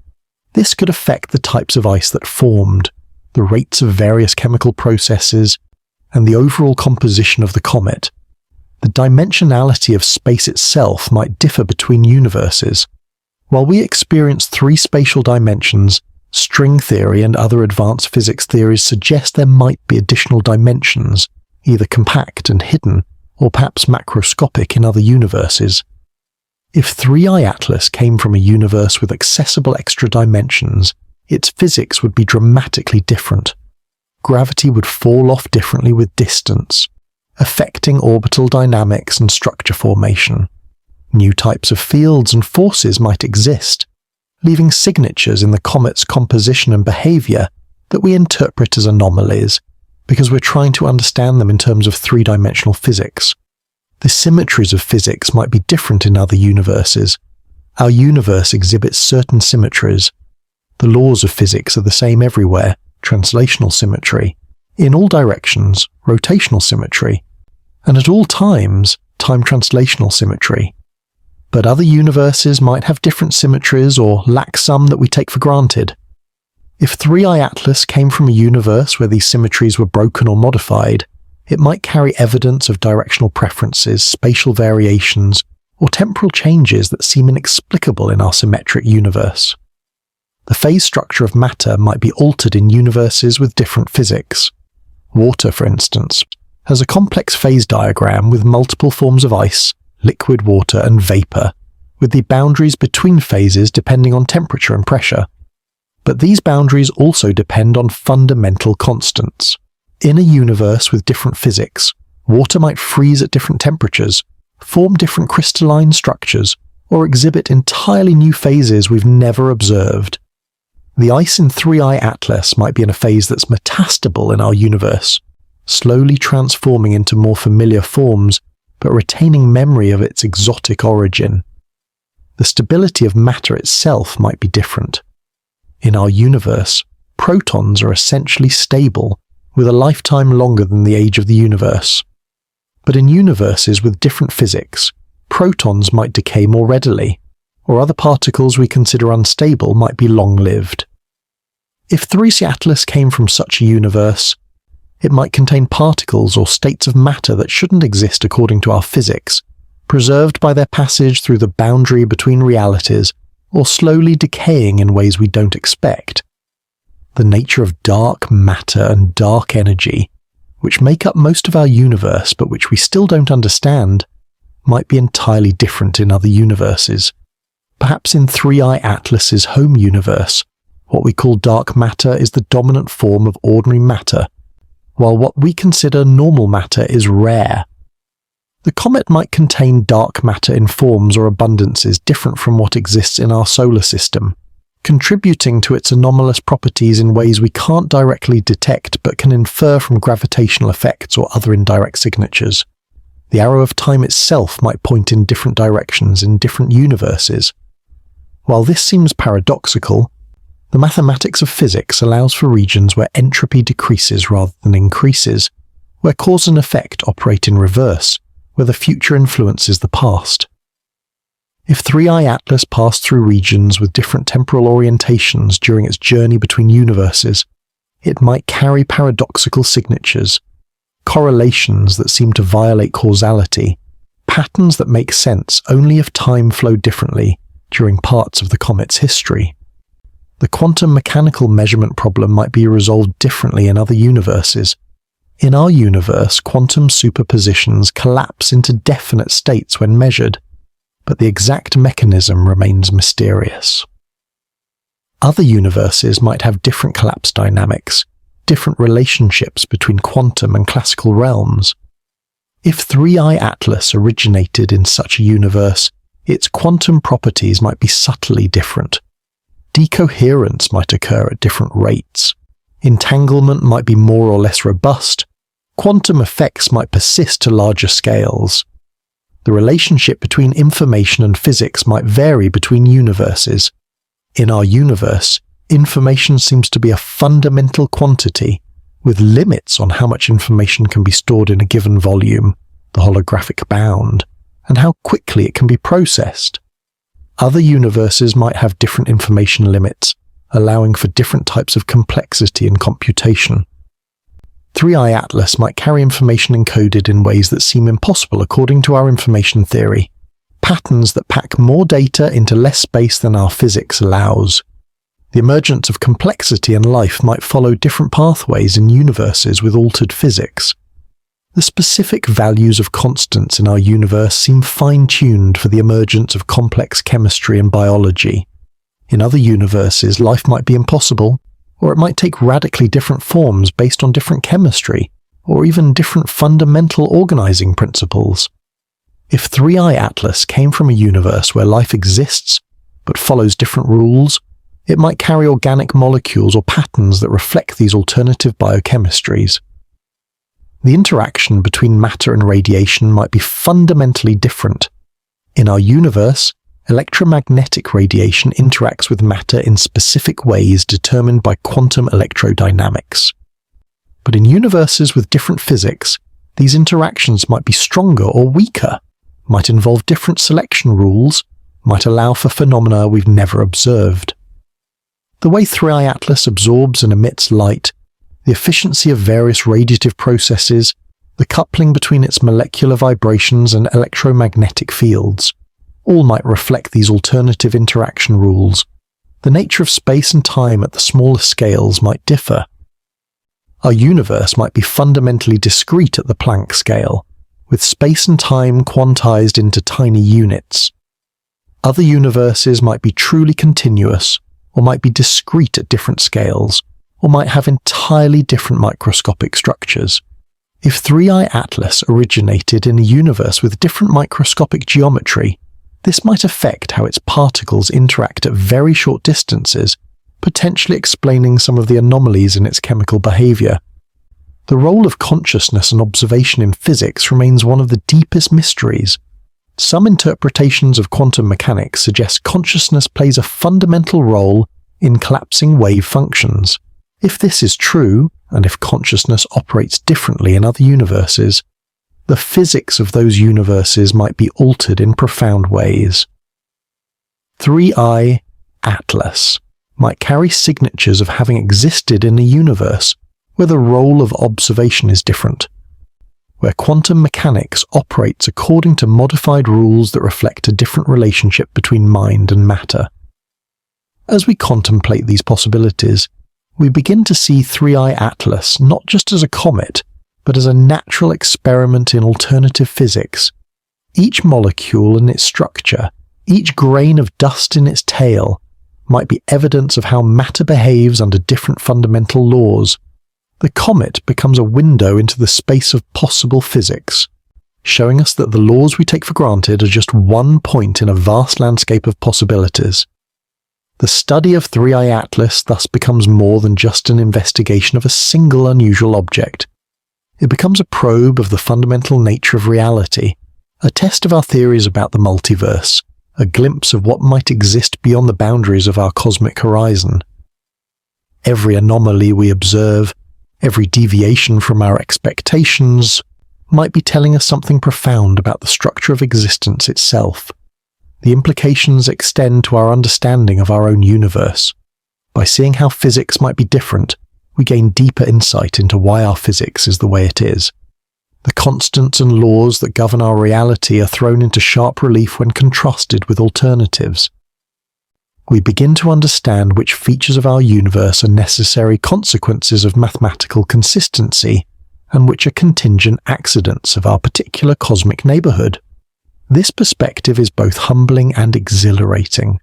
This could affect the types of ice that formed, the rates of various chemical processes, and the overall composition of the comet. The dimensionality of space itself might differ between universes. While we experience three spatial dimensions, string theory and other advanced physics theories suggest there might be additional dimensions, either compact and hidden, or perhaps macroscopic in other universes. If 3i Atlas came from a universe with accessible extra dimensions, its physics would be dramatically different. Gravity would fall off differently with distance, affecting orbital dynamics and structure formation. New types of fields and forces might exist, leaving signatures in the comet's composition and behavior that we interpret as anomalies, because we're trying to understand them in terms of three-dimensional physics. The symmetries of physics might be different in other universes. Our universe exhibits certain symmetries. The laws of physics are the same everywhere, translational symmetry, in all directions, rotational symmetry, and at all times, time translational symmetry. But other universes might have different symmetries or lack some that we take for granted. If 3i Atlas came from a universe where these symmetries were broken or modified, it might carry evidence of directional preferences, spatial variations, or temporal changes that seem inexplicable in our symmetric universe. The phase structure of matter might be altered in universes with different physics. Water, for instance, has a complex phase diagram with multiple forms of ice, liquid water, and vapor, with the boundaries between phases depending on temperature and pressure. But these boundaries also depend on fundamental constants. In a universe with different physics, water might freeze at different temperatures, form different crystalline structures, or exhibit entirely new phases we've never observed. The ice in 3i Atlas might be in a phase that's metastable in our universe, slowly transforming into more familiar forms, but retaining memory of its exotic origin. The stability of matter itself might be different. In our universe, protons are essentially stable, with a lifetime longer than the age of the universe. But in universes with different physics, protons might decay more readily, or other particles we consider unstable might be long-lived. If 3i Atlas came from such a universe, it might contain particles or states of matter that shouldn't exist according to our physics, preserved by their passage through the boundary between realities, or slowly decaying in ways we don't expect. The nature of dark matter and dark energy, which make up most of our universe but which we still don't understand, might be entirely different in other universes. Perhaps in 3i Atlas's home universe, what we call dark matter is the dominant form of ordinary matter, while what we consider normal matter is rare. The comet might contain dark matter in forms or abundances different from what exists in our solar system, contributing to its anomalous properties in ways we can't directly detect but can infer from gravitational effects or other indirect signatures. The arrow of time itself might point in different directions in different universes. While this seems paradoxical, the mathematics of physics allows for regions where entropy decreases rather than increases, where cause and effect operate in reverse, where the future influences the past. If 3i Atlas passed through regions with different temporal orientations during its journey between universes, it might carry paradoxical signatures, correlations that seem to violate causality, patterns that make sense only if time flowed differently during parts of the comet's history. The quantum mechanical measurement problem might be resolved differently in other universes. In our universe, quantum superpositions collapse into definite states when measured, but the exact mechanism remains mysterious. Other universes might have different collapse dynamics, different relationships between quantum and classical realms. If 3i Atlas originated in such a universe, its quantum properties might be subtly different. Decoherence might occur at different rates. Entanglement might be more or less robust. Quantum effects might persist to larger scales. The relationship between information and physics might vary between universes. In our universe, information seems to be a fundamental quantity, with limits on how much information can be stored in a given volume, the holographic bound, and how quickly it can be processed. Other universes might have different information limits, allowing for different types of complexity in computation. 3i Atlas might carry information encoded in ways that seem impossible according to our information theory, patterns that pack more data into less space than our physics allows. The emergence of complexity in life might follow different pathways in universes with altered physics. The specific values of constants in our universe seem fine-tuned for the emergence of complex chemistry and biology. In other universes, life might be impossible, or it might take radically different forms based on different chemistry, or even different fundamental organizing principles. If 3i Atlas came from a universe where life exists, but follows different rules, it might carry organic molecules or patterns that reflect these alternative biochemistries. The interaction between matter and radiation might be fundamentally different. In our universe, electromagnetic radiation interacts with matter in specific ways determined by quantum electrodynamics. But in universes with different physics, these interactions might be stronger or weaker, might involve different selection rules, might allow for phenomena we've never observed. The way 3i Atlas absorbs and emits light, the efficiency of various radiative processes, the coupling between its molecular vibrations and electromagnetic fields, all might reflect these alternative interaction rules. The nature of space and time at the smallest scales might differ. Our universe might be fundamentally discrete at the Planck scale, with space and time quantized into tiny units. Other universes might be truly continuous, or might be discrete at different scales, or might have entirely different microscopic structures. If 3i Atlas originated in a universe with different microscopic geometry, this might affect how its particles interact at very short distances, potentially explaining some of the anomalies in its chemical behavior. The role of consciousness and observation in physics remains one of the deepest mysteries. Some interpretations of quantum mechanics suggest consciousness plays a fundamental role in collapsing wave functions. If this is true, and if consciousness operates differently in other universes, the physics of those universes might be altered in profound ways. 3i Atlas might carry signatures of having existed in a universe where the role of observation is different, where quantum mechanics operates according to modified rules that reflect a different relationship between mind and matter. As we contemplate these possibilities, we begin to see 3i Atlas not just as a comet, but as a natural experiment in alternative physics. Each molecule and its structure, each grain of dust in its tail, might be evidence of how matter behaves under different fundamental laws. The comet becomes a window into the space of possible physics, showing us that the laws we take for granted are just one point in a vast landscape of possibilities. The study of 3i Atlas thus becomes more than just an investigation of a single unusual object. It becomes a probe of the fundamental nature of reality, a test of our theories about the multiverse, a glimpse of what might exist beyond the boundaries of our cosmic horizon. Every anomaly we observe, every deviation from our expectations, might be telling us something profound about the structure of existence itself. The implications extend to our understanding of our own universe. By seeing how physics might be different, we gain deeper insight into why our physics is the way it is. The constants and laws that govern our reality are thrown into sharp relief when contrasted with alternatives. We begin to understand which features of our universe are necessary consequences of mathematical consistency, and which are contingent accidents of our particular cosmic neighborhood. This perspective is both humbling and exhilarating.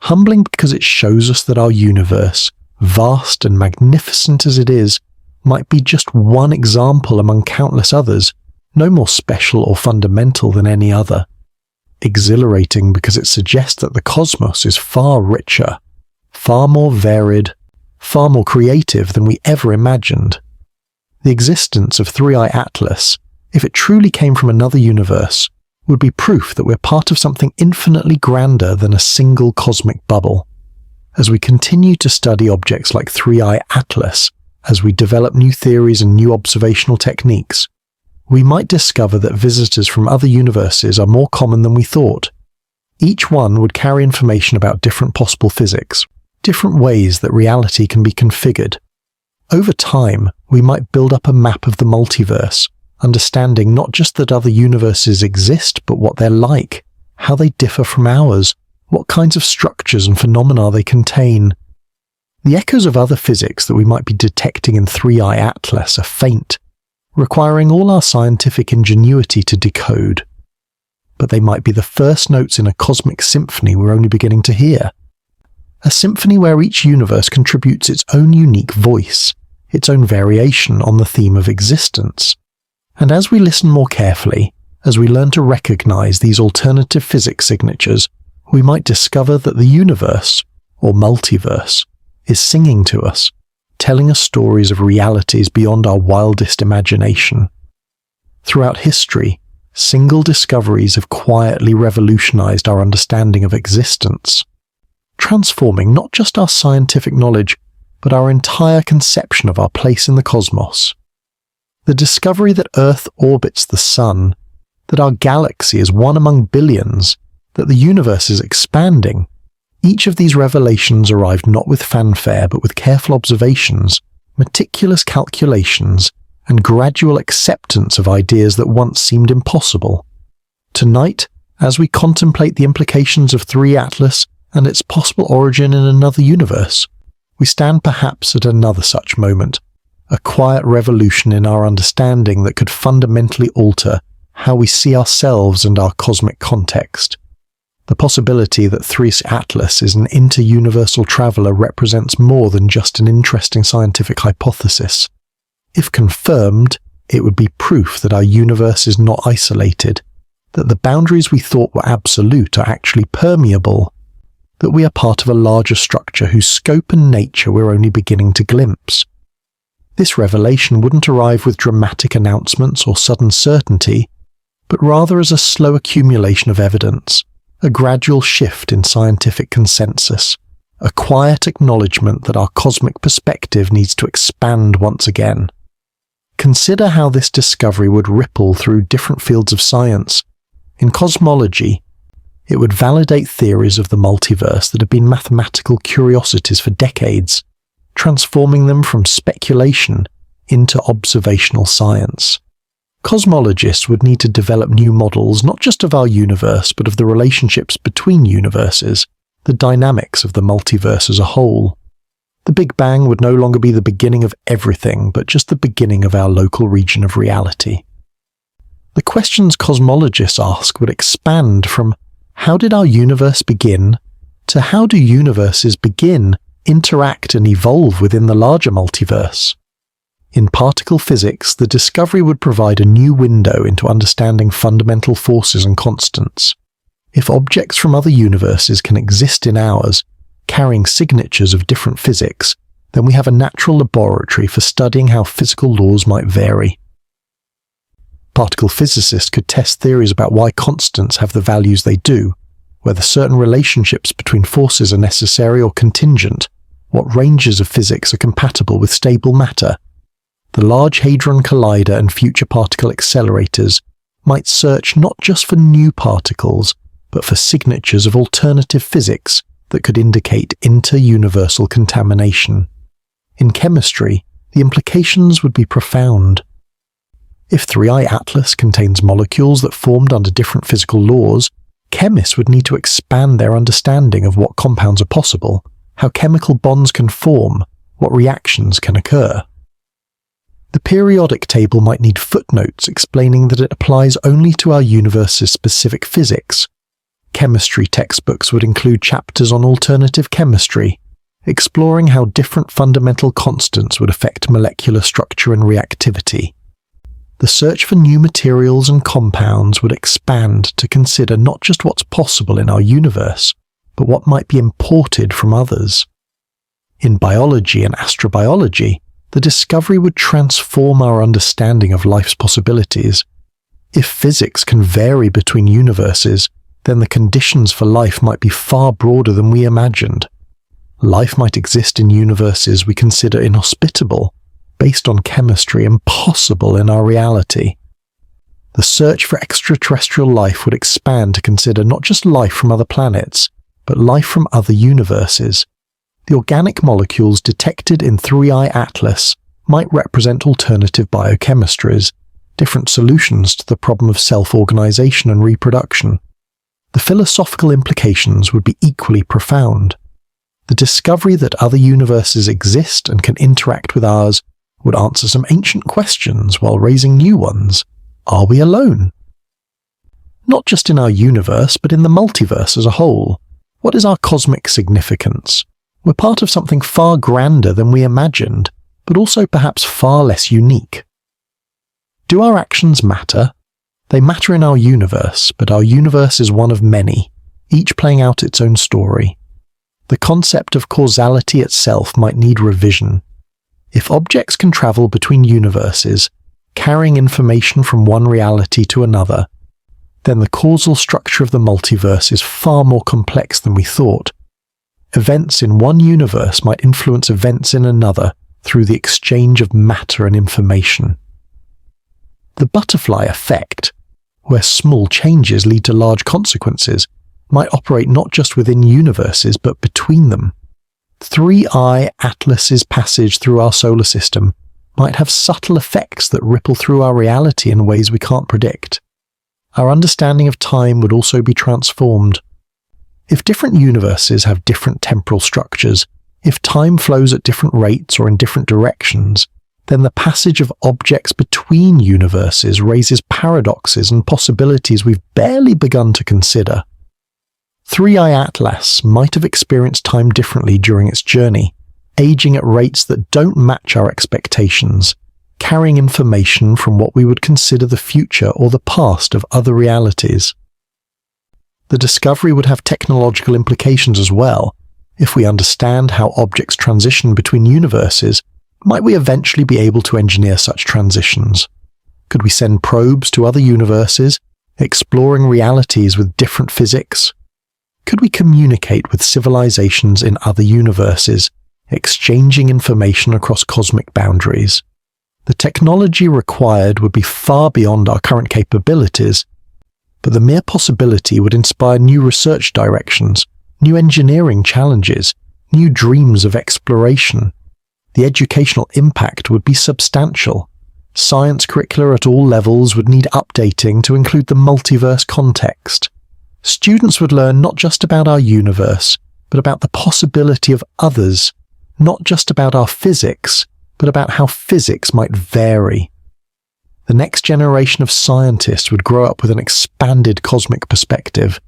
Humbling because it shows us that our universe, vast and magnificent as it is, might be just one example among countless others, no more special or fundamental than any other. Exhilarating because it suggests that the cosmos is far richer, far more varied, far more creative than we ever imagined. The existence of 3i Atlas, if it truly came from another universe, would be proof that we're part of something infinitely grander than a single cosmic bubble. As we continue to study objects like 3i Atlas, as we develop new theories and new observational techniques, we might discover that visitors from other universes are more common than we thought. Each one would carry information about different possible physics, different ways that reality can be configured. Over time, we might build up a map of the multiverse, understanding not just that other universes exist, but what they're like, how they differ from ours, what kinds of structures and phenomena they contain. The echoes of other physics that we might be detecting in 3i Atlas are faint, requiring all our scientific ingenuity to decode. But they might be the first notes in a cosmic symphony we're only beginning to hear. A symphony where each universe contributes its own unique voice, its own variation on the theme of existence. And as we listen more carefully, as we learn to recognize these alternative physics signatures, we might discover that the universe, or multiverse, is singing to us, telling us stories of realities beyond our wildest imagination. Throughout history, single discoveries have quietly revolutionized our understanding of existence, transforming not just our scientific knowledge, but our entire conception of our place in the cosmos. The discovery that Earth orbits the Sun, that our galaxy is one among billions, that the universe is expanding. Each of these revelations arrived not with fanfare but with careful observations, meticulous calculations, and gradual acceptance of ideas that once seemed impossible. Tonight, as we contemplate the implications of 3 Atlas and its possible origin in another universe, we stand perhaps at another such moment, a quiet revolution in our understanding that could fundamentally alter how we see ourselves and our cosmic context. The possibility that 3 Atlas is an inter-universal traveler represents more than just an interesting scientific hypothesis. If confirmed, it would be proof that our universe is not isolated, that the boundaries we thought were absolute are actually permeable, that we are part of a larger structure whose scope and nature we're only beginning to glimpse. This revelation wouldn't arrive with dramatic announcements or sudden certainty, but rather as a slow accumulation of evidence, a gradual shift in scientific consensus, a quiet acknowledgement that our cosmic perspective needs to expand once again. Consider how this discovery would ripple through different fields of science. In cosmology, it would validate theories of the multiverse that have been mathematical curiosities for decades, transforming them from speculation into observational science. Cosmologists would need to develop new models not just of our universe but of the relationships between universes, the dynamics of the multiverse as a whole. The Big Bang would no longer be the beginning of everything but just the beginning of our local region of reality. The questions cosmologists ask would expand from how did our universe begin to how do universes begin, interact and evolve within the larger multiverse. In particle physics, the discovery would provide a new window into understanding fundamental forces and constants. If objects from other universes can exist in ours, carrying signatures of different physics, then we have a natural laboratory for studying how physical laws might vary. Particle physicists could test theories about why constants have the values they do, whether certain relationships between forces are necessary or contingent, what ranges of physics are compatible with stable matter. The Large Hadron Collider and future particle accelerators might search not just for new particles, but for signatures of alternative physics that could indicate inter-universal contamination. In chemistry, the implications would be profound. If 3I Atlas contains molecules that formed under different physical laws, chemists would need to expand their understanding of what compounds are possible, how chemical bonds can form, what reactions can occur. The periodic table might need footnotes explaining that it applies only to our universe's specific physics. Chemistry textbooks would include chapters on alternative chemistry, exploring how different fundamental constants would affect molecular structure and reactivity. The search for new materials and compounds would expand to consider not just what's possible in our universe, but what might be imported from others. In biology and astrobiology, the discovery would transform our understanding of life's possibilities. If physics can vary between universes, then the conditions for life might be far broader than we imagined. Life might exist in universes we consider inhospitable, based on chemistry impossible in our reality. The search for extraterrestrial life would expand to consider not just life from other planets, but life from other universes. The organic molecules detected in 3I Atlas might represent alternative biochemistries, different solutions to the problem of self-organization and reproduction. The philosophical implications would be equally profound. The discovery that other universes exist and can interact with ours would answer some ancient questions while raising new ones. Are we alone? Not just in our universe, but in the multiverse as a whole. What is our cosmic significance? We're part of something far grander than we imagined, but also perhaps far less unique. Do our actions matter? They matter in our universe, but our universe is one of many, each playing out its own story. The concept of causality itself might need revision. If objects can travel between universes, carrying information from one reality to another, then the causal structure of the multiverse is far more complex than we thought. Events in one universe might influence events in another through the exchange of matter and information. The butterfly effect, where small changes lead to large consequences, might operate not just within universes but between them. 3I Atlas's passage through our solar system might have subtle effects that ripple through our reality in ways we can't predict. Our understanding of time would also be transformed. If different universes have different temporal structures, if time flows at different rates or in different directions, then the passage of objects between universes raises paradoxes and possibilities we've barely begun to consider. 3I Atlas might have experienced time differently during its journey, aging at rates that don't match our expectations, carrying information from what we would consider the future or the past of other realities. The discovery would have technological implications as well. If we understand how objects transition between universes, might we eventually be able to engineer such transitions? Could we send probes to other universes, exploring realities with different physics? Could we communicate with civilizations in other universes, exchanging information across cosmic boundaries? The technology required would be far beyond our current capabilities, but the mere possibility would inspire new research directions, new engineering challenges, new dreams of exploration. The educational impact would be substantial. Science curricula at all levels would need updating to include the multiverse context. Students would learn not just about our universe, but about the possibility of others, not just about our physics, but about how physics might vary. The next generation of scientists would grow up with an expanded cosmic perspective,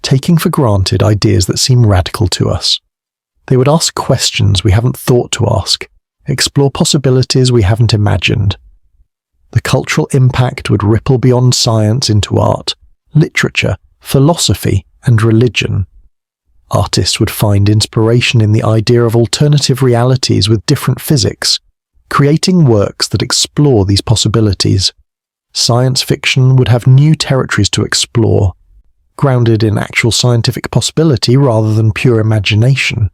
taking for granted ideas that seem radical to us. They would ask questions we haven't thought to ask, explore possibilities we haven't imagined. The cultural impact would ripple beyond science into art, literature, philosophy, and religion. Artists would find inspiration in the idea of alternative realities with different physics, creating works that explore these possibilities. Science fiction would have new territories to explore, grounded in actual scientific possibility rather than pure imagination.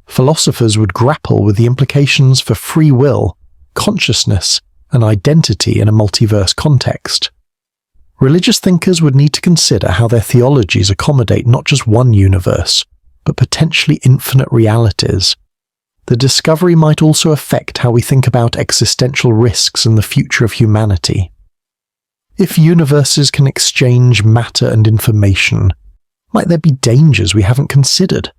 Philosophers would grapple with the implications for free will, consciousness, and identity in a multiverse context. Religious thinkers would need to consider how their theologies accommodate not just one universe, but potentially infinite realities. The discovery might also affect how we think about existential risks and the future of humanity. If universes can exchange matter and information, might there be dangers we haven't considered?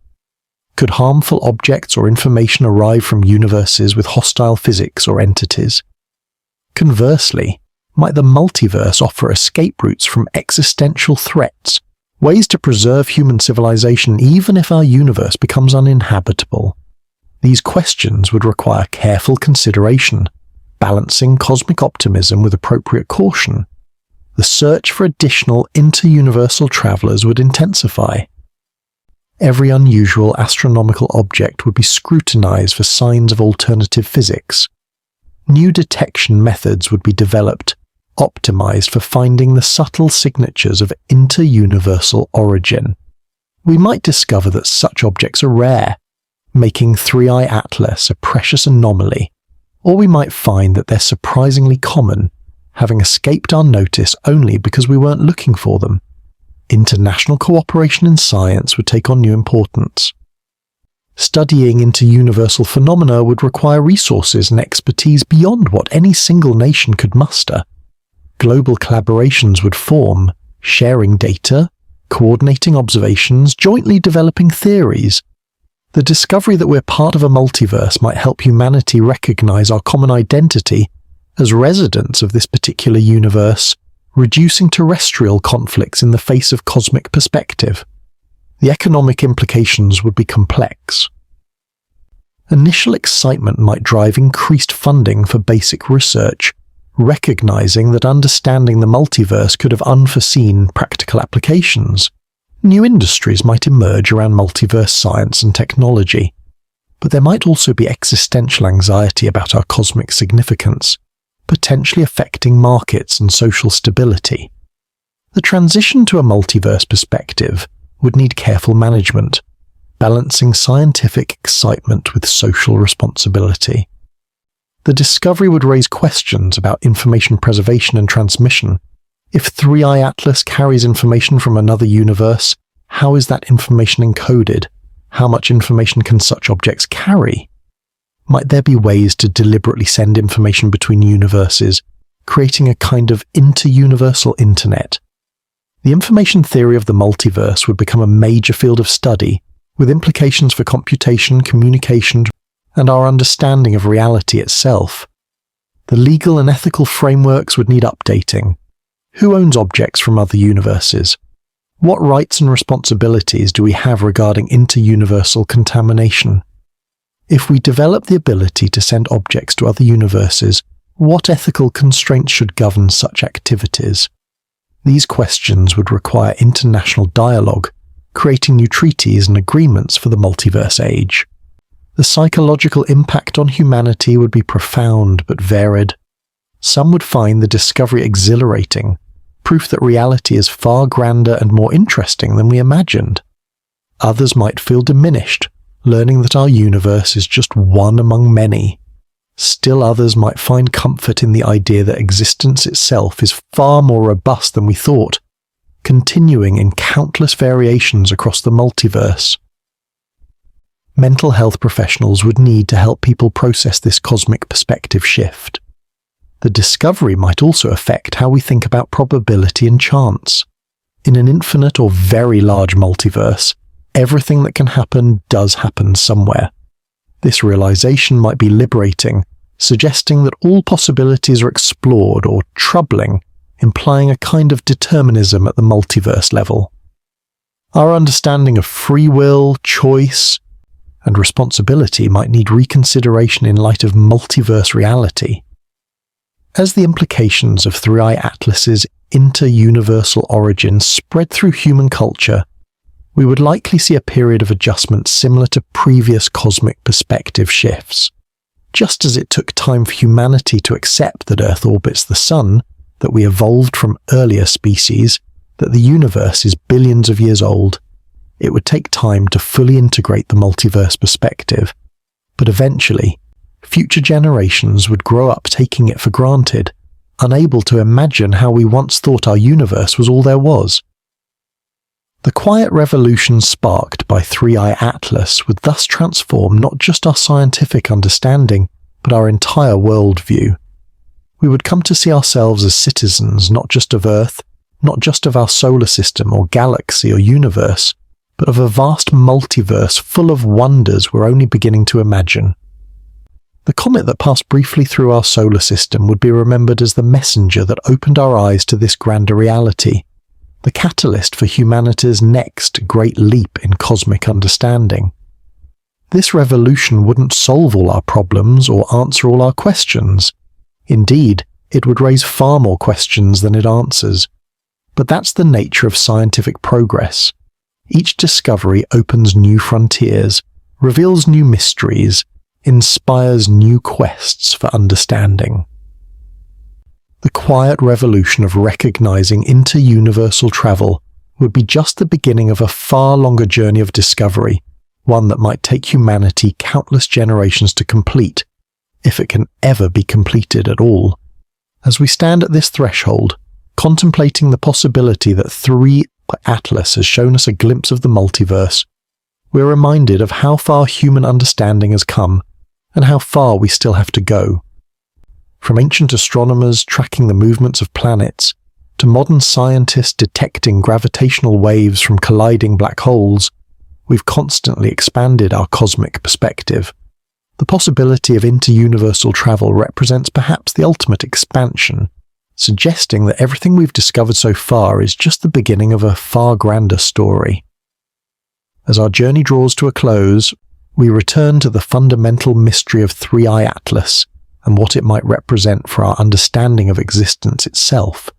Could harmful objects or information arrive from universes with hostile physics or entities? Conversely, might the multiverse offer escape routes from existential threats, ways to preserve human civilization even if our universe becomes uninhabitable? These questions would require careful consideration, balancing cosmic optimism with appropriate caution. The search for additional inter-universal travelers would intensify. Every unusual astronomical object would be scrutinized for signs of alternative physics. New detection methods would be developed, optimized for finding the subtle signatures of inter-universal origin. We might discover that such objects are rare, making 3I Atlas a precious anomaly, or we might find that they're surprisingly common, having escaped our notice only because we weren't looking for them. International cooperation in science would take on new importance. Studying inter-universal phenomena would require resources and expertise beyond what any single nation could muster. Global collaborations would form, sharing data, coordinating observations, jointly developing theories. The discovery that we're part of a multiverse might help humanity recognize our common identity as residents of this particular universe, reducing terrestrial conflicts in the face of cosmic perspective. The economic implications would be complex. Initial excitement might drive increased funding for basic research, recognizing that understanding the multiverse could have unforeseen practical applications. New industries might emerge around multiverse science and technology, but there might also be existential anxiety about our cosmic significance, potentially affecting markets and social stability. The transition to a multiverse perspective would need careful management, balancing scientific excitement with social responsibility. The discovery would raise questions about information preservation and transmission, If 3i Atlas carries information from another universe, how is that information encoded? How much information can such objects carry? Might there be ways to deliberately send information between universes, creating a kind of inter-universal internet? The information theory of the multiverse would become a major field of study, with implications for computation, communication, and our understanding of reality itself. The legal and ethical frameworks would need updating. Who owns objects from other universes? What rights and responsibilities do we have regarding inter-universal contamination? If we develop the ability to send objects to other universes, what ethical constraints should govern such activities? These questions would require international dialogue, creating new treaties and agreements for the multiverse age. The psychological impact on humanity would be profound but varied. Some would find the discovery exhilarating, proof that reality is far grander and more interesting than we imagined. Others might feel diminished, learning that our universe is just one among many. Still others might find comfort in the idea that existence itself is far more robust than we thought, continuing in countless variations across the multiverse. Mental health professionals would need to help people process this cosmic perspective shift. The discovery might also affect how we think about probability and chance. In an infinite or very large multiverse, everything that can happen does happen somewhere. This realization might be liberating, suggesting that all possibilities are explored, or troubling, implying a kind of determinism at the multiverse level. Our understanding of free will, choice, and responsibility might need reconsideration in light of multiverse reality. As the implications of 3i Atlas's inter-universal origins spread through human culture, we would likely see a period of adjustment similar to previous cosmic perspective shifts. Just as it took time for humanity to accept that Earth orbits the Sun, that we evolved from earlier species, that the universe is billions of years old, it would take time to fully integrate the multiverse perspective. But eventually, future generations would grow up taking it for granted, unable to imagine how we once thought our universe was all there was. The quiet revolution sparked by 3i Atlas would thus transform not just our scientific understanding, but our entire worldview. We would come to see ourselves as citizens not just of Earth, not just of our solar system or galaxy or universe, but of a vast multiverse full of wonders we're only beginning to imagine. The comet that passed briefly through our solar system would be remembered as the messenger that opened our eyes to this grander reality, the catalyst for humanity's next great leap in cosmic understanding. This revolution wouldn't solve all our problems or answer all our questions. Indeed, it would raise far more questions than it answers. But that's the nature of scientific progress. Each discovery opens new frontiers, reveals new mysteries, inspires new quests for understanding. The quiet revolution of recognizing inter-universal travel would be just the beginning of a far longer journey of discovery, one that might take humanity countless generations to complete, if it can ever be completed at all. As we stand at this threshold, contemplating the possibility that 3i Atlas has shown us a glimpse of the multiverse, we're reminded of how far human understanding has come, and how far we still have to go. From ancient astronomers tracking the movements of planets, to modern scientists detecting gravitational waves from colliding black holes, we've constantly expanded our cosmic perspective. The possibility of inter-universal travel represents perhaps the ultimate expansion, suggesting that everything we've discovered so far is just the beginning of a far grander story. As our journey draws to a close, we return to the fundamental mystery of 3i Atlas and what it might represent for our understanding of existence itself.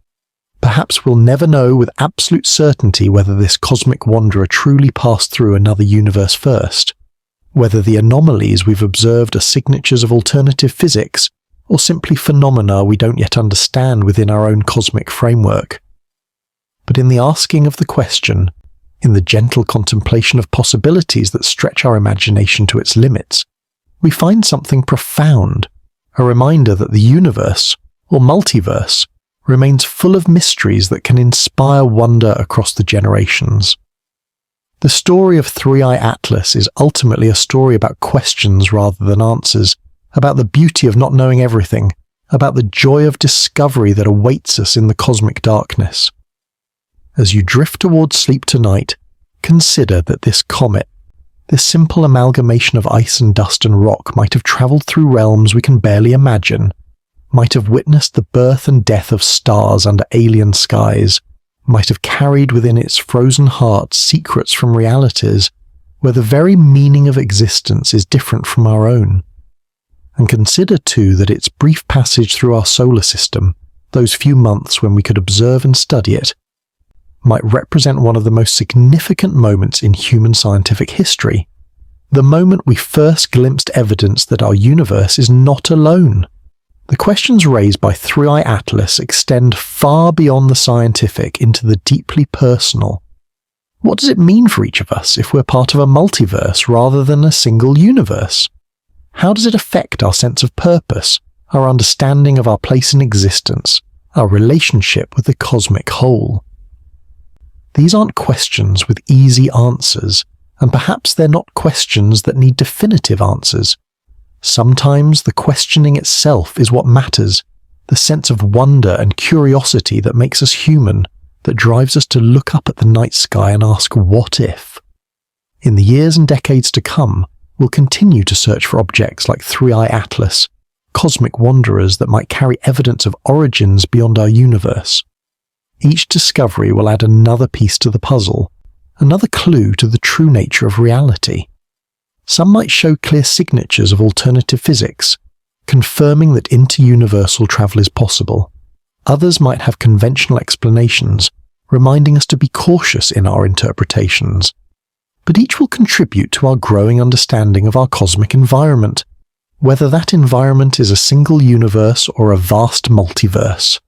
Perhaps we'll never know with absolute certainty whether this cosmic wanderer truly passed through another universe first, whether the anomalies we've observed are signatures of alternative physics, or simply phenomena we don't yet understand within our own cosmic framework. But in the asking of the question, in the gentle contemplation of possibilities that stretch our imagination to its limits, we find something profound, a reminder that the universe, or multiverse, remains full of mysteries that can inspire wonder across the generations. The story of Three-Eye Atlas is ultimately a story about questions rather than answers, about the beauty of not knowing everything, about the joy of discovery that awaits us in the cosmic darkness. As you drift towards sleep tonight, consider that this comet, this simple amalgamation of ice and dust and rock, might have travelled through realms we can barely imagine, might have witnessed the birth and death of stars under alien skies, might have carried within its frozen heart secrets from realities where the very meaning of existence is different from our own. And consider too that its brief passage through our solar system, those few months when we could observe and study it, might represent one of the most significant moments in human scientific history, the moment we first glimpsed evidence that our universe is not alone. The questions raised by Three-Eye Atlas extend far beyond the scientific into the deeply personal. What does it mean for each of us if we're part of a multiverse rather than a single universe? How does it affect our sense of purpose, our understanding of our place in existence, our relationship with the cosmic whole? These aren't questions with easy answers, and perhaps they're not questions that need definitive answers. Sometimes the questioning itself is what matters, the sense of wonder and curiosity that makes us human, that drives us to look up at the night sky and ask, what if? In the years and decades to come, we'll continue to search for objects like Three-Eye Atlas, cosmic wanderers that might carry evidence of origins beyond our universe. Each discovery will add another piece to the puzzle, another clue to the true nature of reality. Some might show clear signatures of alternative physics, confirming that interuniversal travel is possible. Others might have conventional explanations, reminding us to be cautious in our interpretations. But each will contribute to our growing understanding of our cosmic environment, whether that environment is a single universe or a vast multiverse.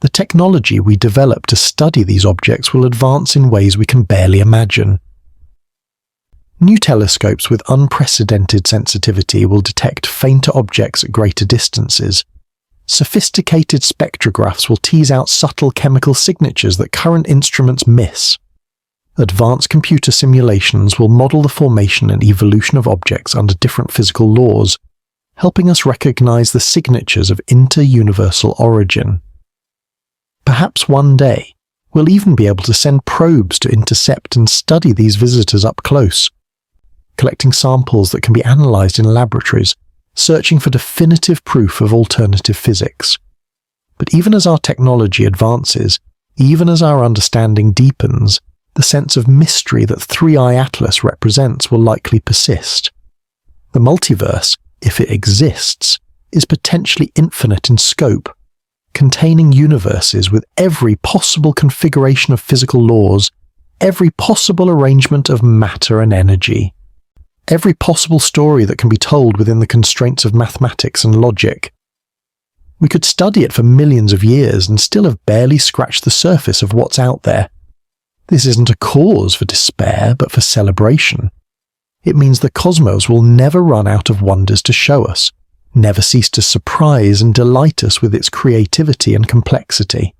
The technology we develop to study these objects will advance in ways we can barely imagine. New telescopes with unprecedented sensitivity will detect fainter objects at greater distances. Sophisticated spectrographs will tease out subtle chemical signatures that current instruments miss. Advanced computer simulations will model the formation and evolution of objects under different physical laws, helping us recognize the signatures of inter-universal origin. Perhaps one day, we'll even be able to send probes to intercept and study these visitors up close, collecting samples that can be analyzed in laboratories, searching for definitive proof of alternative physics. But even as our technology advances, even as our understanding deepens, the sense of mystery that Three-Eye Atlas represents will likely persist. The multiverse, if it exists, is potentially infinite in scope, containing universes with every possible configuration of physical laws, every possible arrangement of matter and energy, every possible story that can be told within the constraints of mathematics and logic. We could study it for millions of years and still have barely scratched the surface of what's out there. This isn't a cause for despair, but for celebration. It means the cosmos will never run out of wonders to show us, never cease to surprise and delight us with its creativity and complexity.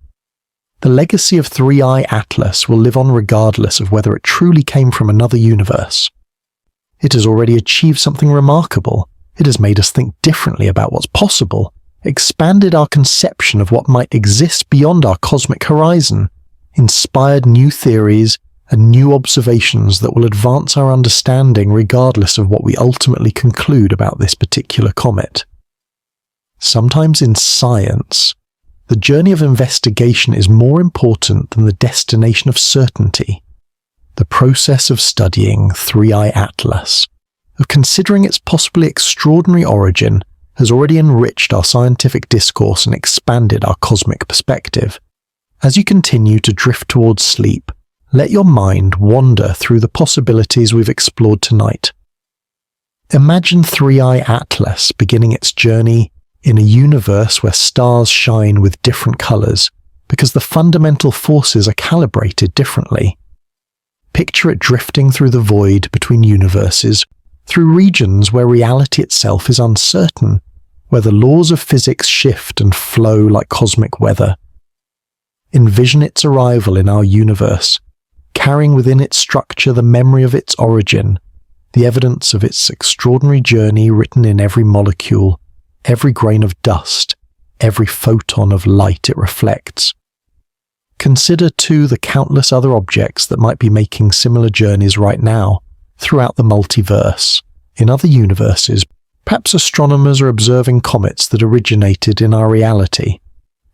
The legacy of Three-Eye Atlas will live on regardless of whether it truly came from another universe. It has already achieved something remarkable. It has made us think differently about what's possible, expanded our conception of what might exist beyond our cosmic horizon, inspired new theories and new observations that will advance our understanding regardless of what we ultimately conclude about this particular comet. Sometimes in science, the journey of investigation is more important than the destination of certainty. The process of studying Three-Eye Atlas, of considering its possibly extraordinary origin, has already enriched our scientific discourse and expanded our cosmic perspective. As you continue to drift towards sleep, let your mind wander through the possibilities we've explored tonight. Imagine Three-Eye Atlas beginning its journey in a universe where stars shine with different colors because the fundamental forces are calibrated differently. Picture it drifting through the void between universes, through regions where reality itself is uncertain, where the laws of physics shift and flow like cosmic weather, envision its arrival in our universe, carrying within its structure the memory of its origin, the evidence of its extraordinary journey written in every molecule, every grain of dust, every photon of light it reflects. Consider, too, the countless other objects that might be making similar journeys right now, throughout the multiverse. In other universes, perhaps astronomers are observing comets that originated in our reality,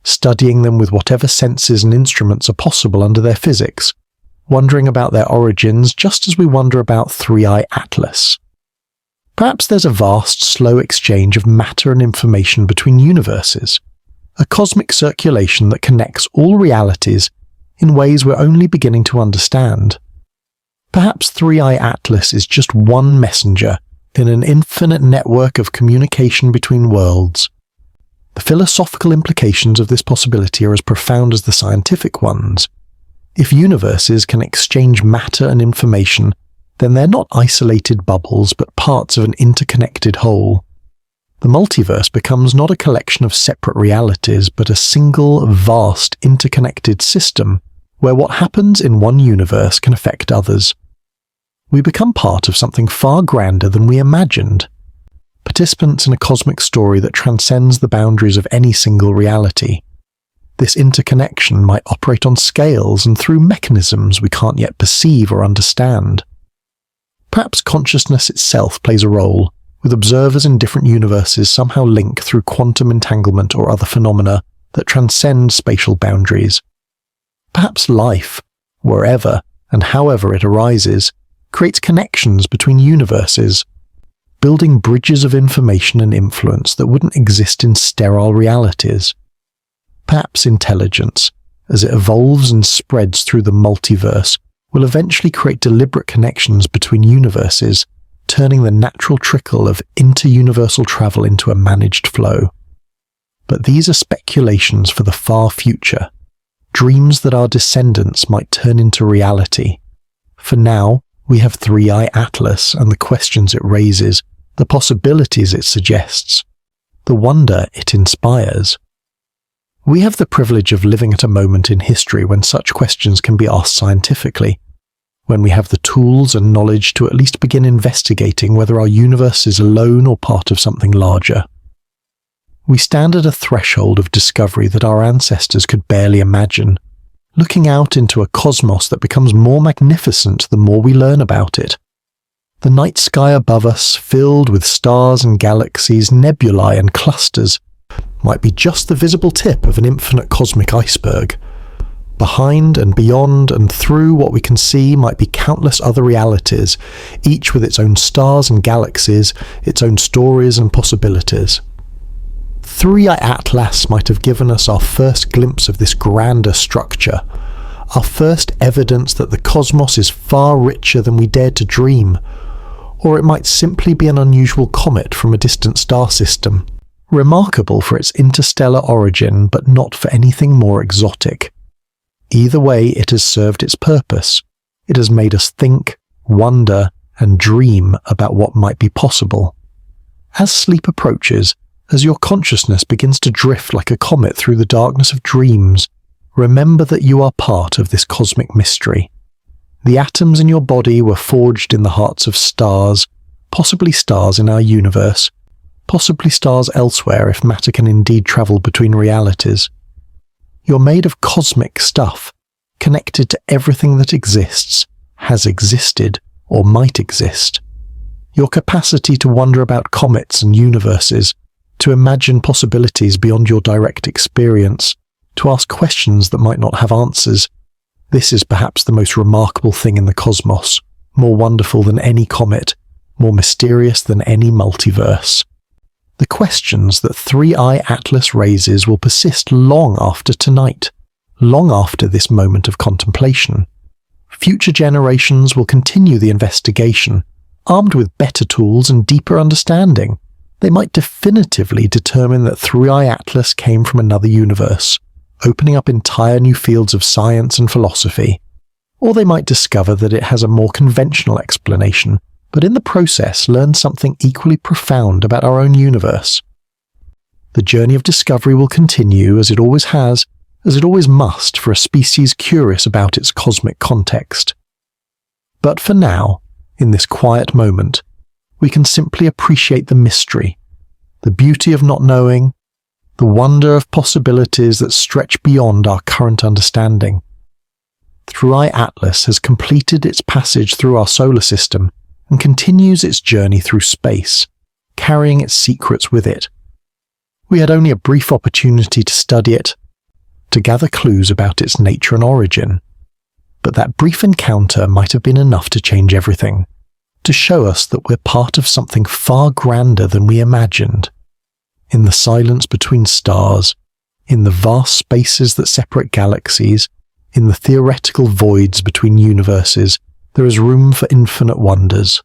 studying them with whatever senses and instruments are possible under their physics, wondering about their origins just as we wonder about 3i Atlas. Perhaps there's a vast, slow exchange of matter and information between universes, a cosmic circulation that connects all realities in ways we're only beginning to understand. Perhaps 3i Atlas is just one messenger in an infinite network of communication between worlds. The philosophical implications of this possibility are as profound as the scientific ones. If universes can exchange matter and information, then they're not isolated bubbles but parts of an interconnected whole. The multiverse becomes not a collection of separate realities but a single, vast, interconnected system where what happens in one universe can affect others. We become part of something far grander than we imagined, participants in a cosmic story that transcends the boundaries of any single reality. This interconnection might operate on scales and through mechanisms we can't yet perceive or understand. Perhaps consciousness itself plays a role, with observers in different universes somehow linked through quantum entanglement or other phenomena that transcend spatial boundaries. Perhaps life, wherever and however it arises, creates connections between universes, building bridges of information and influence that wouldn't exist in sterile realities. Perhaps intelligence, as it evolves and spreads through the multiverse, will eventually create deliberate connections between universes, turning the natural trickle of inter-universal travel into a managed flow. But these are speculations for the far future, dreams that our descendants might turn into reality. For now, we have 3i Atlas and the questions it raises, the possibilities it suggests, the wonder it inspires. We have the privilege of living at a moment in history when such questions can be asked scientifically, when we have the tools and knowledge to at least begin investigating whether our universe is alone or part of something larger. We stand at a threshold of discovery that our ancestors could barely imagine, looking out into a cosmos that becomes more magnificent the more we learn about it. The night sky above us, filled with stars and galaxies, nebulae and clusters, might be just the visible tip of an infinite cosmic iceberg. Behind and beyond and through what we can see might be countless other realities, each with its own stars and galaxies, its own stories and possibilities. 3i Atlas might have given us our first glimpse of this grander structure, our first evidence that the cosmos is far richer than we dared to dream, or it might simply be an unusual comet from a distant star system, remarkable for its interstellar origin but not for anything more exotic. Either way, it has served its purpose. It has made us think, wonder, and dream about what might be possible. As sleep approaches, as your consciousness begins to drift like a comet through the darkness of dreams, remember that you are part of this cosmic mystery. The atoms in your body were forged in the hearts of stars, possibly stars in our universe, possibly stars elsewhere if matter can indeed travel between realities. You're made of cosmic stuff, connected to everything that exists, has existed, or might exist. Your capacity to wonder about comets and universes, to imagine possibilities beyond your direct experience, to ask questions that might not have answers. This is perhaps the most remarkable thing in the cosmos, more wonderful than any comet, more mysterious than any multiverse. The questions that 3i Atlas raises will persist long after tonight, long after this moment of contemplation. Future generations will continue the investigation, armed with better tools and deeper understanding. They might definitively determine that 3i Atlas came from another universe, opening up entire new fields of science and philosophy. Or they might discover that it has a more conventional explanation, but in the process learn something equally profound about our own universe. The journey of discovery will continue, as it always has, as it always must for a species curious about its cosmic context. But for now, in this quiet moment, we can simply appreciate the mystery, the beauty of not knowing, the wonder of possibilities that stretch beyond our current understanding. 3i Atlas has completed its passage through our solar system and continues its journey through space, carrying its secrets with it. We had only a brief opportunity to study it, to gather clues about its nature and origin. But that brief encounter might have been enough to change everything, to show us that we're part of something far grander than we imagined. In the silence between stars, in the vast spaces that separate galaxies, in the theoretical voids between universes, there is room for infinite wonders.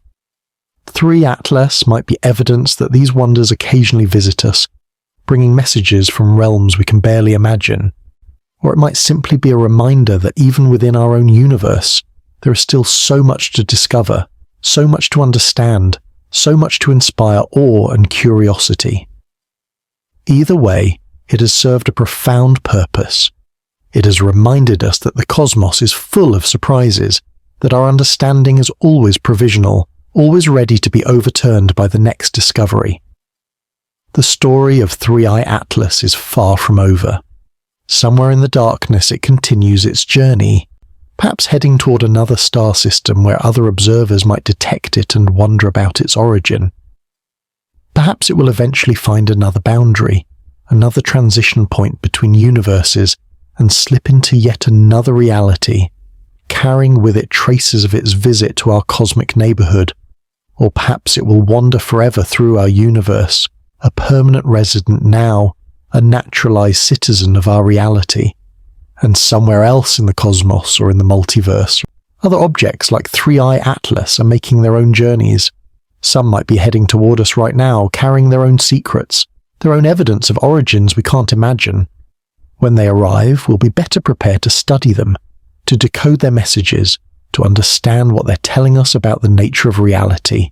3 Atlas might be evidence that these wonders occasionally visit us, bringing messages from realms we can barely imagine. Or it might simply be a reminder that even within our own universe, there is still so much to discover, so much to understand, so much to inspire awe and curiosity. Either way, it has served a profound purpose. It has reminded us that the cosmos is full of surprises, that our understanding is always provisional, always ready to be overturned by the next discovery. The story of 3i Atlas is far from over. Somewhere in the darkness it continues its journey, perhaps heading toward another star system where other observers might detect it and wonder about its origin. Perhaps it will eventually find another boundary, another transition point between universes, and slip into yet another reality, carrying with it traces of its visit to our cosmic neighborhood. Or perhaps it will wander forever through our universe, a permanent resident now, a naturalized citizen of our reality. And somewhere else in the cosmos or in the multiverse, other objects like 3i Atlas are making their own journeys. Some might be heading toward us right now, carrying their own secrets, their own evidence of origins we can't imagine. When they arrive, we'll be better prepared to study them, to decode their messages, to understand what they're telling us about the nature of reality.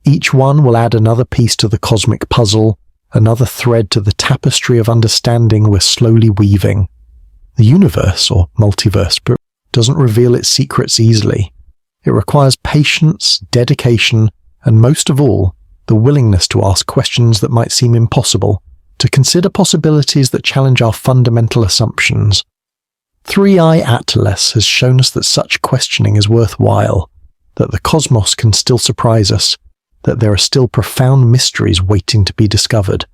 Each one will add another piece to the cosmic puzzle, another thread to the tapestry of understanding we're slowly weaving. The universe, or multiverse, doesn't reveal its secrets easily. It requires patience, dedication, and most of all, the willingness to ask questions that might seem impossible, to consider possibilities that challenge our fundamental assumptions. 3i Atlas has shown us that such questioning is worthwhile, that the cosmos can still surprise us, that there are still profound mysteries waiting to be discovered.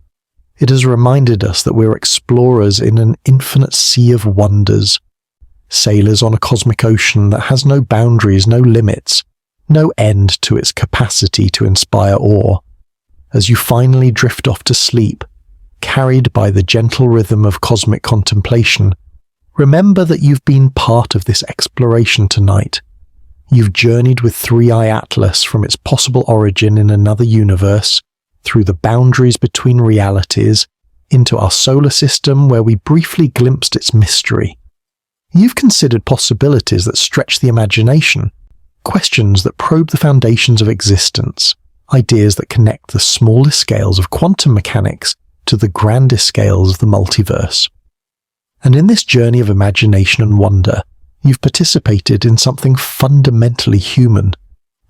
It has reminded us that we're explorers in an infinite sea of wonders, sailors on a cosmic ocean that has no boundaries, no limits, no end to its capacity to inspire awe. As you finally drift off to sleep, carried by the gentle rhythm of cosmic contemplation, remember that you've been part of this exploration tonight. You've journeyed with 3i Atlas from its possible origin in another universe, through the boundaries between realities, into our solar system where we briefly glimpsed its mystery. You've considered possibilities that stretch the imagination, questions that probe the foundations of existence, ideas that connect the smallest scales of quantum mechanics to the grandest scales of the multiverse. And in this journey of imagination and wonder, you've participated in something fundamentally human,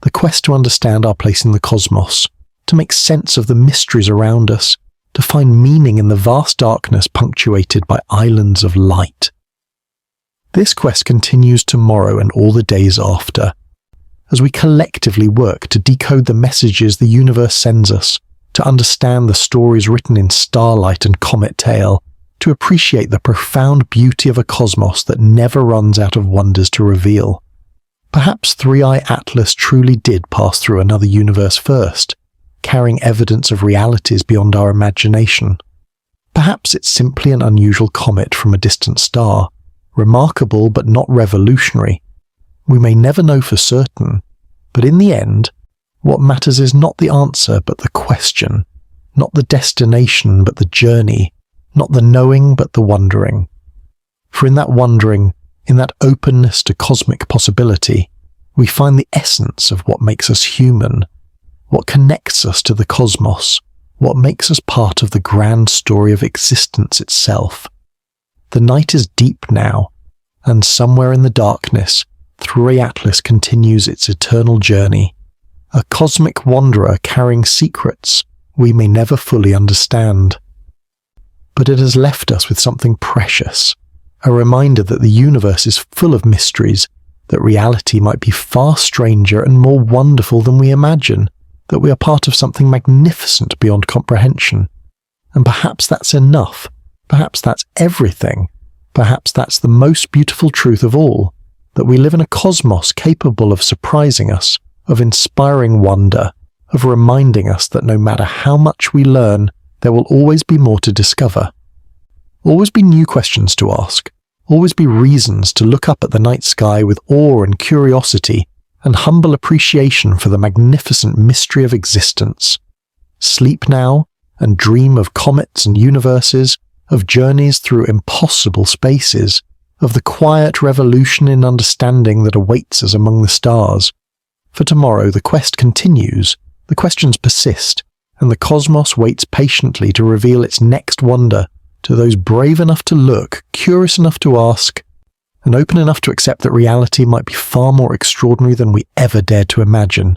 the quest to understand our place in the cosmos, to make sense of the mysteries around us, to find meaning in the vast darkness punctuated by islands of light. This quest continues tomorrow and all the days after, as we collectively work to decode the messages the universe sends us, to understand the stories written in starlight and comet tail, to appreciate the profound beauty of a cosmos that never runs out of wonders to reveal. Perhaps 3i Atlas truly did pass through another universe first, carrying evidence of realities beyond our imagination. Perhaps it's simply an unusual comet from a distant star, remarkable but not revolutionary. We may never know for certain, but in the end, what matters is not the answer but the question, not the destination but the journey, not the knowing but the wondering. For in that wondering, in that openness to cosmic possibility, we find the essence of what makes us human, what connects us to the cosmos, what makes us part of the grand story of existence itself. The night is deep now, and somewhere in the darkness, Three Atlas continues its eternal journey, a cosmic wanderer carrying secrets we may never fully understand. But it has left us with something precious, a reminder that the universe is full of mysteries, that reality might be far stranger and more wonderful than we imagine, that we are part of something magnificent beyond comprehension. And perhaps that's enough, perhaps that's everything, perhaps that's the most beautiful truth of all, that we live in a cosmos capable of surprising us, of inspiring wonder, of reminding us that no matter how much we learn, there will always be more to discover. Always be new questions to ask, always be reasons to look up at the night sky with awe and curiosity and humble appreciation for the magnificent mystery of existence. Sleep now and dream of comets and universes, of journeys through impossible spaces, of the quiet revolution in understanding that awaits us among the stars. For tomorrow the quest continues, the questions persist, and the cosmos waits patiently to reveal its next wonder to those brave enough to look, curious enough to ask, and open enough to accept that reality might be far more extraordinary than we ever dared to imagine.